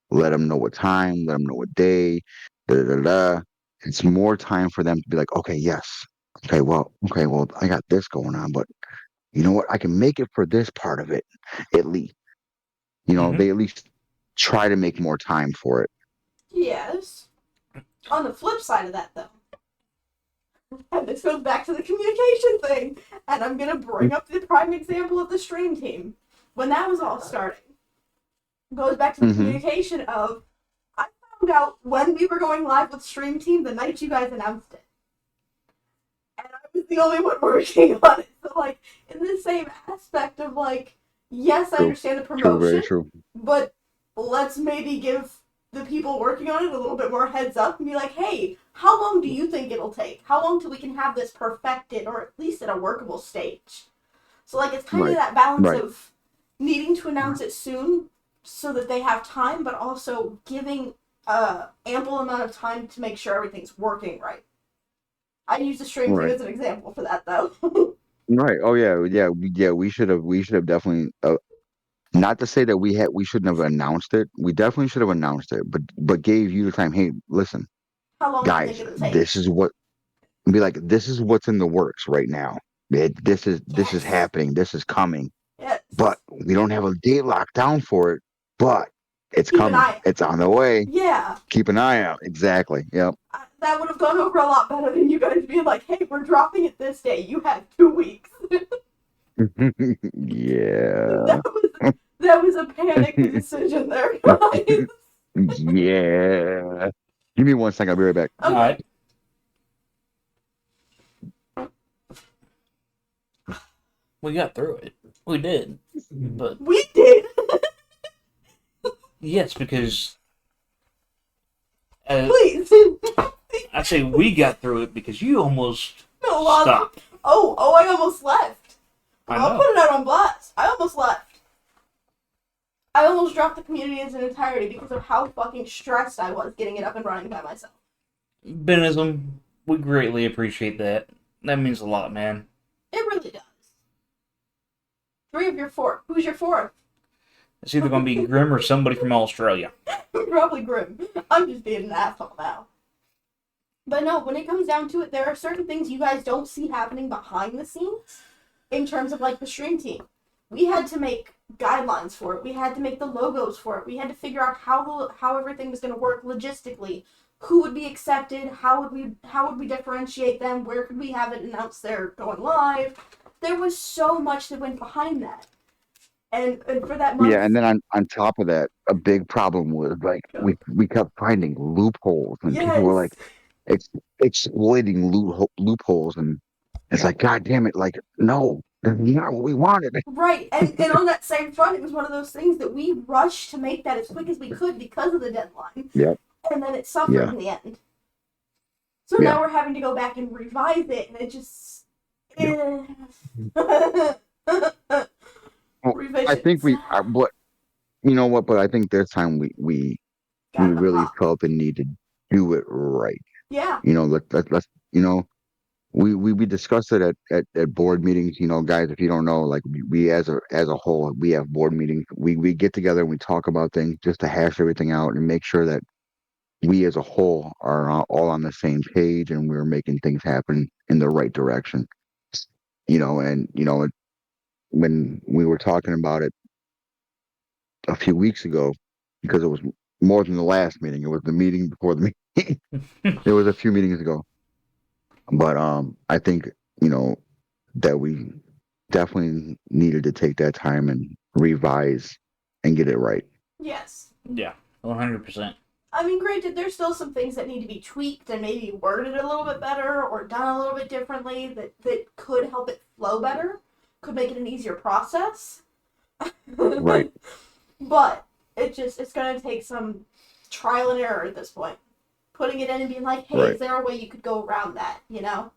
let them know what time, let them know what day, da da da. Da. It's more time for them to be like, okay, yes, okay, well, I got this going on, but you know what? I can make it for this part of it at least. Mm-hmm. They at least try to make more time for it. Yes. On the flip side of that, though, and this goes back to the communication thing, and I'm gonna bring up the prime example of the stream team. When that was all starting, it goes back to the Mm-hmm. communication of I found out when we were going live with Stream Team the night you guys announced it. And I was the only one working on it. So like in the same aspect of like, yes, I True. understand the True. Very promotion, true. but let's maybe give the people working on it a little bit more heads up and be like, hey, how long do you think it'll take? How long till we can have this perfected or at least at a workable stage? So like it's kind of Right. that balance Right. of needing to announce it soon so that they have time, but also giving ample amount of time to make sure everything's working right. I use the stream team Right. as an example for that though. Right. Oh yeah. Yeah. Yeah. We should have definitely. Not to say that we shouldn't have announced it. We definitely should have announced it, but gave you the time. Hey, listen, How long do you think guys, it'll take? this is what be like. This is what's in the works right now. This is Yes. happening. This is coming. But Yes. we don't have a date locked down for it. But it's Keep an coming. eye. It's on the way. Yeah. Keep an eye out. Exactly. Yep. That would have gone over a lot better than you guys being like, hey, we're dropping it this day. You have 2 weeks. Yeah. That was a panicked decision there, guys. Yeah. Give me 1 second. I'll be right back. All Okay. right. We got through it. We did. But We did. yes, because Please. I say we got through it because you almost No, stopped. Oh, I almost left. I I'll know. put it out on blast. I almost left. I almost dropped the community as an entirety because of how fucking stressed I was getting it up and running by myself. Benism, we greatly appreciate that. That means a lot, man. It really does. 3 of your 4. Who's your 4th? It's either going to be Grim or somebody from Australia. Probably Grim. I'm just being an asshole now. But no, when it comes down to it, there are certain things you guys don't see happening behind the scenes in terms of like the stream team. We had to make guidelines for it. We had to make the logos for it. We had to figure out how everything was going to work logistically. Who would be accepted? How would we differentiate them? Where could we have it announced they're going live? There was so much that went behind that. And for that month, Yeah, and then on top of that, a big problem was like we kept finding loopholes, and people were yes, like exploiting loopholes, and it's like, God damn it, like no, that's not what we wanted. right. And on that same front, it was one of those things that we rushed to make that as quick as we could because of the deadline. Yep. And then it suffered Yeah. in the end. So Yeah. now we're having to go back and revise it, and it just. Well, Revisions. I think but you know what? But I think this time we Got the really pop. felt the need to do it right. Yeah. Let's we discussed it at board meetings. Guys, if you don't know, like we as a whole, we have board meetings. We get together and we talk about things just to hash everything out and make sure that we as a whole are all on the same page and we're making things happen in the right direction. And when we were talking about it a few weeks ago, because it was more than the last meeting, it was the meeting before the meeting. It was a few meetings ago, but I think you know that we definitely needed to take that time and revise and get it right. Yes. Yeah, 100%. I mean, granted, there's still some things that need to be tweaked and maybe worded a little bit better or done a little bit differently that could help it flow better, could make it an easier process. Right. But it's going to take some trial and error at this point. Putting it in and being like, hey, Right. is there a way you could go around that, you know?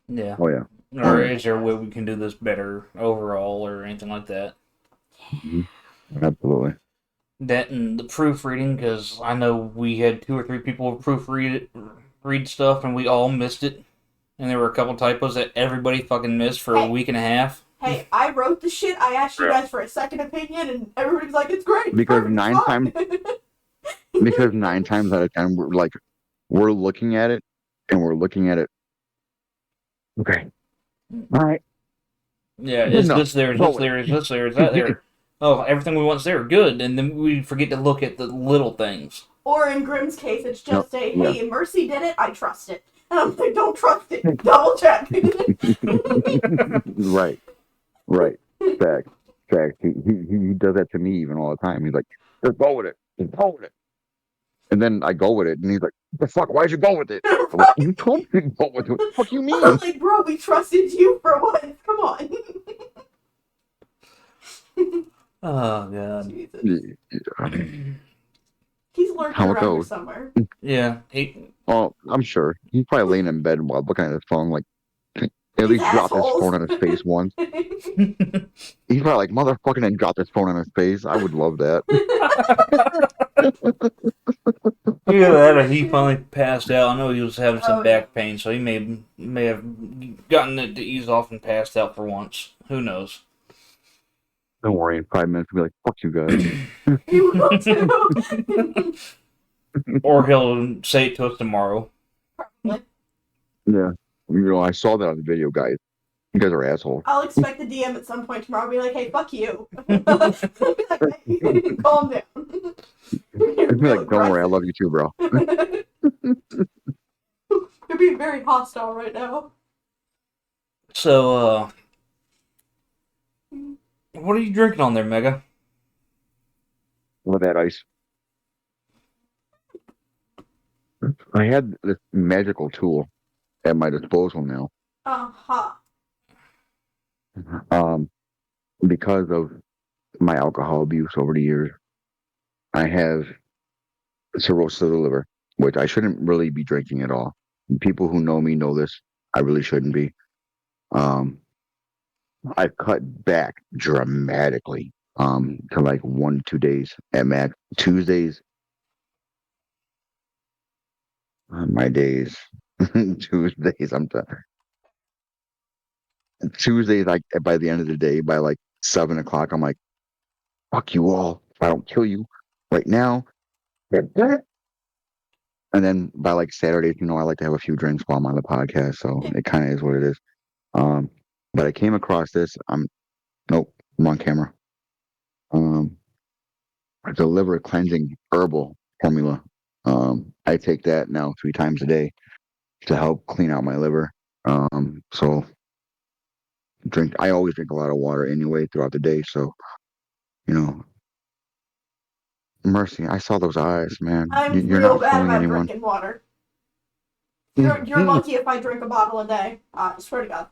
Yeah. Oh yeah. Or is there a way we can do this better overall or anything like that? Absolutely. That and the proofreading, because I know we had 2 or 3 people read stuff, and we all missed it. And there were a couple typos that everybody fucking missed for a week and a half. Hey, I wrote the shit, I asked you guys for a second opinion, and everybody's like, it's great. Because perfect, 9 fine." Because 9 times out of 10, we're looking at it, and we're looking at it. Okay. All right. Yeah, is No. this there, is this there, is this there, is that there? Oh, everything we want's there, good. And then we forget to look at the little things. Or in Grimm's case, it's just No, hey, Mercy did it, I trust it. And I'm like, don't trust it, double check. Right. Fact. He does that to me even all the time. He's like, just go with it. Just go with it. And then I go with it, and he's like, the fuck, why'd you go with it? I'm like, you told me to go with it. What the fuck you mean? I'm like, bro, we trusted you for once. Come on. Oh, God. Jesus. Yeah. He's lurking How it around here goes. somewhere. Yeah. Oh, I'm sure. He's probably laying in bed while looking at his phone, like, at These least drop his assholes. phone on his face once. He's probably like, motherfucking, and drop his phone on his face. I would love that. Yeah, that he finally passed out. I know he was having some Oh, back pain, so he may have gotten it to ease off and passed out for once. Who knows? Don't worry, in 5 minutes, he'll be like, fuck you guys. He will too. Or he'll say it to us tomorrow. Yeah. I saw that on the video, guys. You guys are assholes. I'll expect the DM at some point tomorrow. I'll be like, hey, fuck you. I'll be like, hey, calm down. I'd be like, don't worry, I love you too, bro. You're being very hostile right now. So, what are you drinking on there, Mega? Love that ice. I had this magical tool at my disposal now. Uh-huh. Because of my alcohol abuse over the years, I have cirrhosis of the liver, which I shouldn't really be drinking at all. People who know me know this. I really shouldn't be. I've cut back dramatically to like 1 to 2 days at max. Tuesdays, my days. Tuesdays, I'm done. Tuesdays, like by the end of the day, by like 7 o'clock, I'm like, fuck you all. If I don't kill you right now. And then by like Saturdays, I like to have a few drinks while I'm on the podcast. So it kind of is what it is. But I came across this. Nope, I'm on camera. It's a liver cleansing herbal formula. I take that now 3 times a day to help clean out my liver. So I always drink a lot of water anyway throughout the day. So, Mercy, I saw those eyes, man. I'm You're real not bad fooling about anyone. drinking water. You're lucky if I drink a bottle a day. I swear to God.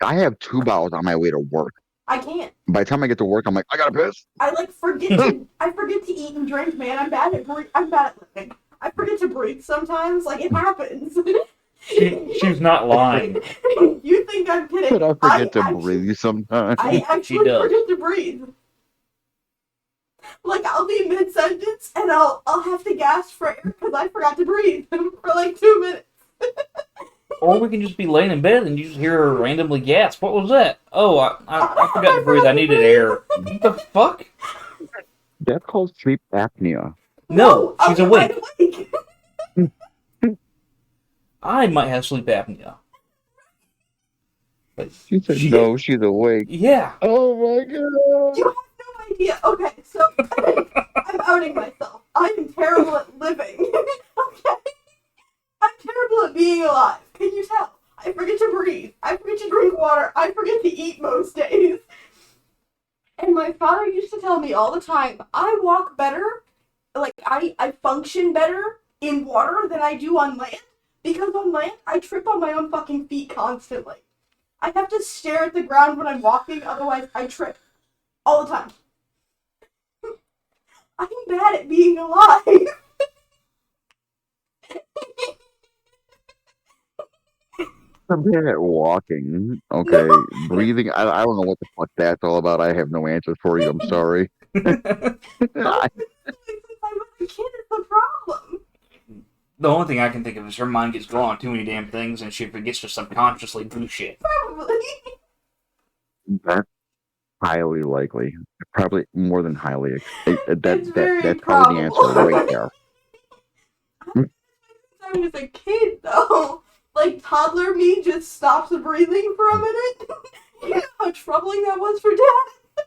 I have 2 bottles on my way to work. I can't. By the time I get to work, I'm like, I gotta piss. I forget to eat and drink, man. I'm bad at living. I forget to breathe sometimes. Like, it happens. She's not lying. You think I'm kidding? But I forget to breathe sometimes. I actually does. forget to breathe. Like, I'll be mid-sentence, and I'll have to gasp for air because I forgot to breathe for like 2 minutes. Or we can just be laying in bed and you just hear her randomly gasp. What was that? Oh, I forgot to breathe. I needed air. What the fuck? That's called sleep apnea. No, she's I'm awake. awake. I might have sleep apnea. But She said, no, she's awake. yeah. Oh my God. You have no idea. Okay, so I'm outing myself. I'm terrible at living. Okay? I'm terrible at being alive. Can you tell? I forget to breathe. I forget to drink water. I forget to eat most days. And my father used to tell me all the time, I walk better like I function better in water than I do on land, because on land I trip on my own fucking feet constantly. I have to stare at the ground when I'm walking, otherwise I trip all the time. I'm bad at being alive. I'm bad at walking. Okay, No. breathing. I don't know what the fuck that's all about. I have no answers for you. I'm sorry. Since I was a kid is the problem. The only thing I can think of is her mind gets going on too many damn things, and she forgets to subconsciously do shit. Probably. That's highly likely. Probably more than highly. It's very That's probably the answer improbable. right there. Since I was a kid, though, like toddler me just stops breathing for a minute. You know how troubling that was for Dad.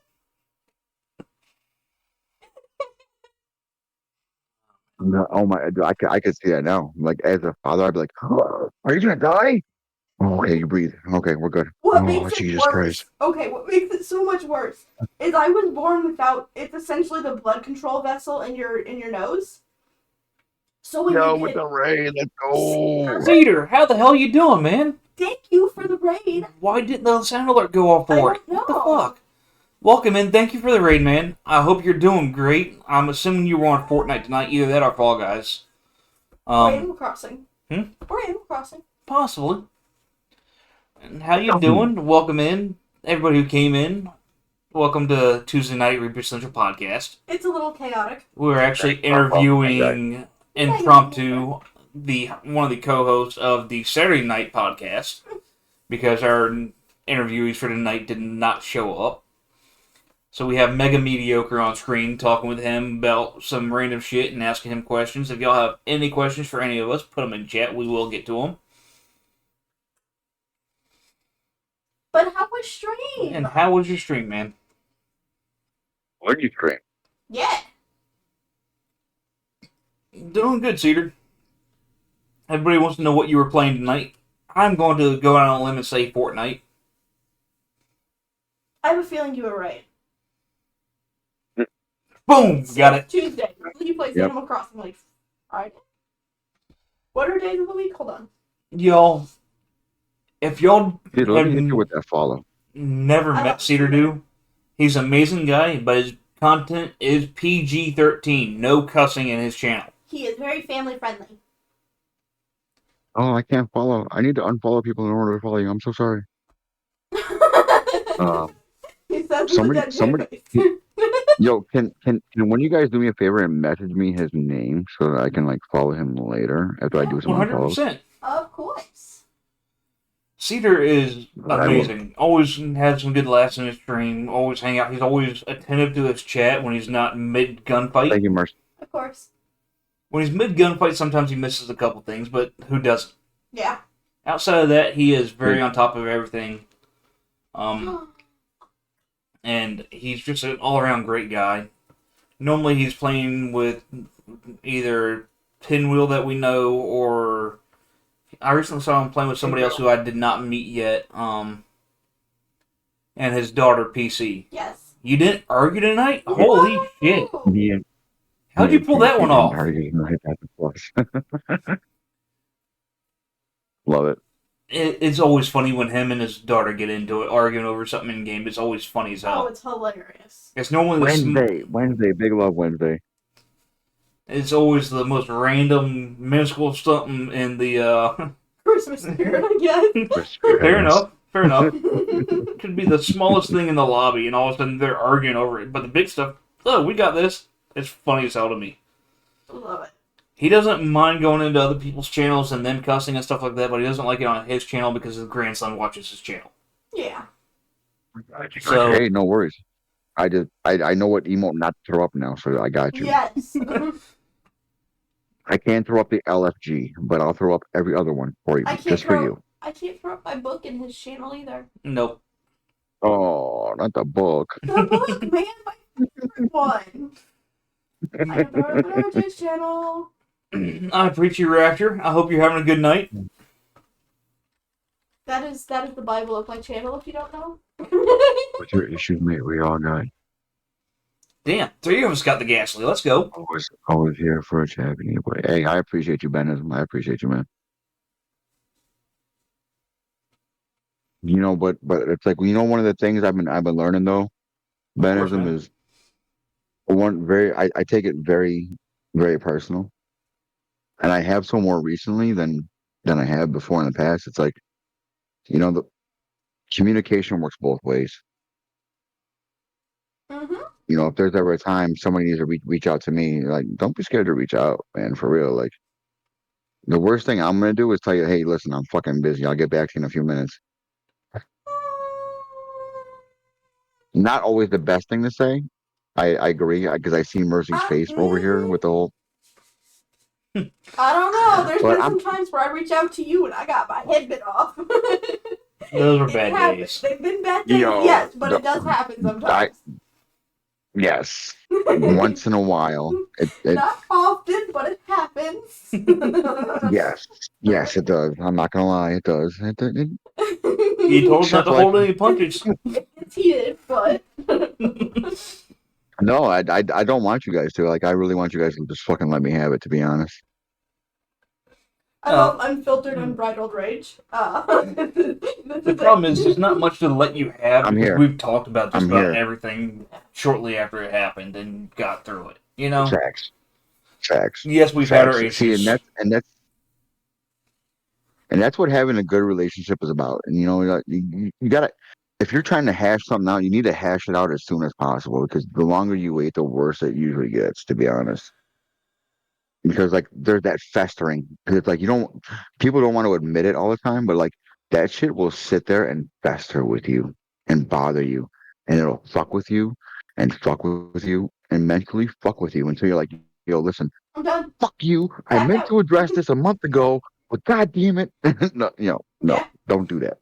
No, oh my! I could see that now. Like as a father, I'd be like, "Oh, are you gonna die?" Oh, okay, you breathe. Okay, we're good. What Oh, makes it Jesus worse? Christ! Okay, what makes it so much worse is I was born without. It's essentially the blood control vessel in your nose. So when Yo, you with get the rain, let's go. Cedar, how the hell you doing, man? thank you for the raid. Why didn't the sound alert go off I for it? don't What the know. fuck? Welcome in. Thank you for the raid, man. I hope you're doing great. I'm assuming you were on Fortnite tonight. Either that or Fall Guys. Or Animal Crossing. hmm? Or Animal Crossing. Possibly. And how you doing? Welcome in. Everybody who came in. Welcome to Tuesday Night Reaper Central Podcast. It's a little chaotic. We're actually interviewing impromptu one of the co-hosts of the Saturday Night Podcast because our interviewees for tonight did not show up. So we have Mega Mediocre on screen talking with him about some random shit and asking him questions. If y'all have any questions for any of us, put them in chat. We will get to them. But how was stream? And how was your stream, man? What did you stream? Yeah. Doing good, Cedar. Everybody wants to know what you were playing tonight. I'm going to go out on a limb and say Fortnite. I have a feeling you were right. Boom! Got it. Tuesday. You played Yep. Animal Crossing like Friday. What are days of the week? Hold on. Y'all, if y'all Dude, let me hit you have with that follow. never met Cedar Dew, he's an amazing guy, but his content is PG-13. No cussing in his channel. He is very family friendly. Oh, I can't follow. I need to unfollow people in order to follow you. I'm so sorry. He says Somebody, yo, can when you guys do me a favor and message me his name so that I can like follow him later after I do some unfollows? 100%. Of course. Cedar is I will. amazing. Always has some good laughs in his stream. Always hang out. He's always attentive to his chat when he's not mid gunfight. Thank you, Mercy. Of course. When he's mid gunfight, sometimes he misses a couple things, but who doesn't? Yeah. Outside of that, he is very on top of everything. And he's just an all-around great guy. Normally he's playing with either Pinwheel that we know, or I recently saw him playing with somebody else who I did not meet yet, and his daughter, PC. Yes. You didn't argue tonight? Holy shit. Yeah. How'd you pull that one off? Love it. It's always funny when him and his daughter get into it, arguing over something in game. It's always funny as Oh, hell. it's hilarious. It's normally Wednesday, Big Love Wednesday. It's always the most random, minuscule something in the, Christmas spirit, I guess. Fair enough. Could be the smallest thing in the lobby, and all of a sudden they're arguing over it. But the big stuff, oh, we got this. It's funny as hell to me. Love it. He doesn't mind going into other people's channels and them cussing and stuff like that, but he doesn't like it on his channel because his grandson watches his channel. Yeah. So, Hey, no worries. I know what emote not to throw up now, so I got you. Yes. I can't throw up the LFG, but I'll throw up every other one for you, just for you. I can't throw up my book in his channel either. nope. Oh, not the book. The book, man, my favorite one. I can throw it up on RJ's channel. I preach you, Raptor. I hope you're having a good night. That is the Bible of my channel, if you don't know. What's your issue, mate? We all got. Damn, 3 of us got the gasoline. Let's go. Always here for a chat. Anyway, hey, I appreciate you, Ben. I appreciate you, man. But it's like one of the things I've been learning though, Of course, Benism man. is I take it very, very personal, and I have so more recently than I have before in the past. It's like the communication works both ways. Mm-hmm. If there's ever a time somebody needs to reach out to me, like don't be scared to reach out, man, for real. Like the worst thing I'm gonna do is tell you, hey, listen, I'm fucking busy. I'll get back to you in a few minutes. Not always the best thing to say. I agree because I see Mercy's face over here with the whole. I don't know. There's But been I'm some times where I reach out to you and I got my head bit off. Those were It bad happens. days. They've been bad days, Yo, yes, but the, it does happen I sometimes. yes, once in a while. It Not often, but it happens. yes, it does. I'm not gonna lie, it does. You told us not Except to for like hold any punches. It's heated, but no, I don't want you guys to. Like I really want you guys to just fucking let me have it. To be honest. I love unfiltered, unbridled rage. The problem is, there's not much to let you have I'm because here. we've talked about just I'm about here. everything shortly after it happened and got through it. You know? Facts. Yes, we've had our See, and issues. that's what having a good relationship is about. And you gotta, if you're trying to hash something out, you need to hash it out as soon as possible because the longer you wait, the worse it usually gets. To be honest, because like there's that festering. Because it's like people don't want to admit it all the time, but like that shit will sit there and fester with you and bother you, and it'll fuck with you and fuck with you and mentally fuck with you until you're like, yo, listen, I'm done. fuck you. I Tap meant out. to address this a month ago, but god damn it, no, no, Yeah. don't do that.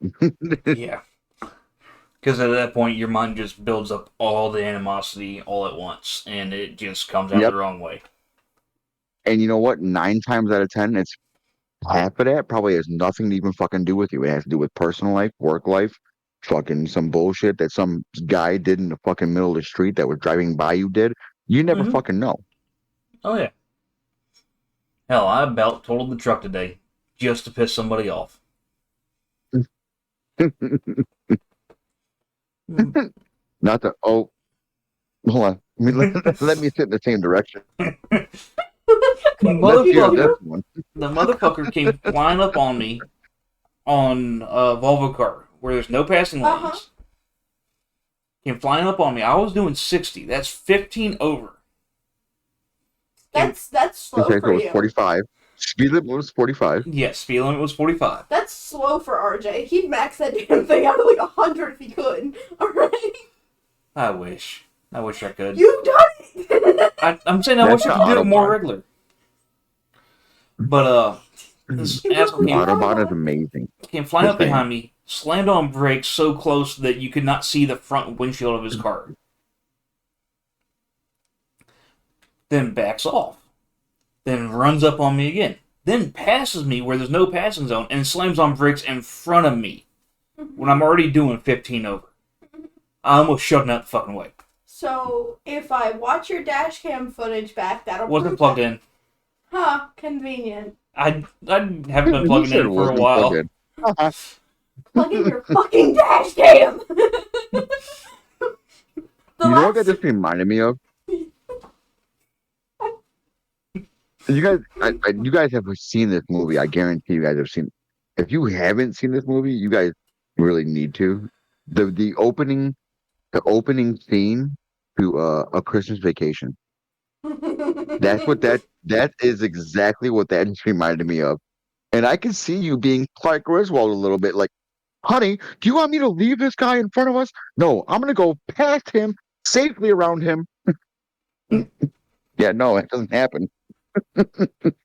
Yeah. Because at that point, your mind just builds up all the animosity all at once, and it just comes out Yep. the wrong way. And you know what? 9 times out of 10, it's half of that probably has nothing to even fucking do with you. It has to do with personal life, work life, fucking some bullshit that some guy did in the fucking middle of the street that was driving by you did. You never Mm-hmm. fucking know. Oh, yeah. Hell, I about totaled the truck today just to piss somebody off. Not the hold on. I mean, let me sit in the same direction. Let's hear this Motherfucker, one. the motherfucker came flying up on me on a Volvo car where there's no passing lanes. Uh-huh. Came flying up on me. I was doing 60. That's 15 over. That's slow Okay, so for it was you. 45. Speed limit was 45. Yes, speed limit was 45. That's slow for RJ. He'd max that damn thing out of like 100 if he could. Alright? I wish. I wish I could. You've done it! I'm saying I That's wish I the could do it more Autobahn. regular. But, this asshole Autobahn is amazing. came flying Just up behind saying. me, slammed on brakes so close that you could not see the front windshield of his car. Then backs off. Then runs up on me again. Then passes me where there's no passing zone and slams on brakes in front of me when I'm already doing 15 over. I almost shoved him out the fucking way. So, if I watch your dash cam footage back, that'll Wasn't prove plugged that. in. Huh, convenient. I haven't been He plugging said in it for a wasn't while. plugged in. Plug in your fucking dash cam! The You know what that last... just reminded me of? You guys have seen this movie. I guarantee you guys have seen. If you haven't seen this movie, you guys really need to. The opening scene to A Christmas Vacation. That is exactly what that just reminded me of. And I can see you being Clark Griswold a little bit, like, honey, do you want me to leave this guy in front of us? No, I'm gonna go past him, safely around him. Yeah, no, it doesn't happen.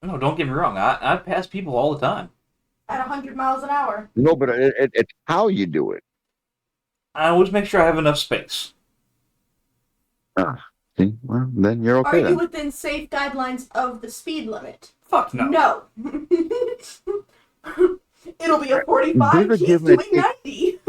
No, don't get me wrong. I pass people all the time. At 100 miles an hour. No, but it's how you do it. I always make sure I have enough space. See, well, then you're Are okay you then. within safe guidelines of the speed limit? Fuck no. No. It'll be a 45, There's a he's give and doing a 90.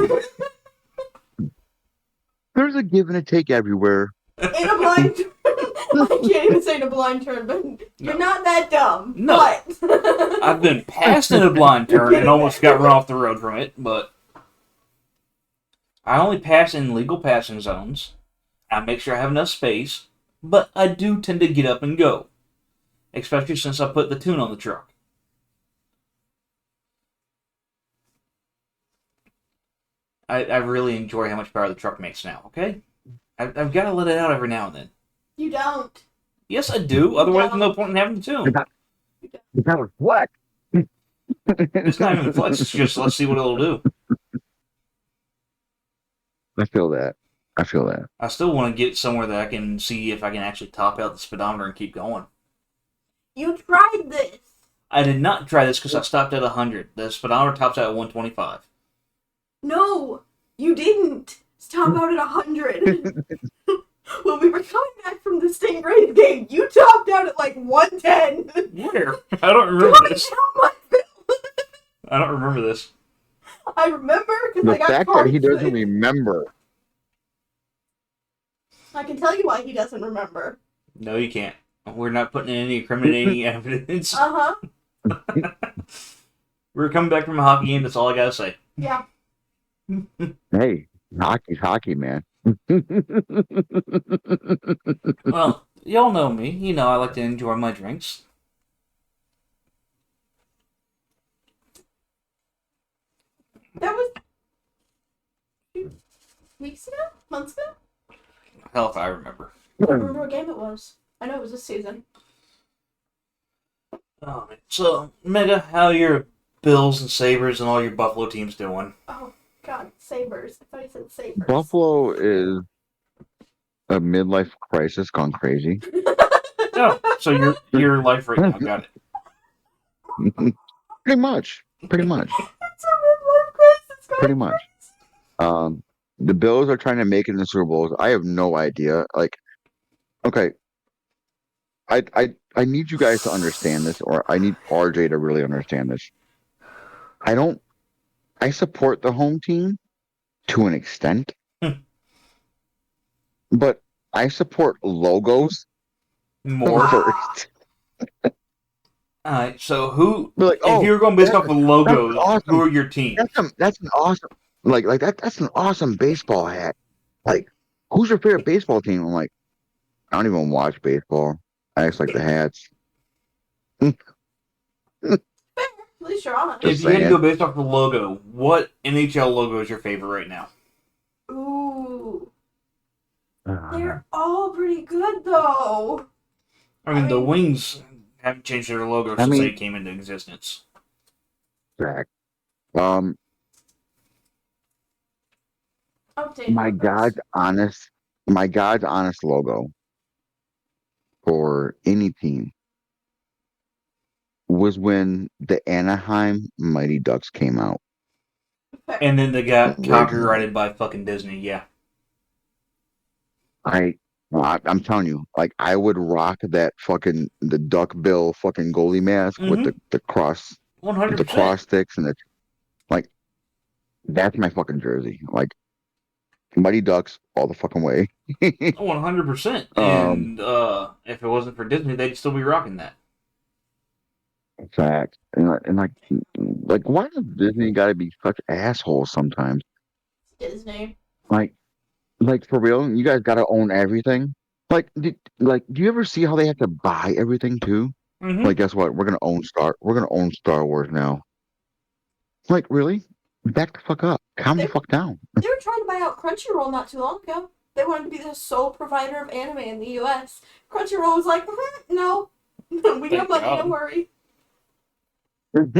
There's a give and a take everywhere. In a blind turn. I can't even say in a blind turn, but you're not that dumb. No. But I've been passed in a blind turn and almost got run off the road from it, but I only pass in legal passing zones. I make sure I have enough space, but I do tend to get up and go. Especially since I put the tune on the truck. I really enjoy how much power the truck makes now, okay? I've got to let it out every now and then. you don't. Yes, I do. Otherwise, there's no point in having the tune. That was what? It's not even flex. It's just let's see what it'll do. I feel that. I still want to get somewhere that I can see if I can actually top out the speedometer and keep going. You tried this. I did not try this because I stopped at 100. The speedometer tops out at 125. No, you didn't. Stop out at 100. When we were coming back from the Stingray game, you topped out at like 110. Where? I don't remember Coming this. down my bill. I don't remember this. I remember because The I got fact that cards he doesn't saved. remember. I can tell you why he doesn't remember. No, you can't. We're not putting in any incriminating evidence. Uh-huh. We're coming back from a hockey game. That's all I gotta say. Yeah. Hey, hockey's hockey, man. Well, y'all know me. You know I like to enjoy my drinks. That was 2 weeks ago? Months ago? Hell if I remember. I don't remember what game it was. I know it was this season. Oh, man. So, Mega, how are your Bills and Sabres and all your Buffalo teams doing? Oh, God. Sabres. I thought he said Sabres. Buffalo is a midlife crisis gone crazy. Oh, so your life right now. Got it. Pretty much. It's a midlife crisis. Pretty much. The Bills are trying to make it in the Super Bowls. I have no idea. Like, okay, I need you guys to understand this, or I need RJ to really understand this. I support the home team to an extent, but I support logos More. first. Alright, so who, Be like, if you're going based off of logos, awesome. who are your teams? That's an awesome that's an awesome baseball hat. Like, who's your favorite baseball team? I'm like, I don't even watch baseball. I just like the hats. At least you're honest. If Just you had to saying. go based off the logo, what NHL logo is your favorite right now? Ooh. They're all pretty good, though. I mean, I the mean- Wings haven't changed their logo I since mean- they came into existence. Zach. Update. My logos. God's honest logo for any team was when the Anaheim Mighty Ducks came out. And then they got Right. copyrighted by fucking Disney, yeah. I'm telling you, like, I would rock that fucking the duck bill fucking goalie mask with the cross 100%. the cross sticks and like that's my fucking jersey. Like, Mighty Ducks all the fucking way. 100%. And if it wasn't for Disney, they'd still be rocking that. Fact. And like why does Disney gotta be such assholes sometimes? Disney. Like for real, you guys gotta own everything. Do you ever see how they have to buy everything too? Mm-hmm. Like, guess what? We're gonna own Star Wars now. Like, really? Back the fuck up. Calm the fuck down. They were trying to buy out Crunchyroll not too long ago. They wanted to be the sole provider of anime in the U.S. Crunchyroll was like, no. We got Thank money, God. don't worry. Thank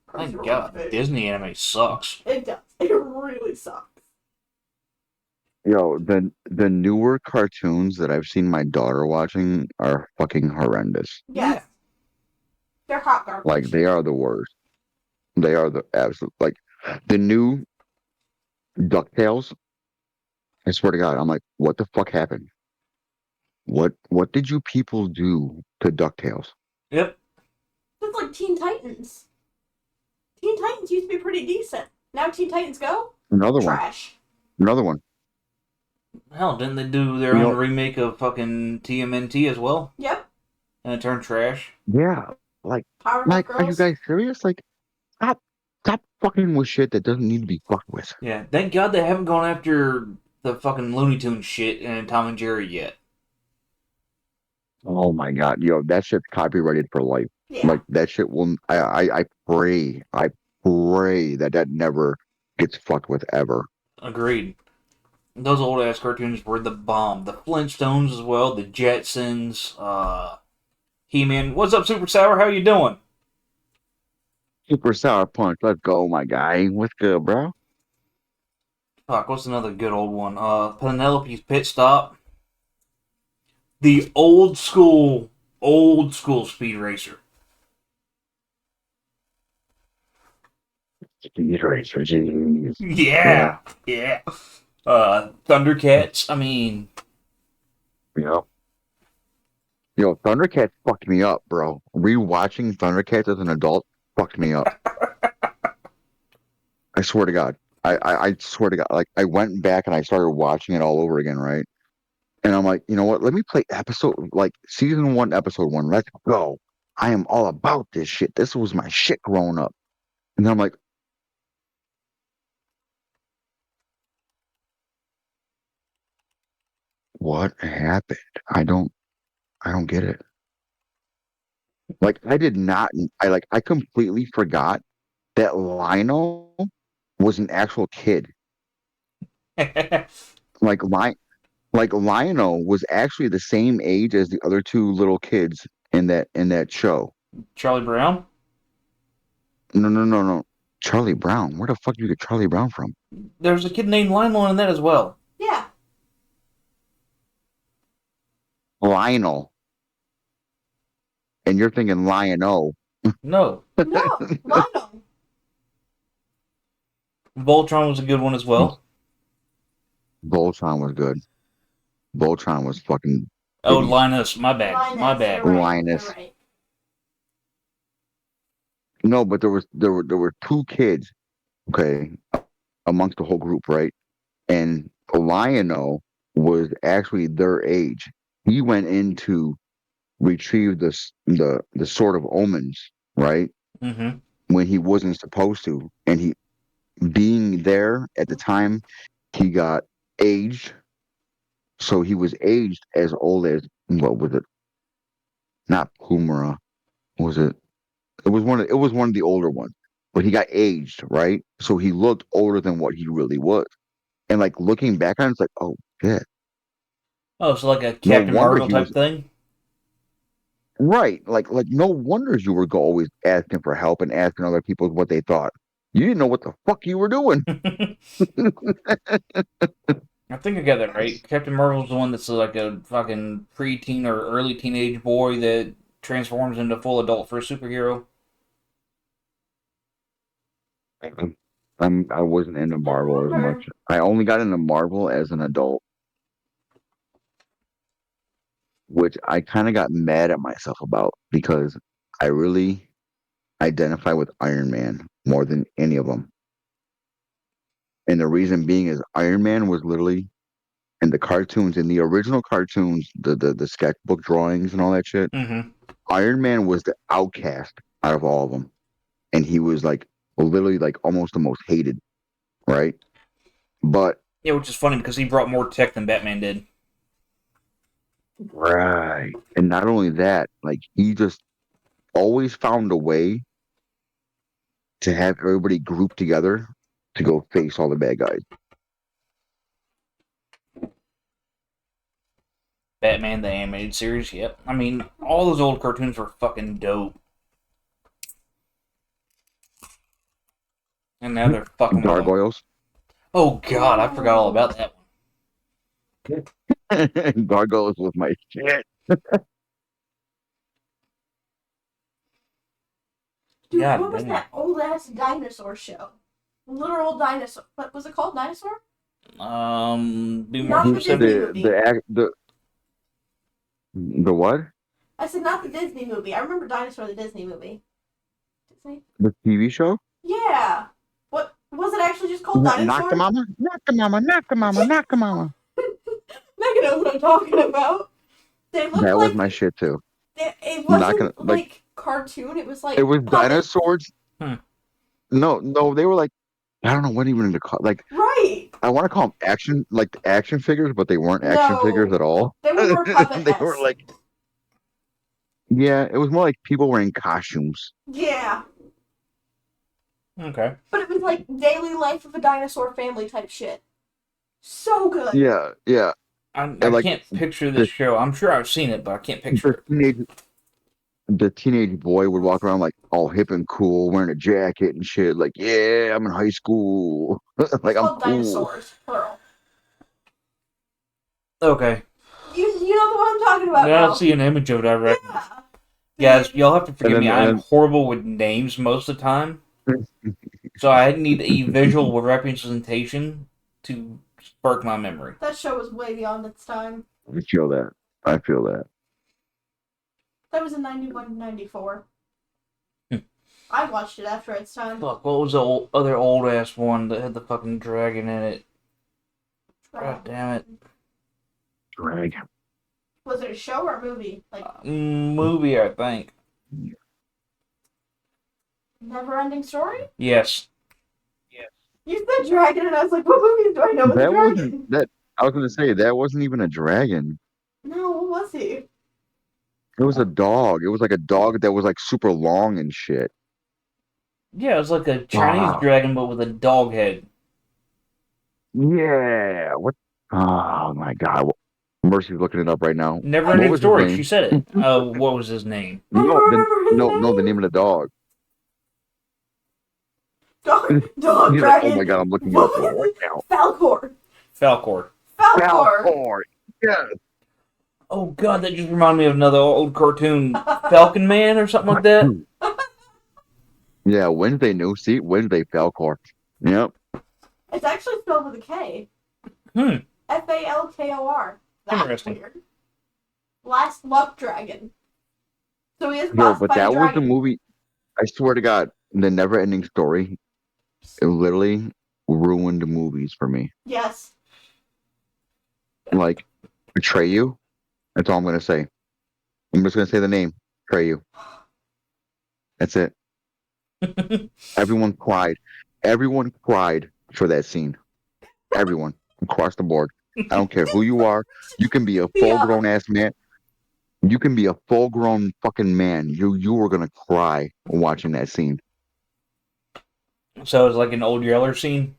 Crunchyroll God. is big. Disney anime sucks. It does. It really sucks. Yo, the newer cartoons that I've seen my daughter watching are fucking horrendous. Yes. They're hot garbage. Like, they are the worst. They are the absolute, like, the new DuckTales. I swear to God, I'm like, what the fuck happened? What did you people do to DuckTales? Yep. It's like Teen Titans. Teen Titans used to be pretty decent. Now Teen Titans Go? Another one. Trash. Another one. Hell, didn't they do their You own know, remake of fucking TMNT as well? Yep. And it turned trash? yeah, like, Powerpuff are you Girls. guys serious? Like, stop, stop fucking with shit that doesn't need to be fucked with. Yeah, thank God they haven't gone after the fucking Looney Tunes shit and Tom and Jerry yet. Oh my god, yo, that shit's copyrighted for life. Yeah. Like that shit will. I pray that that never gets fucked with ever. Agreed. Those old ass cartoons were the bomb. The Flintstones as well, the Jetsons, He-Man. What's up, Super Sour? How you doing? Super Sour Punch, let's go, my guy. What's good, bro? Fuck, what's another good old one? Penelope's Pit Stop. The old school Speed Racer. Speed Racer, jeez. Yeah, Yeah, yeah. Thundercats. I mean, yeah. Yo, Thundercats fucked me up, bro. Rewatching Thundercats as an adult fucked me up. I swear to God. I swear to God. Like I went back and I started watching it all over again, right? And I'm like, you know what? Let me play season one, episode one. Let's go. I am all about this shit. This was my shit growing up. And then I'm like, what happened? I don't get it. Like I did not I completely forgot that Lionel was an actual kid. Like Lionel was actually the same age as the other two little kids in that show. Charlie Brown. No, no, no, no. Charlie Brown. Where the fuck did you get Charlie Brown from? There's a kid named Lionel in that as well. Yeah. Lionel. And you're thinking Lionel. No, No. Lionel. Voltron was a good one as well. Voltron was good. Voltron was fucking Oh, titties. Linus. My bad. My Linus. bad. You're right. Linus. You're right. No, but there were two kids, okay, amongst the whole group, right? And Lionel was actually their age. He went in to retrieve the sword of omens, right? Mm-hmm. When he wasn't supposed to, and he being there at the time, he got aged. So he was aged as old as what was it? Not Pumara. Was it? It was one of the older ones. But he got aged, right? So he looked older than what he really was. And like looking back on it, it's like, oh shit. Oh, so like a No Captain wonder Marvel he type was thing? right. Like no wonders you were always asking for help and asking other people what they thought. You didn't know what the fuck you were doing. I think I got that right. Captain Marvel's the one that's like a fucking preteen or early teenage boy that transforms into full adult for a superhero. I wasn't into I Marvel as remember. much. I only got into Marvel as an adult, which I kind of got mad at myself about because I really identify with Iron Man more than any of them. And the reason being is Iron Man was literally in the cartoons, in the original cartoons, the sketchbook drawings and all that shit. Mm-hmm. Iron Man was the outcast out of all of them, and he was like literally like almost the most hated, right? But Yeah, which is funny because he brought more tech than Batman did. right, and not only that, like he just always found a way to have everybody group together to go face all the bad guys. Batman, the animated series, yep. I mean, all those old cartoons were fucking dope. And now they're fucking with them. Gargoyles. Oh god, I forgot all about that one. Gargoyles was my shit. Dude, God what was damn. that old ass dinosaur show? Literal dinosaur. What was it called? Dinosaur? Be more Not the specific. Disney movie. The what? I said not the Disney movie. I remember Dinosaur, the Disney movie. Disney? The TV show? Yeah. What was it actually just called? Knock Dinosaur? the mama, knock the mama, knock the mama, knock the mama. Dragon knows what I'm talking about. They looked That was like my shit too. it I'm not gonna wasn't like cartoon. It was like It was puppets. dinosaurs. Hmm. No, they were like I don't know what even to call like Right. I want to call them action figures, but they weren't action figures No. at all. They were more puppet They were like yeah, it was more like people wearing costumes. Yeah. Okay. But it was like daily life of a dinosaur family type shit. So good. Yeah, yeah, I and like can't picture this the show. I'm sure I've seen it, but I can't picture the it. teenage boy would walk around like all hip and cool, wearing a jacket and shit. Like, yeah, I'm in high school. It's Like, I'm called cool. dinosaurs, plural. Okay. You know the one I'm talking about Now now. I see an image of it. I reckon. Yeah. Guys, y'all have to forgive me. I'm And horrible with names most of the time, then so I need a visual representation to spark my memory. That show was way beyond its time. I feel that. I feel that. That was in 91, 94. Hmm. I watched it after its time. Fuck, what was the other old ass one that had the fucking dragon in it? God damn it. Drag. Was it a show or a movie? Like Movie, I think. Never Ending Story? Yes. You said dragon, and I was like, what movies do I know with a That dragon? wasn't that. I was gonna say that wasn't even a dragon. No, what was he? It was a dog. It was like a dog that was like super long and shit. Yeah, it was like a Chinese Wow. dragon, but with a dog head. Yeah. What? Oh my God. Mercy's looking it up right now. Never What ending was his story. name? She said it. What was his name? I don't remember his No, the name. name of the dog. Dog He's like, dragon. oh my God, I'm looking it up right now. Falcor. Falcor. Falcor. Yeah. Oh god, that just reminded me of another old cartoon, Falcon Man or something like that. Yeah, Wednesday knew. See, Wednesday Falcor. Yep. It's actually spelled with a K. Hmm. Falkor. That's Interesting. weird. Last Luck Dragon. So he is No, bossed but by a that was the dragon. movie. I swear to God, the never ending story. It literally ruined movies for me. Yes. Like, betray you. That's all I'm gonna say. I'm just gonna say the name. Betray you. That's it. Everyone cried. Everyone cried for that scene. Everyone across the board. I don't care who you are. You can be a full Yeah. grown ass man. You can be a full grown fucking man. You were gonna cry watching that scene. So it's like an old Yeller scene.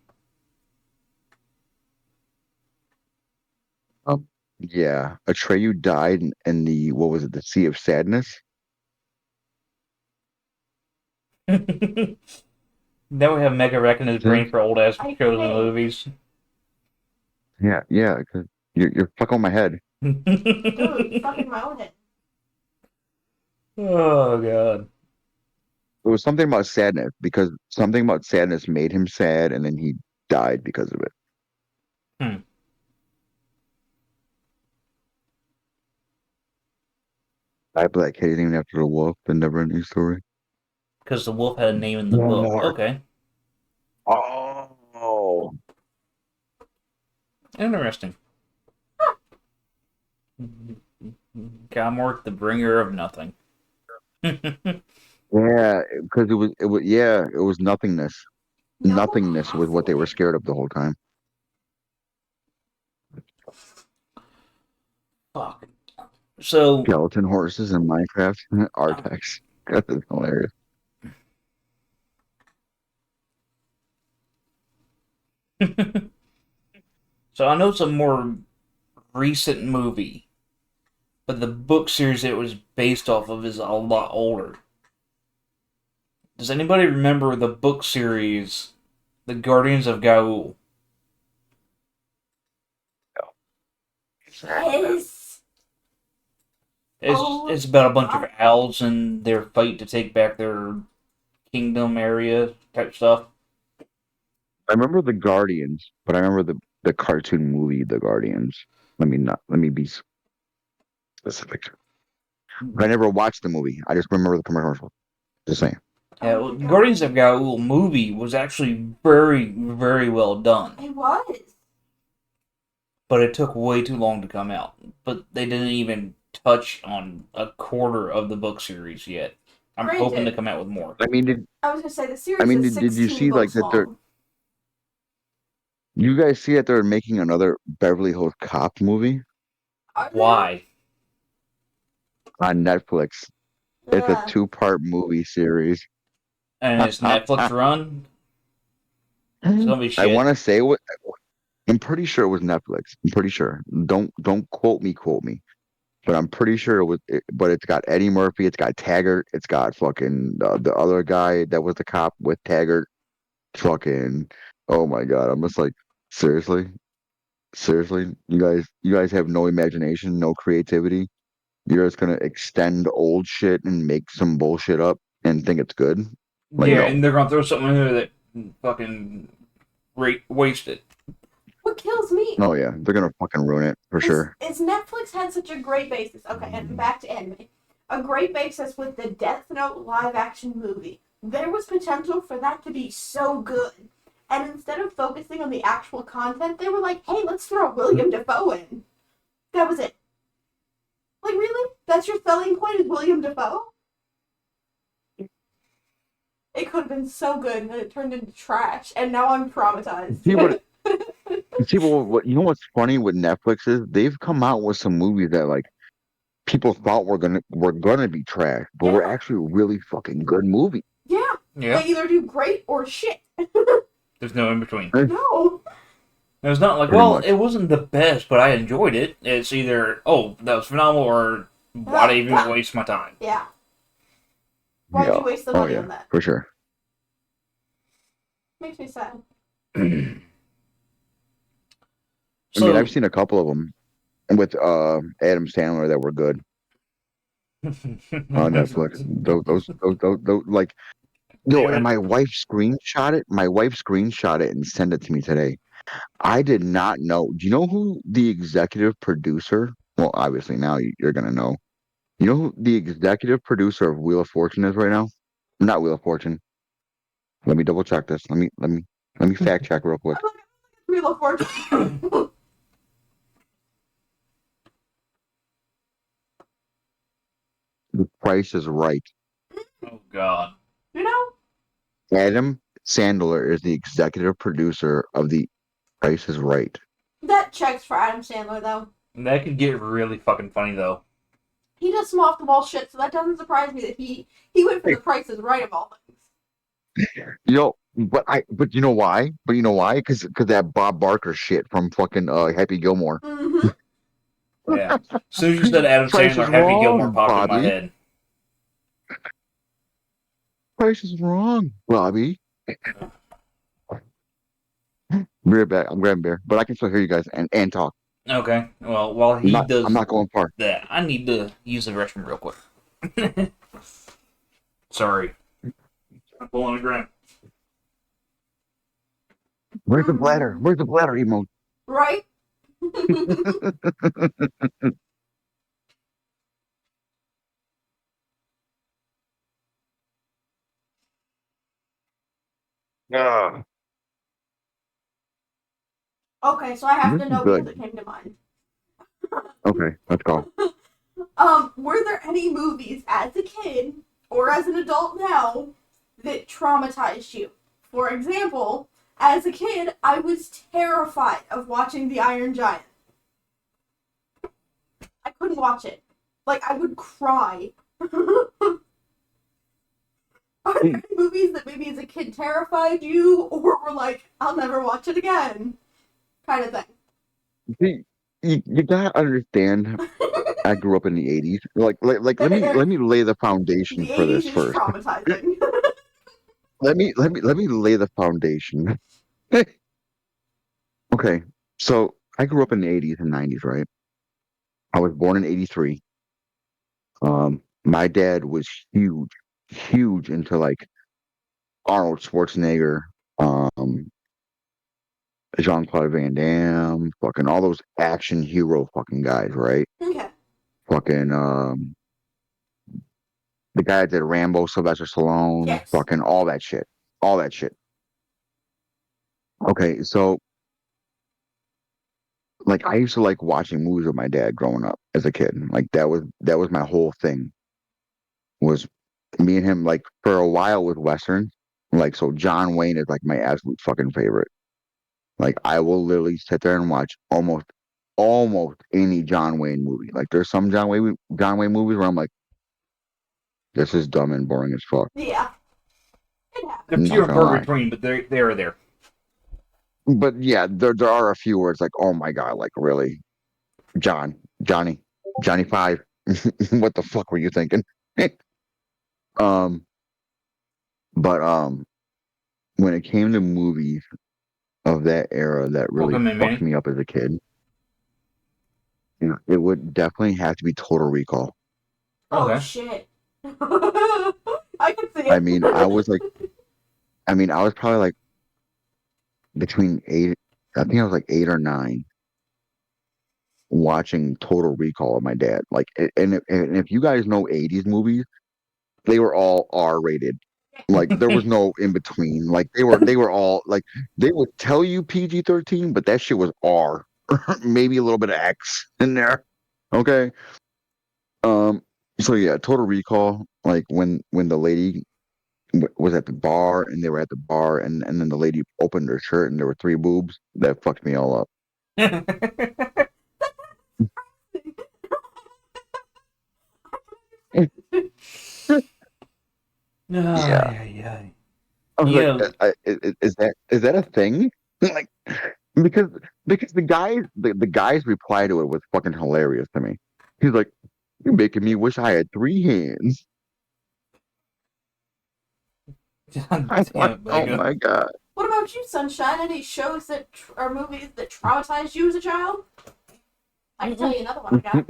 Yeah, Atreyu died in the what was it? The Sea of Sadness. Then we have Mega wrecking his brain for old ass I shows and think. movies. Yeah. 'Cause you're fucking on my head. Dude, fucking my own head. Oh god. It was something about sadness because something about sadness made him sad, and then he died because of it. Hmm. I Black Kitty named after the wolf. The never ending story. Because the wolf had a name in the book. More. Okay. Oh. Interesting. Galmork, the bringer of nothing. Yeah, because it was nothingness. No Nothingness was what they were hassling. scared of the whole time. Fuck. So, Skeleton horses in Minecraft. Artex. That's hilarious. so I know it's a more recent movie, but the book series it was based off of is a lot older. Does anybody remember the book series, The Guardians of Gaul? Yes. It's about a bunch of owls and their fight to take back their kingdom area type stuff. I remember the Guardians, but I remember the cartoon movie, The Guardians. Let me be specific. But I never watched the movie. I just remember the commercial. Just saying. Yeah, well, Guardians of Gaul movie was actually very, very well done. It was. but it took way too long to come out. But they didn't even touch on a quarter of the book series yet. I'm hoping to come out with more. I mean, I was gonna say the series is did you 16 see like books that? long. You guys see that they're making another Beverly Hills Cop movie Are there? Why? on Netflix? It's a Yeah. 2-part movie series. And it's Netflix run. It's gonna be I shit. want to say what I'm pretty sure it was Netflix. I'm pretty sure. Don't quote me, but I'm pretty sure it was. But it's got Eddie Murphy. It's got Taggart. It's got fucking the other guy that was the cop with Taggart. Fucking. Oh my god! I'm just like, seriously, seriously. You guys have no imagination, no creativity. You're just gonna extend old shit and make some bullshit up and think it's good. Like Yeah, no. and they're gonna throw something in there that fucking waste it. What kills me Oh yeah, they're gonna fucking ruin it for sure. is Netflix had such a great basis. Okay, and back to anime. A great basis with the Death Note live action movie. There was potential for that to be so good. And instead of focusing on the actual content, they were like, hey, let's throw William Dafoe in. That was it. Like, really? That's your selling point is William Dafoe? It could have been so good, and then it turned into trash, and now I'm traumatized. See what what you know what's funny with Netflix is they've come out with some movies that like people thought were gonna be trash, but were Yeah. actually really fucking good movies. Yeah. Yeah. They either do great or shit. There's no in between. No. It's not like, Pretty well, much. it wasn't the best, but I enjoyed it. It's either, oh, that was phenomenal, or why'd I even waste my time? Yeah. Why'd Yeah. you waste the Oh money yeah, on that? for sure. Makes me sad. I mean, So, I've seen a couple of them with Adam Sandler that were good on Netflix. Those like yo, and my wife screenshot it. My wife screenshot it and sent it to me today. I did not know. Do you know who the executive producer? Well, obviously now you're gonna know. You know who the executive producer of Wheel of Fortune is right now? Not Wheel of Fortune. Let me double check this. Let me fact check real quick. Wheel of Fortune. The Price is Right. oh god. You know? Adam Sandler is the executive producer of The Price is Right. That checks for Adam Sandler, though. That could get really fucking funny, though. He does some off the wall shit, so that doesn't surprise me that he went for the prices right of all things. But you know why? But you know why? Because that Bob Barker shit from fucking Happy Gilmore. Mm-hmm. Yeah. As soon as you said Adam Price is Sandler, Happy Gilmore wrong, popped in my Bobby. head. Price is wrong, Bobby. Be right back. I'm grabbing beer, but I can still hear you guys and talk. Okay. Well, while he I'm does not going far. that, I need to use the restroom real quick. Sorry. I'm pulling a Grant. Where's the bladder? Where's the bladder emote? Right? Yeah. Okay, so I have This to is know because good. it came to mind. Okay, let's go. Were there any movies as a kid or as an adult now that traumatized you? For example, as a kid, I was terrified of watching The Iron Giant. I couldn't watch it. Like, I would cry. Are there any movies that maybe as a kid terrified you or were like, I'll never watch it again? Kind of thing. See, you gotta understand. I grew up in the '80s. Like let me lay the foundation The for 80s this is first. traumatizing. Let me lay the foundation. Okay, so I grew up in the '80s and '90s, right? I was born in '83. My dad was huge into like Arnold Schwarzenegger, um, Jean-Claude Van Damme, fucking all those action hero fucking guys, right? Okay. Fucking the guy that did Rambo, Sylvester Stallone, Yes. fucking all that shit, all that shit. Okay, so like I used to like watching movies with my dad growing up as a kid. Like that was my whole thing. Was me and him like for a while with Western. Like so John Wayne is like my absolute fucking favorite. Like I will literally sit there and watch almost any John Wayne movie. Like there's some John Wayne movies where I'm like, this is dumb and boring as fuck. Yeah, it They're happens. few Not and gonna far lie. between, but they're there. But yeah, there are a few where it's like, oh my god, like really, Johnny Five, what the fuck were you thinking? um, but when it came to movies of that era that really Welcome in, fucked Manny. me up as a kid, you know, it would definitely have to be Total Recall. Oh Okay. shit. I can see I it. mean, I was probably like between eight, I think I was like 8 or 9 watching Total Recall with my dad. Like, and if you guys know 80s movies, they were all R rated. Like there was no in between. Like they were all like they would tell you PG-13, but that shit was R. Maybe a little bit of X in there. Okay. Um so yeah, Total Recall, like when the lady was at the bar and they were at the bar and then the lady opened her shirt and there were 3 boobs, that fucked me all up. Yeah. Ay, ay. I was You like, know, is that a thing? Like, because the guy's reply to it was fucking hilarious to me. He's like, "You're making me wish I had 3 hands." God I'm damn like, it, oh Mega. my god. What about you, Sunshine? Any shows that or movies that traumatized you as a child? I can tell you another one I got.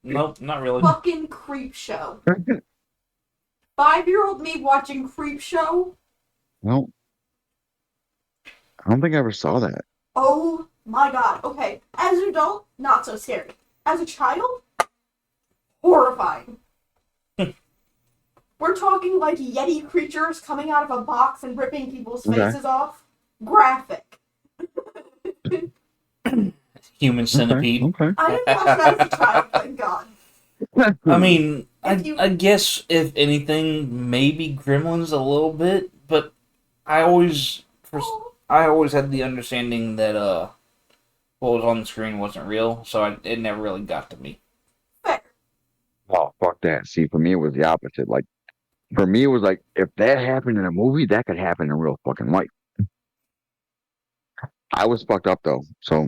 Nope, not really. Fucking Creep Show. 5-year-old me watching Creep Show. Well, I don't think I ever saw that. Oh my god. Okay, as an adult, not so scary. As a child, horrifying. We're talking like Yeti creatures coming out of a box and ripping people's Okay. faces off. Graphic. Human Okay. centipede. Okay. I didn't watch that as a child, thank God. I mean, If you- I guess if anything, maybe Gremlins a little bit, but I always, I always had the understanding that what was on the screen wasn't real, so it never really got to me. Fair. Oh, fuck that. See, for me, it was the opposite. Like, for me, it was like, if that happened in a movie, that could happen in real fucking life. I was fucked up, though. So,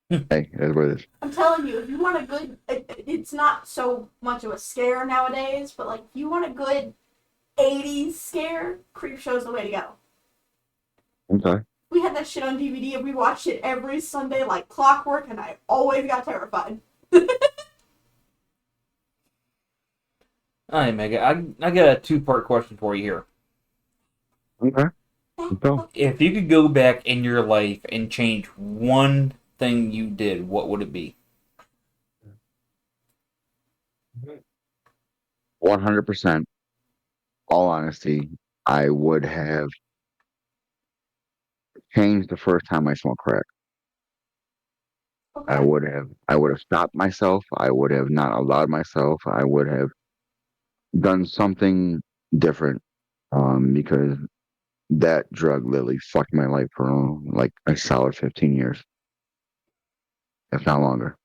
hey, that's what it is. I'm telling you, if you want a good, it's not so much of a scare nowadays, but like if you want a good 80s scare, Creep Show's the way to go. Okay. We had that shit on DVD and we watched it every Sunday like clockwork, and I always got terrified. Alright, Mega, I got a two-part question for you here. Okay. So, If you could go back in your life and change one thing you did, what would it be? 100%, all honesty, I would have changed the first time I smoked crack. Okay. I would have stopped myself. I would have not allowed myself. I would have done something different. Because that drug literally fucked my life for like a solid 15 years, if not longer.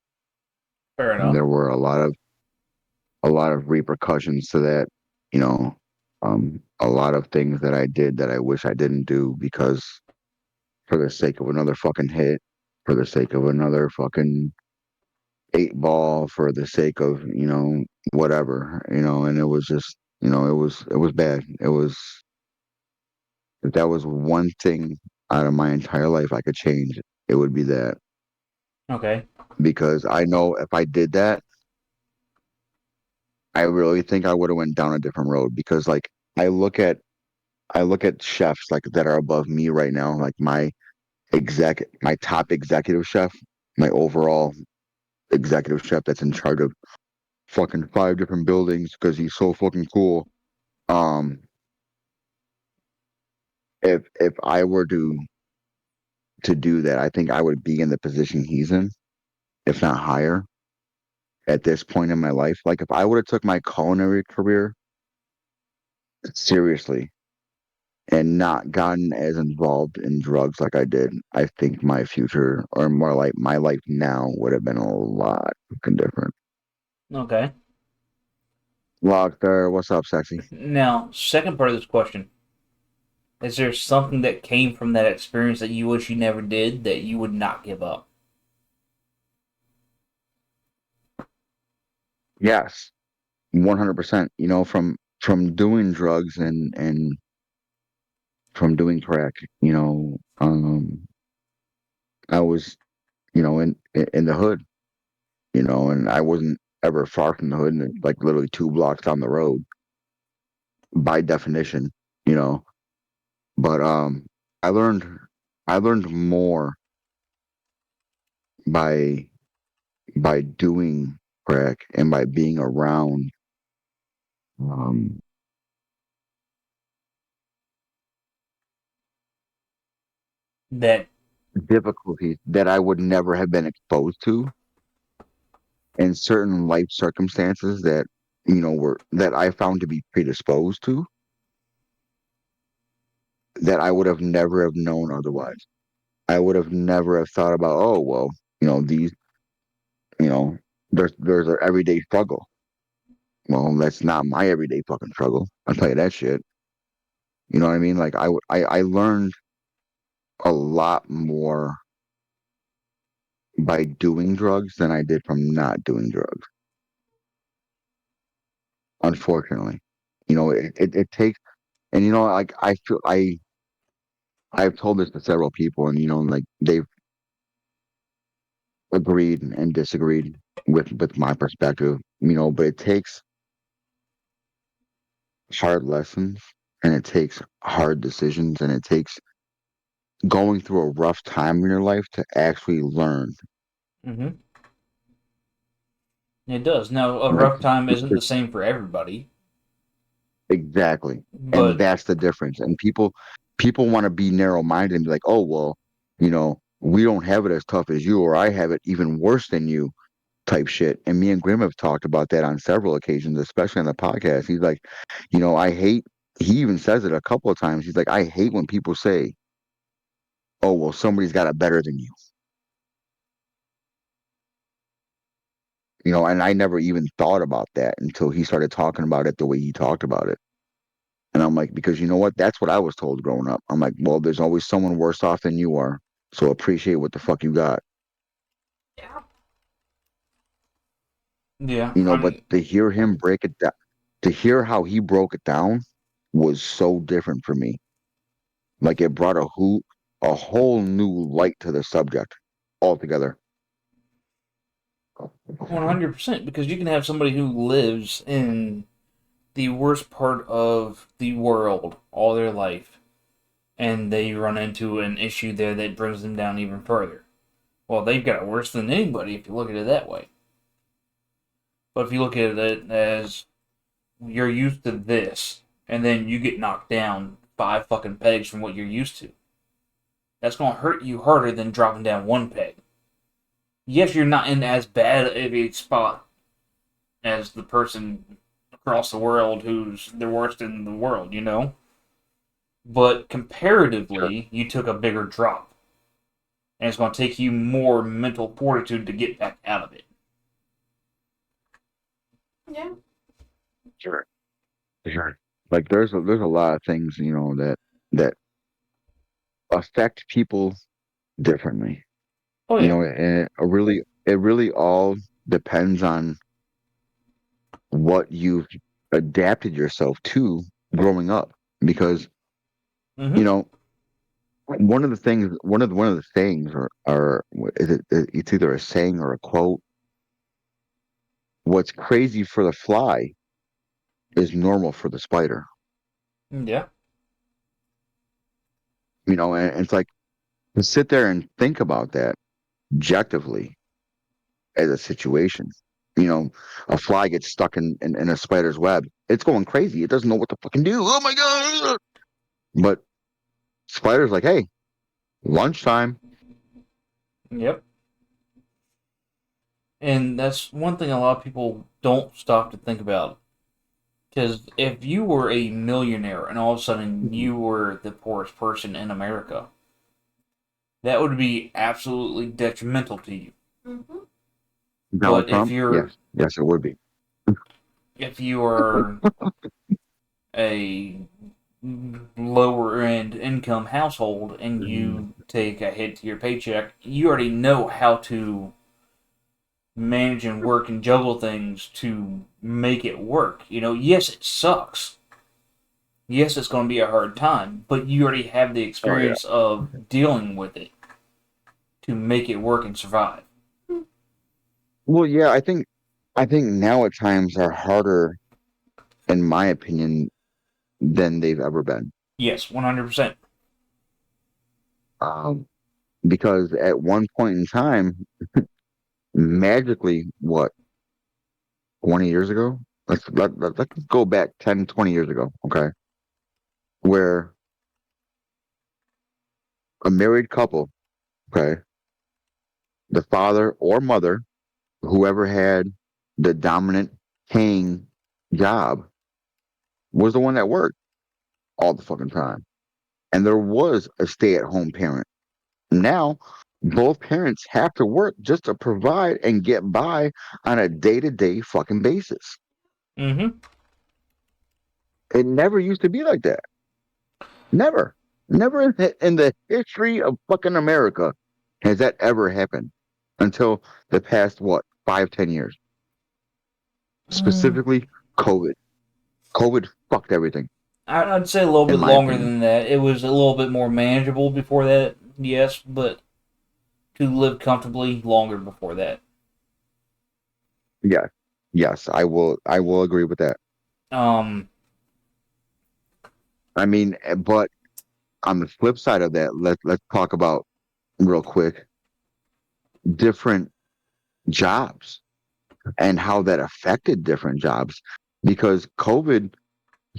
Fair And enough. there were a lot of repercussions to that, you know, a lot of things that I did that I wish I didn't do because for the sake of another fucking hit, for the sake of another fucking 8 ball, for the sake of, whatever, and it was just, it was bad. If that was one thing out of my entire life I could change, it would be that. Okay. Because I know if I did that, I really think I would have went down a different road. Because like I look at chefs like that are above me right now, like my top executive chef, my overall executive chef that's in charge of fucking 5 different buildings because he's so fucking cool. Um, if I were to do that, I think I would be in the position he's in. if not higher, at this point in my life. Like if I would have took my culinary career seriously and not gotten as involved in drugs like I did, I think my future, or more like my life now, would have been a lot fucking different. Okay. Lockter, what's up, sexy? Now, second part of this question. Is there something that came from that experience that you wish you never did that you would not give up? Yes, 100%. You know, from doing drugs and from doing crack, I was, in the hood, and I wasn't ever far from the hood, and like literally 2 blocks down the road by definition, you know. But I learned I learned more by doing crack and by being around um That. difficulties that I would never have been exposed to, and certain life circumstances that were that I found to be predisposed to, that I would have never have known otherwise. I would have never have thought about, oh well, these, you know there's an everyday struggle. Well, that's not my everyday fucking struggle. I'll tell you that shit. You know what I mean? Like I learned a lot more by doing drugs than I did from not doing drugs. Unfortunately, it takes, and like I feel I've told this to several people, and like they've agreed and disagreed with my perspective. But it takes hard lessons, and it takes hard decisions, and it takes going through a rough time in your life to actually learn. Mm-hmm. It does. Now, a Like rough time isn't the same for everybody, exactly, and but that's the difference. And people want to be narrow minded and be like, oh well, we don't have it as tough as you, or I have it even worse than you, type shit. And me and Grim have talked about that on several occasions, especially on the podcast. He's like, I hate. He even says it a couple of times. He's like, I hate when people say, oh well, somebody's got it better than you. And I never even thought about that until he started talking about it the way he talked about it. And I'm like, because you know what? That's what I was told growing up. I'm like, well, there's always someone worse off than you are. So appreciate what the fuck you got. Yeah. yeah, But to hear him break it down, to hear how he broke it down was so different for me. Like it brought a whole new light to the subject altogether. 100%. Because you can have somebody who lives in the worst part of the world all their life, and they run into an issue there that brings them down even further. Well, they've got it worse than anybody if you look at it that way. But if you look at it as you're used to this, and then you get knocked down 5 fucking pegs from what you're used to, that's going to hurt you harder than dropping down 1 peg. Yes, you're not in as bad of a spot as the person across the world who's the worst in the world, But Sure. comparatively, you took a bigger drop. And it's going to take you more mental fortitude to get back out of it. Yeah. Sure. Sure. Like there's a lot of things, that affect people differently. Oh, yeah. And it really all depends on what you've adapted yourself to growing up. Because, you Mm-hmm. know, one of the things, or is it's either a saying or a quote. What's crazy for the fly is normal for the spider. Yeah. And it's like to sit there and think about that objectively as a situation. You know, a fly gets stuck in a spider's web. It's going crazy. It doesn't know what to fucking do. Oh my god! But spider's like, hey, lunchtime. Yep. And that's one thing a lot of people don't stop to think about. Because if you were a millionaire and all of a sudden you were the poorest person in America, that would be absolutely detrimental to you. Mm-hmm. Donald But Trump? Yes. Yes, it would be. if you are a lower end income household and you take a hit to your paycheck, you already know how to manage and work and juggle things to make it work. Yes, it sucks. Yes, it's going to be a hard time, but you already have the Oh yeah. experience of dealing with it to make it work and survive. Well, yeah, I think now at times are harder, in my opinion, than they've ever been. Yes, 100%. Um, because at one point in time, magically, what, 20 years ago? Let's go back 10, 20 years ago, okay? Where a married couple, okay, the father or mother, whoever had the dominant paying job, was the one that worked all the fucking time. And there was a stay at home parent. Now, both parents have to work just to provide and get by on a day to day fucking basis. Mm-hmm. It never used to be like that. Never. Never in the history of fucking America has that ever happened until the past, what, 5, 10 years. Mm, Specifically, COVID. COVID fucked everything, I'd say a little in bit my longer opinion. than that. It was a little bit more manageable before that, yes, but to live comfortably longer before that. Yeah. Yes, I will agree with that. Um, I mean, but on the flip side of that, let's talk about real quick different jobs and how that affected different jobs because COVID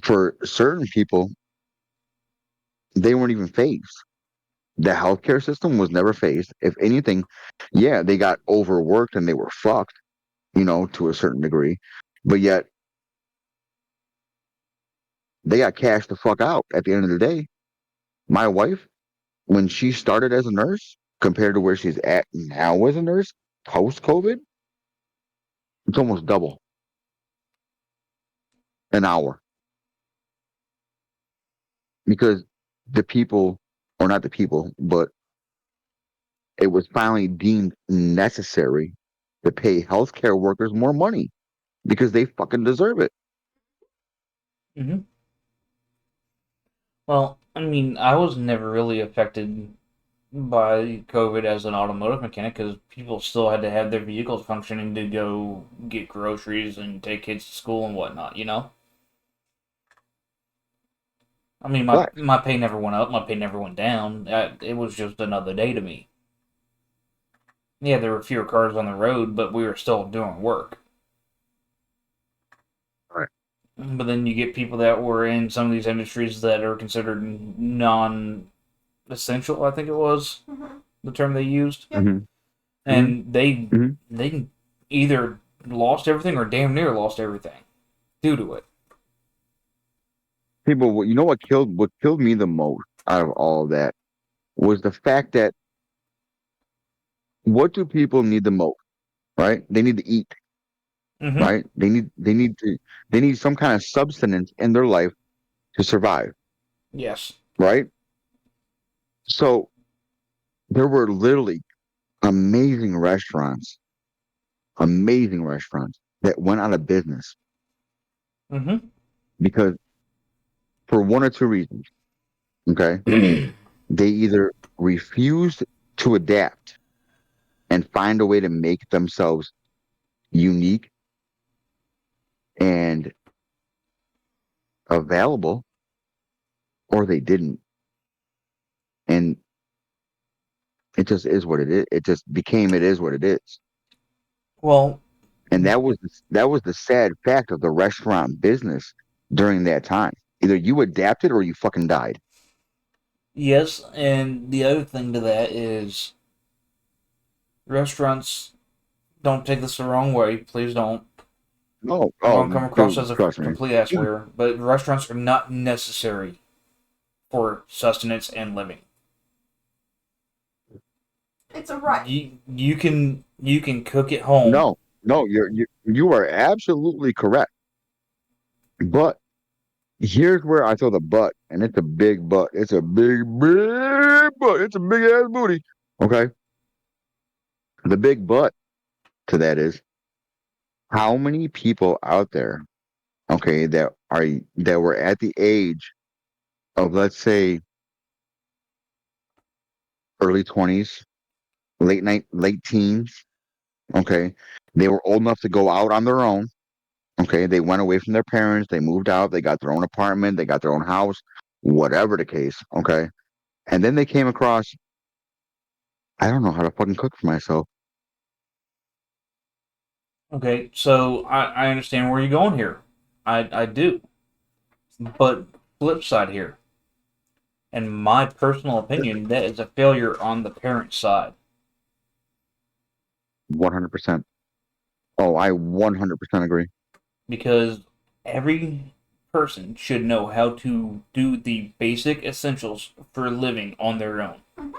for certain people they weren't even phased. The healthcare system was never phased. If anything, yeah, they got overworked and they were fucked, to a certain degree. But yet they got cashed the fuck out at the end of the day. My wife, when she started as a nurse compared to where she's at now as a nurse post COVID, it's almost double an hour because the people, or not the people, but it was finally deemed necessary to pay healthcare workers more money because they fucking deserve it. mhm. Well, I mean, I was never really affected by COVID as an automotive mechanic because people still had to have their vehicles functioning to go get groceries and take kids to school and whatnot. I mean, my, But my pay never went up, my pay never went down. It was just another day to me. Yeah, there were fewer cars on the road, but we were still doing work. right. But then you get people that were in some of these industries that are considered non essential, I think it was Mm-hmm. the term they used. Yep. hmm hmm And they hmm they either lost everything or damn near lost everything due to it. People, you know what killed me the most out of all of that was the fact that what do people need the most, right? They need to eat, Mm-hmm. right? They need some kind of substance in their life to survive, Yes. right? So there were literally amazing restaurants that went out of business Mm-hmm. because for one or two reasons, okay? They either refused to adapt and find a way to make themselves unique and available, or they didn't. And it just is what it is. It just became it is what it is. Well, And that was the sad fact of the restaurant business during that time. Either you adapted or you fucking died. yes, and the other thing to that is restaurants don't take this the wrong way. Please don't. Oh, I'm going to come across dude, as a trust me. complete assware, but restaurants are not necessary for sustenance and living. It's a right. You can cook at home. No, you are absolutely correct. But here's where I throw the butt, and it's a big butt. It's a big butt. It's a big ass booty. Okay. The big butt to that is how many people out there, okay, that were at the age of, let's say, early 20s, late teens, okay, they were old enough to go out on their own. Okay, they went away from their parents, they moved out, they got their own apartment, they got their own house, whatever the case, okay. And then they came across, I don't know how to fucking cook for myself. Okay, so I understand where you're going here. I do. But flip side here, in my personal opinion, that is a failure on the parent side. 100%. Oh, I 100% agree. Because every person should know how to do the basic essentials for living on their own.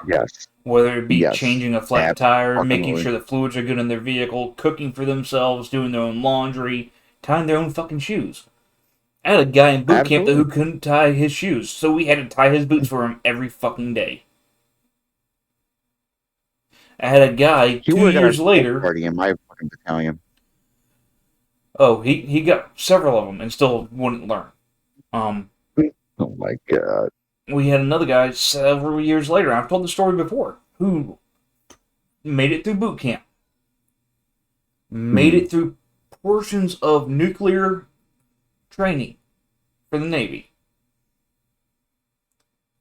Yes. Whether it be Yes. changing a flat tire, making Absolutely. sure the fluids are good in their vehicle, cooking for themselves, doing their own laundry, tying their own fucking shoes. I had a guy in boot camp who Absolutely. couldn't tie his shoes, so we had to tie his boots for him every fucking day. I had a guy He two would have got a years golf later. party in my fucking battalion. Oh, he got several of them and still wouldn't learn. Oh my God. We had another guy several years later. I've told the story before. Who made it through boot camp, made Mhm. it through portions of nuclear training for the Navy,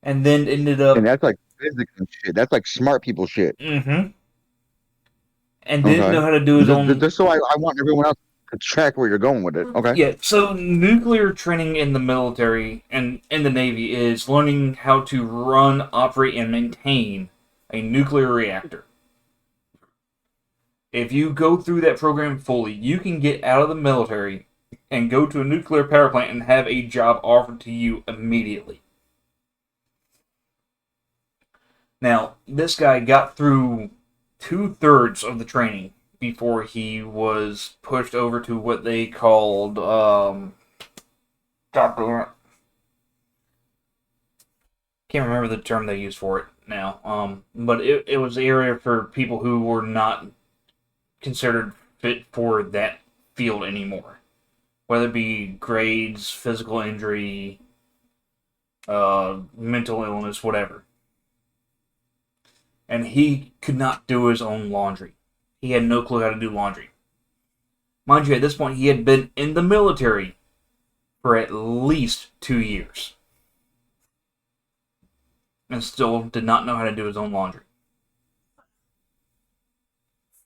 and then ended And up. that's like physics and shit. That's like smart people shit. Mm-hmm. And didn't Okay. know how to do his own. Just so I want everyone else to track where you're going with it. Okay. Yeah, so nuclear training in the military and in the Navy is learning how to run, operate, and maintain a nuclear reactor. If you go through that program fully, you can get out of the military and go to a nuclear power plant and have a job offered to you immediately. Now, this guy got through 2/3 of the training before he was pushed over to what they called, God damn it. Can't remember the term they used for it now. But it was the area for people who were not considered fit for that field anymore. Whether it be grades, physical injury, mental illness, whatever. And he could not do his own laundry. He had no clue how to do laundry. Mind you, at this point, he had been in the military for at least 2 years. And still did not know how to do his own laundry.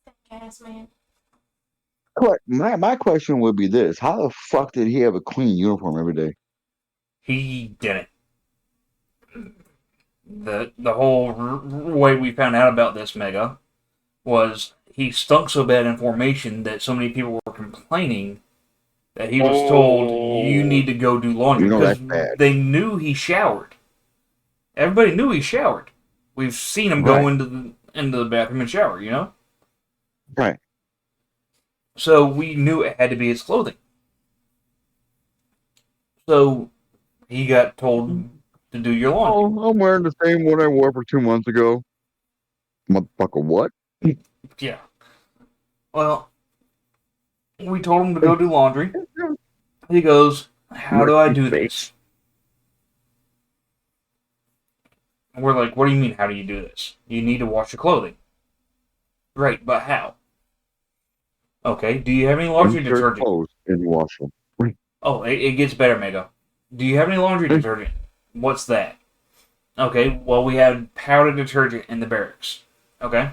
Stank ass man. My question would be this: how the fuck did he have a clean uniform every day? He didn't. The whole way we found out about this Mega was he stunk so bad in formation that so many people were complaining that he was told, you need to go do laundry, You know because that's bad. they knew he showered. Everybody knew he showered. We've seen him go Right. into the bathroom and shower, you know? Right. So we knew it had to be his clothing. So he got told to do your laundry. Oh, I'm wearing the same one I wore for 2 months ago. Motherfucker, what? Yeah. Well, we told him to go do laundry. He goes, how do I do this? And we're like, what do you mean, how do you do this? You need to wash your clothing. Right, but how? Okay, do you have any laundry Insert detergent? clothes in the washer. Oh, it gets better, Mega. Do you have any laundry detergent? What's that? Okay, well, we have powder detergent in the barracks. Okay?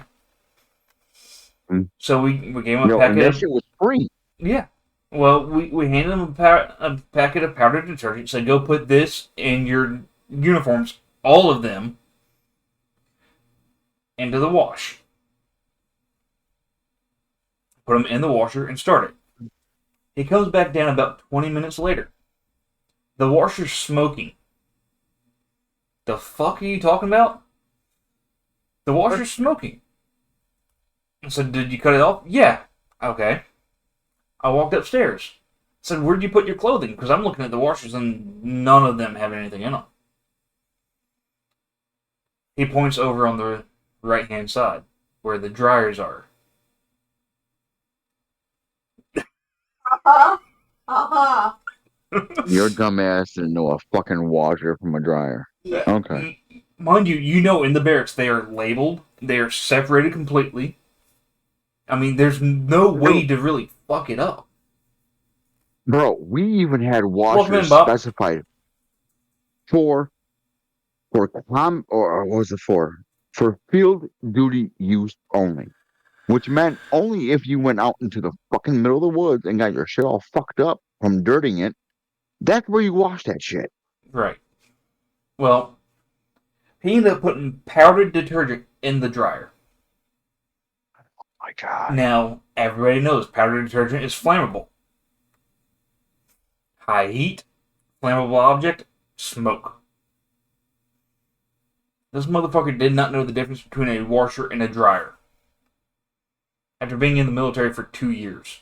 Mm. So we gave him a Yo, and packet that of... shit was free. Yeah. Well, we handed him a packet of powder detergent, said go put this in your uniforms, all of them, into the wash. put them in the washer, and start it. He comes back down about 20 minutes later. The washer's smoking. The fuck are you talking about? The washer's smoking. I said, did you cut it off? Yeah. Okay. I walked upstairs. I said, where'd you put your clothing? Because I'm looking at the washers and none of them have anything in them. He points over on the right-hand side, where the dryers are. Uh-huh. Uh-huh. Your dumb ass didn't know a fucking washer from a dryer. Yeah. Okay. Mind you, in the barracks they are labeled. They are separated completely. I mean, there's no way to really fuck it up. Bro, we even had Welcome in, washers Bob. specified for or what was it for? For field duty use only. Which meant only if you went out into the fucking middle of the woods and got your shit all fucked up from dirting it, that's where you wash that shit. Right. Well, he ended up putting powdered detergent in the dryer. Oh my God. Now, everybody knows powdered detergent is flammable. High heat, flammable object, smoke. This motherfucker did not know the difference between a washer and a dryer. After being in the military for 2 years.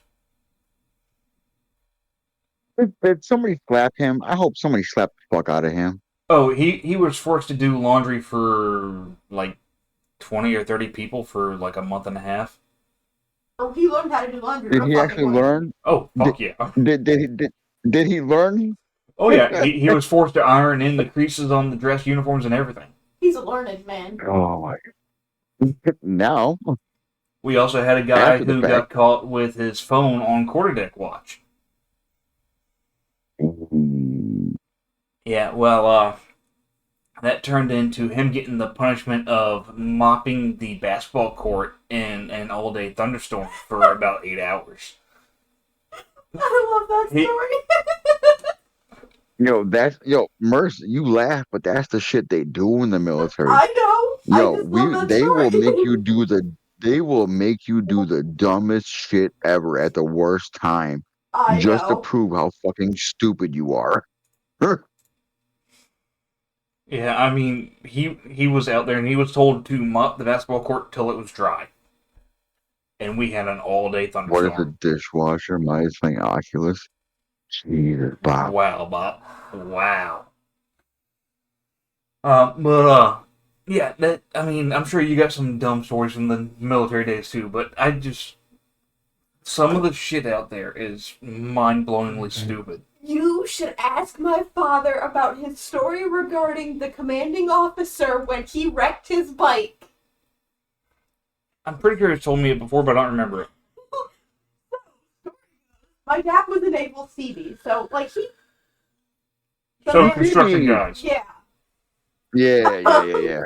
Did somebody slap him? I hope somebody slapped the fuck out of him. Oh, he was forced to do laundry for like 20 or 30 people for like a month and a half. Oh, he learned how to do laundry. Did real he fucking actually quick. learn? Oh, fuck yeah. Did he learn? Oh yeah, he was forced to iron in the creases on the dress uniforms and everything. He's a learned man. Oh my God. Now. We also had a guy After the who fact. got caught with his phone on quarterdeck watch. Yeah, well, that turned into him getting the punishment of mopping the basketball court in an all-day thunderstorm for about 8 hours. I love that He- story. Merce, you laugh, but that's the shit they do in the military. I know. I just love that They story. will make you do the dumbest shit ever at the worst time I just to know. prove how fucking stupid you are. Yeah, I mean, he was out there and he was told to mop the basketball court till it was dry. And we had an all-day thunderstorm. What is a dishwasher minus my Oculus? Jesus, Bob. Wow, Bob. Wow. Yeah, I'm sure you got some dumb stories from the military days too, but some of the shit out there is mind-blowingly stupid. You should ask my father about his story regarding the commanding officer when he wrecked his bike. I'm pretty sure he's told me it before, but I don't remember it. My dad was a naval Seabee, so the Some man- construction guys. yeah. Yeah.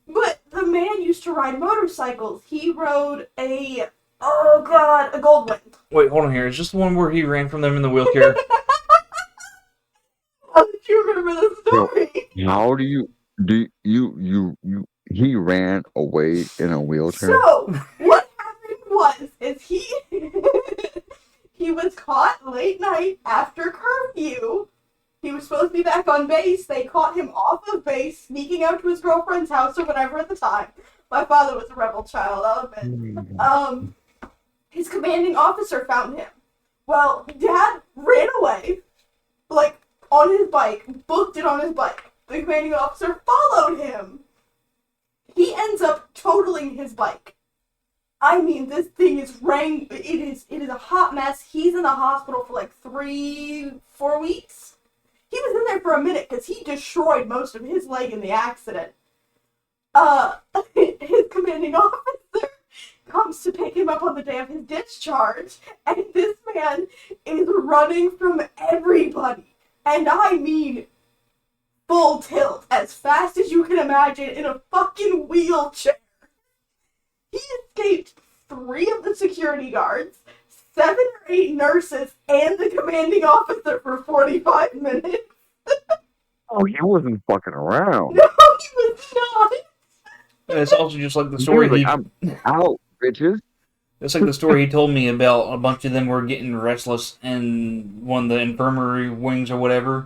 But the man used to ride motorcycles. He rode a Goldwing. Wait, hold on here. Is this the one where he ran from them in the wheelchair? How did you remember the story? How do you he ran away in a wheelchair? So, what happened is he was caught late night after curfew. He was supposed to be back on base. They caught him off of base, sneaking out to his girlfriend's house or whatever at the time. My father was a rebel child, I'll admit. His commanding officer found him. Well, Dad ran away, on his bike, booked it on his bike. The commanding officer followed him. He ends up totaling his bike. I mean, this thing is it is a hot mess. He's in the hospital for 3-4 weeks. He was in there for a minute because he destroyed most of his leg in the accident. His commanding officer comes to pick him up on the day of his discharge, and this man is running from everybody. And I mean, full tilt, as fast as you can imagine, in a fucking wheelchair. He escaped 3 of the security guards, 7 or 8 nurses, and the commanding officer for 45 minutes. Oh, he wasn't fucking around. No, he was not. And it's also just like the story He was like, I'm out, bitches. It's like the story he told me about a bunch of them were getting restless in one of the infirmary wings or whatever.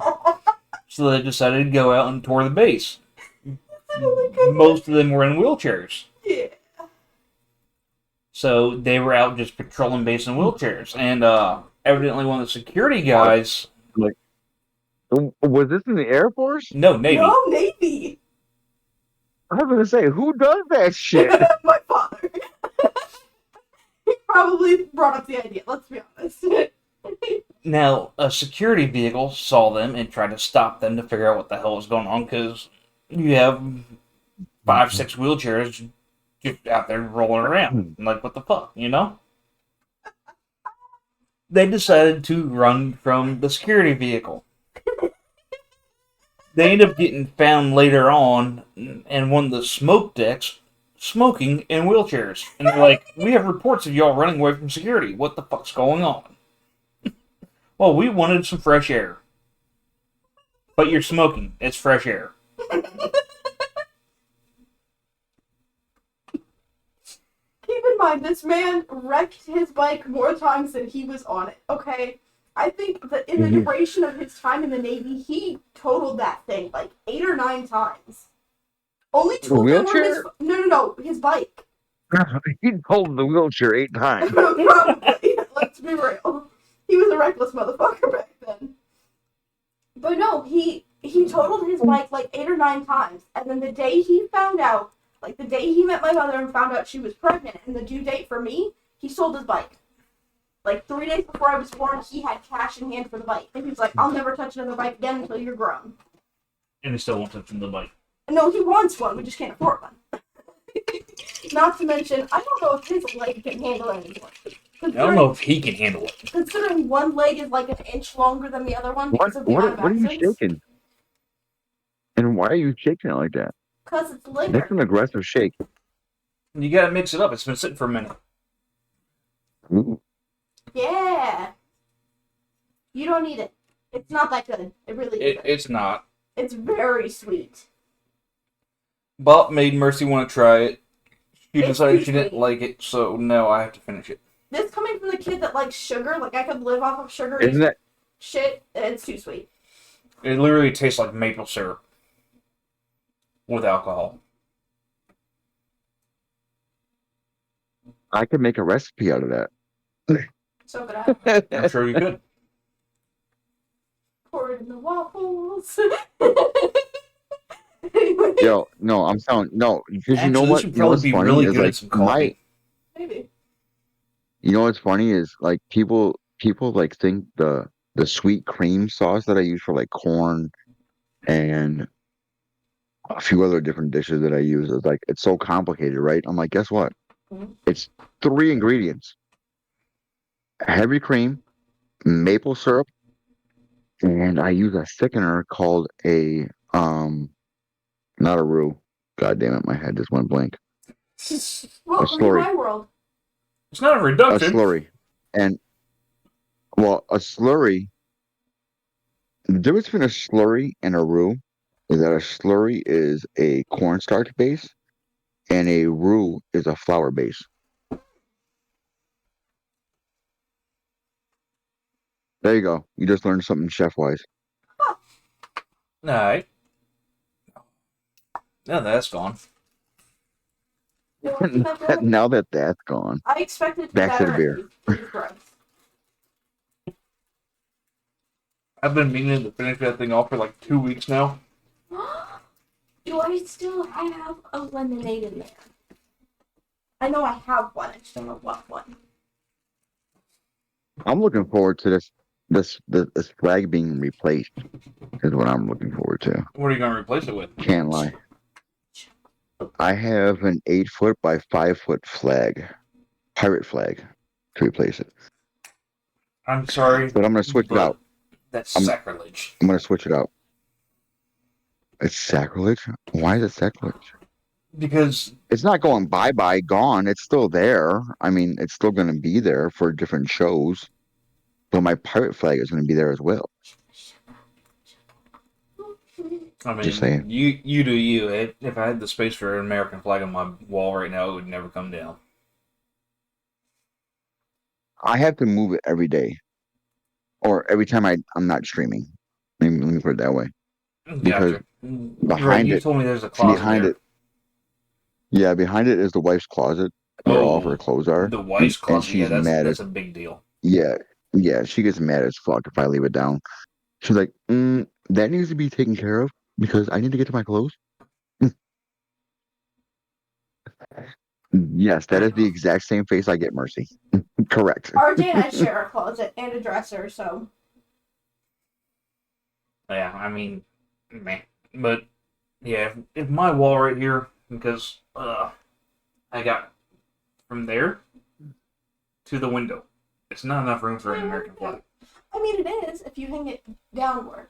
So they decided to go out and tour the base. Most of them were in wheelchairs. Yeah. So they were out just patrolling base in wheelchairs. And evidently one of the security guys... Was this in the Air Force? No, Navy. No, Navy. I was gonna say, who does that shit? My father. He probably brought up the idea, let's be honest. Now, a security vehicle saw them and tried to stop them to figure out what the hell was going on, because you have 5, 6 wheelchairs just out there rolling around. Like, what the fuck, you know? They decided to run from the security vehicle. They ended up getting found later on in one of the smoke decks, smoking in wheelchairs. And they're like, we have reports of y'all running away from security. What the fuck's going on? Well, we wanted some fresh air. But you're smoking. It's fresh air. Keep in mind, this man wrecked his bike more times than he was on it, okay? I think that in the duration of his time in the Navy, he totaled that thing like 8 or 9 times. Only 2 of them were his... No, his bike. He pulled the wheelchair 8 times. Probably. Let's be real. He was a reckless motherfucker back then. But no, he totaled his bike like 8 or 9 times. And then the day he found out, like the day he met my mother and found out she was pregnant and the due date for me, he sold his bike. Like 3 days before I was born, he had cash in hand for the bike. And he was like, I'll never touch another bike again until you're grown. And he still won't touch the bike. No, he wants one. We just can't afford one. Not to mention, I don't know if his leg can handle it anymore. I don't know if he can handle it. Considering one leg is like an inch longer than the other one because of the What are you accidents. shaking? And why are you shaking it like that? Because it's That's liver. an aggressive shake. You gotta mix it up. It's been sitting for a minute. Ooh. Yeah. You don't need it. It's not that good. It really isn't. It's not. It's very sweet. Bob made Mercy want to try it. She It's decided too she didn't sweet. like it, so now I have to finish it. This coming from the kid that likes sugar, like I could live off of sugar Isn't that shit, it's too sweet. It literally tastes like maple syrup with alcohol. I could make a recipe out of that. So could I. I'm sure you could. Pour it in the waffles. Anyway, Yo, no, I'm telling no, because you know Actually, what? this would You know what's probably be funny really is good like at some coffee. maybe. you know what's funny is like people like think the sweet cream sauce that I use for like corn and a few other different dishes that I use is like it's so complicated, right? I'm like, guess what? Mhm. It's 3 ingredients: heavy cream, maple syrup, and I use a thickener called a not a roux. God damn it, my head just went blank. Welcome to slurry. my world. It's not a A reduction. slurry. And well, a slurry, the difference between a slurry and a roux is that a slurry is a cornstarch base and a roux is a flour base. There you go. You just learned something chef wise. Alright. Now that's gone. You want to keep that going? Now that that's gone. I expected it to be Back to the better. beer. It was gross. I've been meaning to finish that thing off for like 2 weeks now. Do I still have a lemonade in there? I know I have one. I just don't know what one. I'm looking forward to this flag being replaced is what I'm looking forward to. What are you going to replace it with? Can't lie. I have an 8-foot by 5-foot flag, pirate flag, to replace it. I'm sorry. But I'm gonna switch it but out. That's I'm- sacrilege. I'm gonna switch it out. It's sacrilege? Why is it sacrilege? Because It's not going bye-bye, gone. It's still there. I mean, it's still gonna be there for different shows. But my pirate flag is gonna be there as well. I mean, Just saying. you do you. If I had the space for an American flag on my wall right now, it would never come down. I have to move it every day or every time I'm not streaming. Let me put it that way. Because Gotcha. Right, behind you it, told me there's a closet behind there. it, yeah, behind it is the wife's closet where all of her Oh, clothes are, the wife's and closet. Yeah, she's mad that's as a big deal. yeah, yeah. She gets mad as fuck if I leave it down. She's like, that needs to be taken care of because I need to get to my clothes. Yes, that is the exact same face I get, Mercy. Correct. RJ and I share a closet and a dresser, so Yeah, I mean, man, but yeah, if my wall right here, because I got from there to the window. It's not enough room for an American flag. I mean it is if you hang it downward.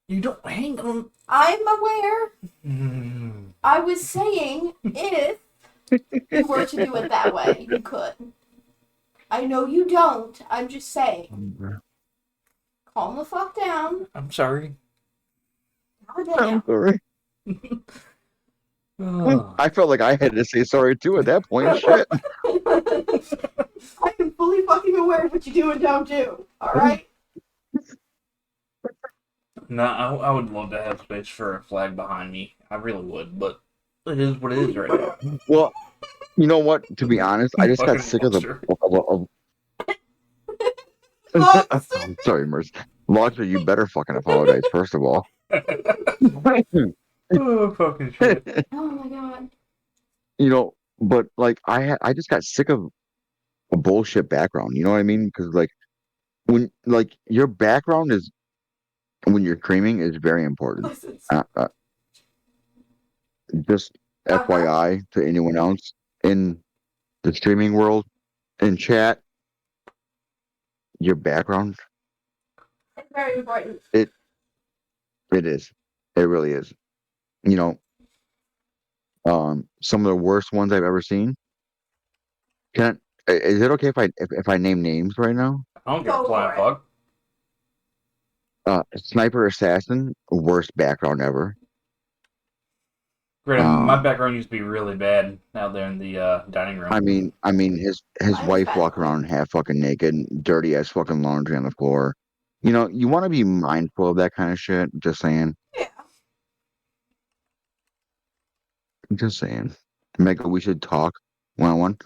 You don't hang on. I'm aware. I was saying if you were to do it that way, you could. I know you don't. I'm just saying. Calm the fuck down. I'm sorry. I'm sorry. I felt like I had to say sorry too at that point. Shit. I am fully fucking aware of what you do and don't do. Alright? No, I would love to have space for a flag behind me. I really would, but it is what it is right now. Well, you know what? To be honest, I just got Fucking sick of the. monster. Monster? I'm sorry, Mercy. Lobster, you better fucking apologize first of all. Oh, fucking shit. Oh my god. You know, but like I just got sick of a bullshit background. You know what I mean? Because like when like your background is when you're creaming is very important. Listen. Just Uh-huh. FYI to anyone else in the streaming world in chat, your background It's very important. it is. It really is. You know, some of the worst ones I've ever seen. Is it okay if I name names right now? I don't give a Go flying for it. fuck. Sniper Assassin, worst background ever. Granted, my background used to be really bad out there in the dining room. I mean his Mine's wife bad. walking around half fucking naked, dirty ass fucking laundry on the floor. You know, you want to be mindful of that kind of shit. Just saying. Yeah. Just saying. Mega, we should talk one on one.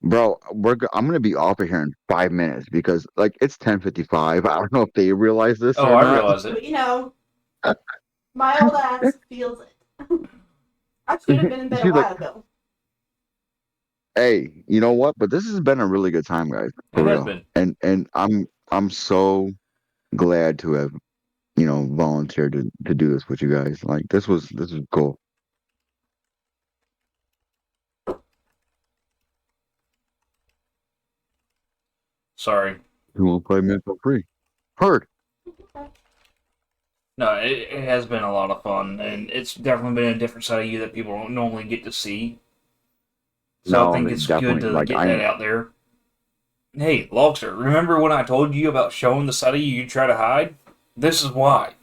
Bro, I'm gonna be off of here in 5 minutes because like it's 10:55. I don't know if they realize this Oh, or I not. realize it. But you know, my old ass feels it. I should have been in bed a She's like, while ago. hey, you know what? But this has been a really good time, guys, for It has real. been. And I'm so glad to have, volunteered to do this with you guys. Like this was cool. Sorry. You want to play mental free? Heard. No, it has been a lot of fun, and it's definitely been a different side of you that people don't normally get to see. So I No, think they it's good definitely to like get that out there. Hey, Logster, remember when I told you about showing the side of you try to hide? This is why.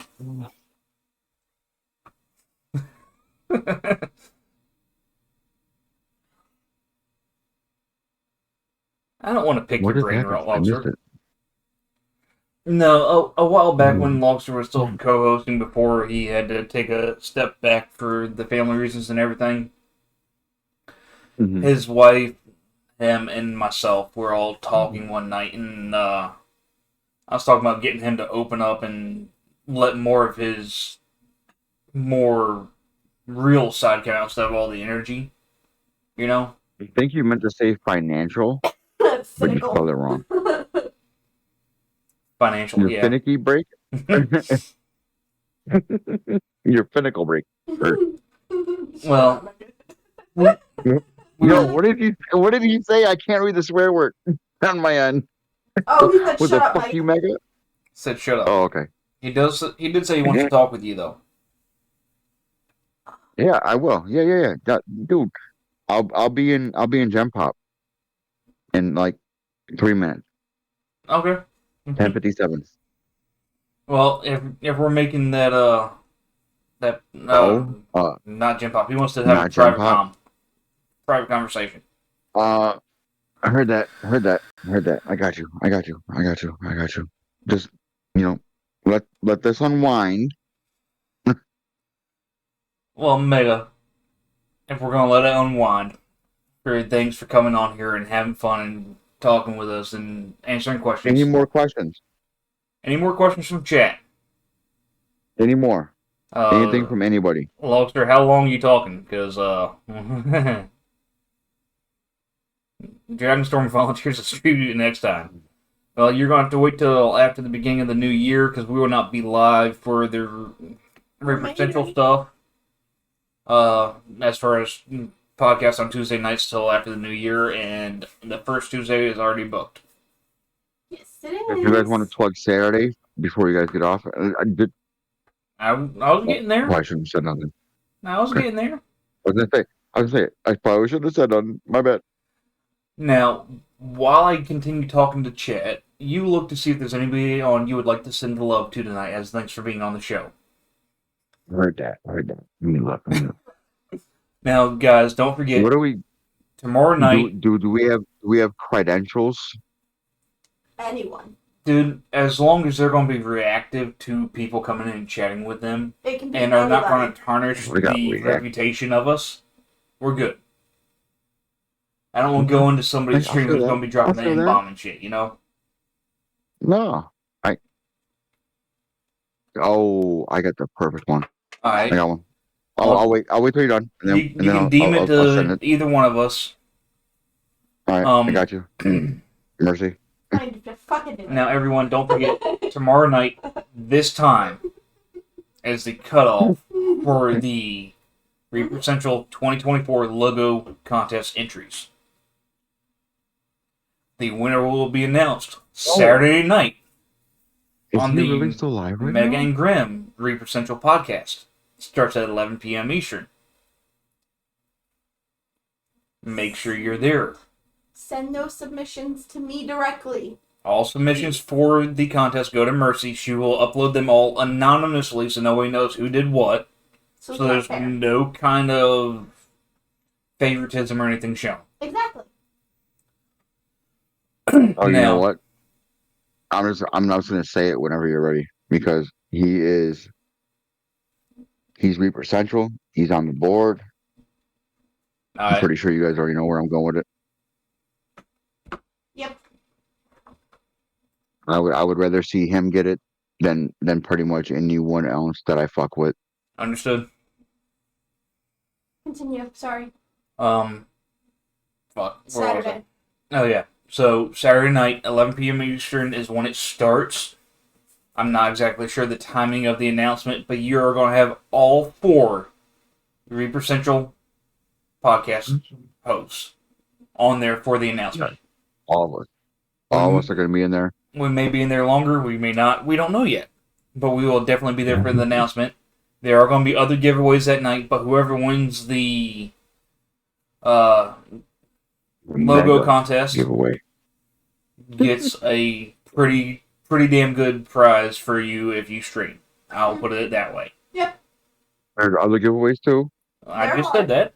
I don't want to pick What your just brain, happened? I missed Logster. it. No, a while back when Logster was still co-hosting before he had to take a step back for the family reasons and everything, Mhm. his wife, him, and myself were all talking one night, and I was talking about getting him to open up and let more of his more real side come out instead of all the energy, you know? I think you meant to say financial, but you Cynical. spelled it wrong. Financial, Your yeah. finicky break. Your finical break. Well, Yo, were, what did he say? I can't read the swear word on my end. Oh, he said With shut the up, fuck Mike. you, Mega? said shut up. Oh, okay. He did say he wants to talk with you, though. Yeah, I will. Yeah. Dude, I'll be in Gem Pop in like 3 minutes. Okay. 10:57. Well, if we're making that not Gym Pop, he wants to have a Not Gem Pop. private conversation. I heard that. I heard that. I heard that. I got you. I got you. I got you. I got you. Just let this unwind. Well, Mega, if we're gonna let it unwind, thanks for coming on here and having fun and talking with us and answering Any questions. more questions? Any more questions from chat? Any more? Anything from anybody? Lobster, how long are you talking? Because, Dragonstorm volunteers to stream you next time. Well, you're going to have to wait till after the beginning of the new year because we will not be live for the Reaper Central stuff. As far as podcasts on Tuesday nights till after the new year, and the first Tuesday is already booked. Yes, it is. If you guys want to plug Saturday before you guys get off, I did. I was getting there. Well, I shouldn't have said nothing. I was getting there. I was gonna say, I probably should have said nothing. My bad. Now, while I continue talking to chat, you look to see if there's anybody on you would like to send the love to tonight as thanks for being on the show. I heard that. I heard that. Let me look. Now, guys, don't forget, What do we tomorrow night, do? Do we have credentials? Anyone. dude, as long as they're going to be reactive to people coming in and chatting with them, It can be and are not anybody. going to tarnish We got the react. reputation of us, we're good. I don't want to go into somebody's I stream feel who's that. going to be dropping I the feel that. N-bomb and shit, you know? No. I got the perfect one. I Alright. got one. I'll wait. I'll wait till you're done, and then You can deem it I'll send to it. either one of us. All right, I got you. Mercy. I need to fucking do it. Now, everyone, don't forget, tomorrow night, this time, is the cutoff for the Reaper Central 2024 logo contest entries. The winner will be announced Saturday night Is on he the really still live right Mega now? and Grim Reaper Central podcast. Starts at 11 p.m. Eastern. Make sure you're there. Send those submissions to me directly. All submissions for the contest go to Mercy. She will upload them all anonymously so nobody knows who did what. So, So there's no kind of favoritism or anything shown. Exactly. Oh, you know Now- what? I'm not gonna say it whenever you're ready because he's Reaper Central. He's on the board. I'm pretty sure you guys already know where I'm going with it. Yep. I would rather see him get it than pretty much anyone else that I fuck with. Understood. Continue. Sorry. Fuck. Where was I? Saturday. Oh, yeah. So, Saturday night, 11 p.m. Eastern is when it starts. I'm not exactly sure the timing of the announcement, but you're going to have all 4 Reaper Central podcast hosts on there for the announcement. All of us. All of us are gonna be in there. We may be in there longer, we may not. We don't know yet. But we will definitely be there for the announcement. There are going to be other giveaways that night, but whoever wins the logo Mega contest giveaway. gets a pretty damn good prize for you if you stream. I'll put it that way. There's other giveaways too. I There just are. said that.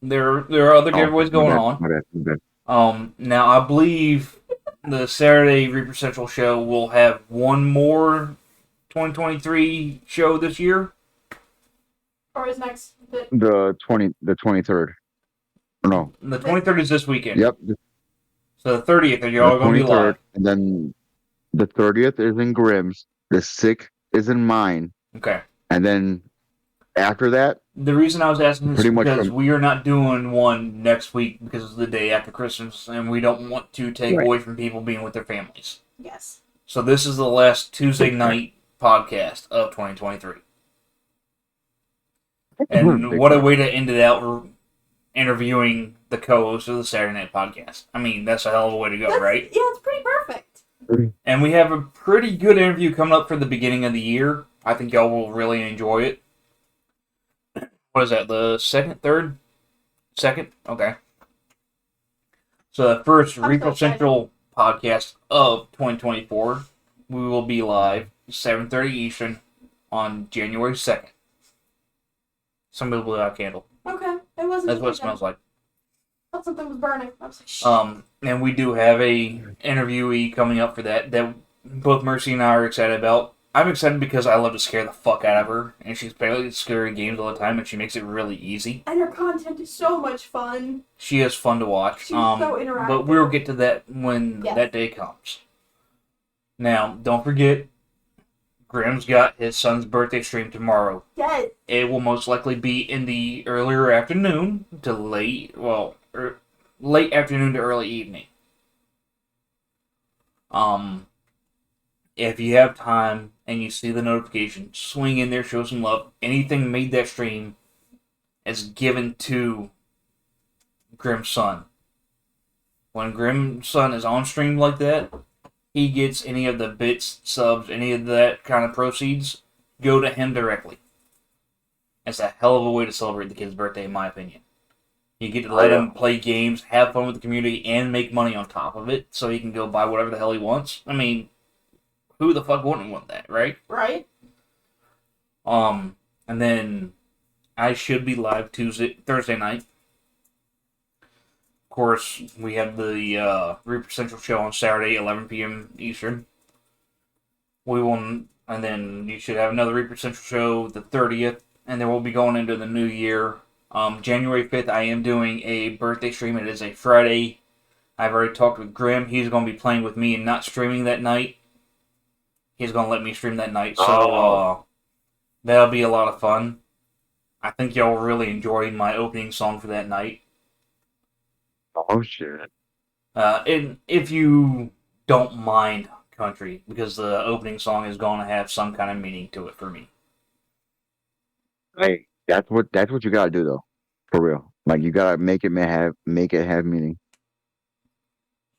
There are other giveaways going on. My bad. Now I believe the Saturday Reaper Central show will have one more 2023 show this year. Or is next. The 23rd. No. The 23rd is this weekend. Yep. So the 30th, you're The all going to be 23rd, live. and then the 30th is in Grimm's. The 6th is in mine, Okay. and then after that, The reason I was asking this Pretty is much because from- we are not doing one next week because it's the day after Christmas, and we don't want to take Right. away from people being with their families. Yes. So this is the last Tuesday night podcast of 2023. And Big what a time. way to end it out interviewing the co-host of the Saturday Night Podcast. I mean, that's a hell of a way to go, That's- right? Yeah, it's pretty perfect. And we have a pretty good interview coming up for the beginning of the year. I think y'all will really enjoy it. What is that, the second, third? Second? Okay. So the first I'm so Reaper excited. Central podcast of 2024, we will be live 7:30 Eastern on January 2nd. Somebody blew out a candle. Okay. It wasn't. That's what it too bad. smells like. thought something was burning. I was like, shh. And we do have a interviewee coming up for that both Mercy and I are excited about. I'm excited because I love to scare the fuck out of her, and she's barely scary games all the time, and she makes it really easy. And her content is so much fun. She is fun to watch. She's so interactive. But we'll get to that when that day comes. Now, don't forget, Graham's got his son's birthday stream tomorrow. Yes. It will most likely be in the earlier afternoon to late afternoon to early evening. If you have time and you see the notification, swing in there, show some love. Anything made that stream is given to Grim's son. When Grim's son is on stream like that, he gets any of the bits, subs, any of that kind of proceeds, go to him directly. It's a hell of a way to celebrate the kid's birthday, in my opinion. You get to let him play games, have fun with the community, and make money on top of it, so he can go buy whatever the hell he wants. I mean, who the fuck wouldn't want that, right? Right. And then I should be live Thursday night. Of course, we have the Reaper Central show on Saturday, 11 p.m. Eastern. And then you should have another Reaper Central show the 30th, and then we'll be going into the new year. January 5th, I am doing a birthday stream. It is a Friday. I've already talked with Grim. He's going to be playing with me and not streaming that night. He's going to let me stream that night, so that'll be a lot of fun. I think y'all will really enjoy my opening song for that night. Oh, shit. And if you don't mind country, because the opening song is going to have some kind of meaning to it for me. Hey, that's what you gotta do though, for real. Like you gotta make it have meaning.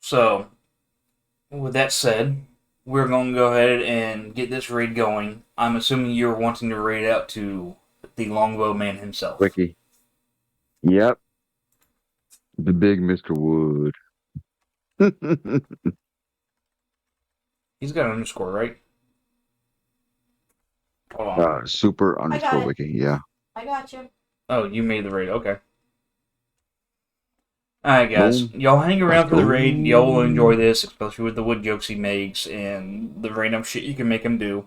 So, with that said, we're going to go ahead and get this raid going. I'm assuming you're wanting to raid out to the Longbow Man himself. Wiki. Yep. The big Mr. Wood. He's got an underscore, right? Hold on. Super underscore it. wiki. Yeah. I got you. Oh, you made the raid. Okay. Alright, guys. Boom. Y'all hang around Let's for the go. raid. Y'all will enjoy this, especially with the wood jokes he makes and the random shit you can make him do.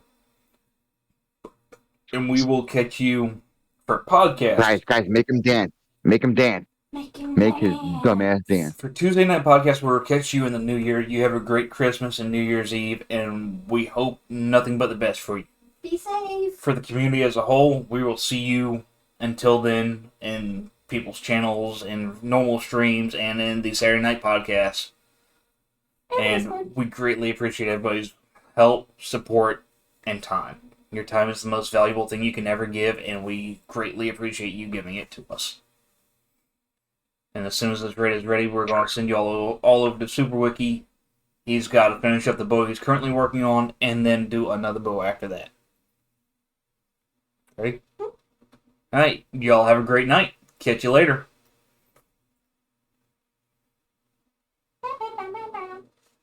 And we will catch you for podcast. Guys, make him dance. Make him dance. Make his dumbass dance. For Tuesday night podcast, we'll catch you in the new year. You have a great Christmas and New Year's Eve, and we hope nothing but the best for you. Be safe. For the community as a whole, we will see you until then in people's channels and normal streams and in the Saturday night podcast. And we greatly appreciate everybody's help, support, and time. Your time is the most valuable thing you can ever give, and we greatly appreciate you giving it to us. And as soon as this raid is ready, we're going to send you all over to SuperWiki. He's got to finish up the bow he's currently working on, and then do another bow after that. Ready? Alright, y'all have a great night. Catch you later.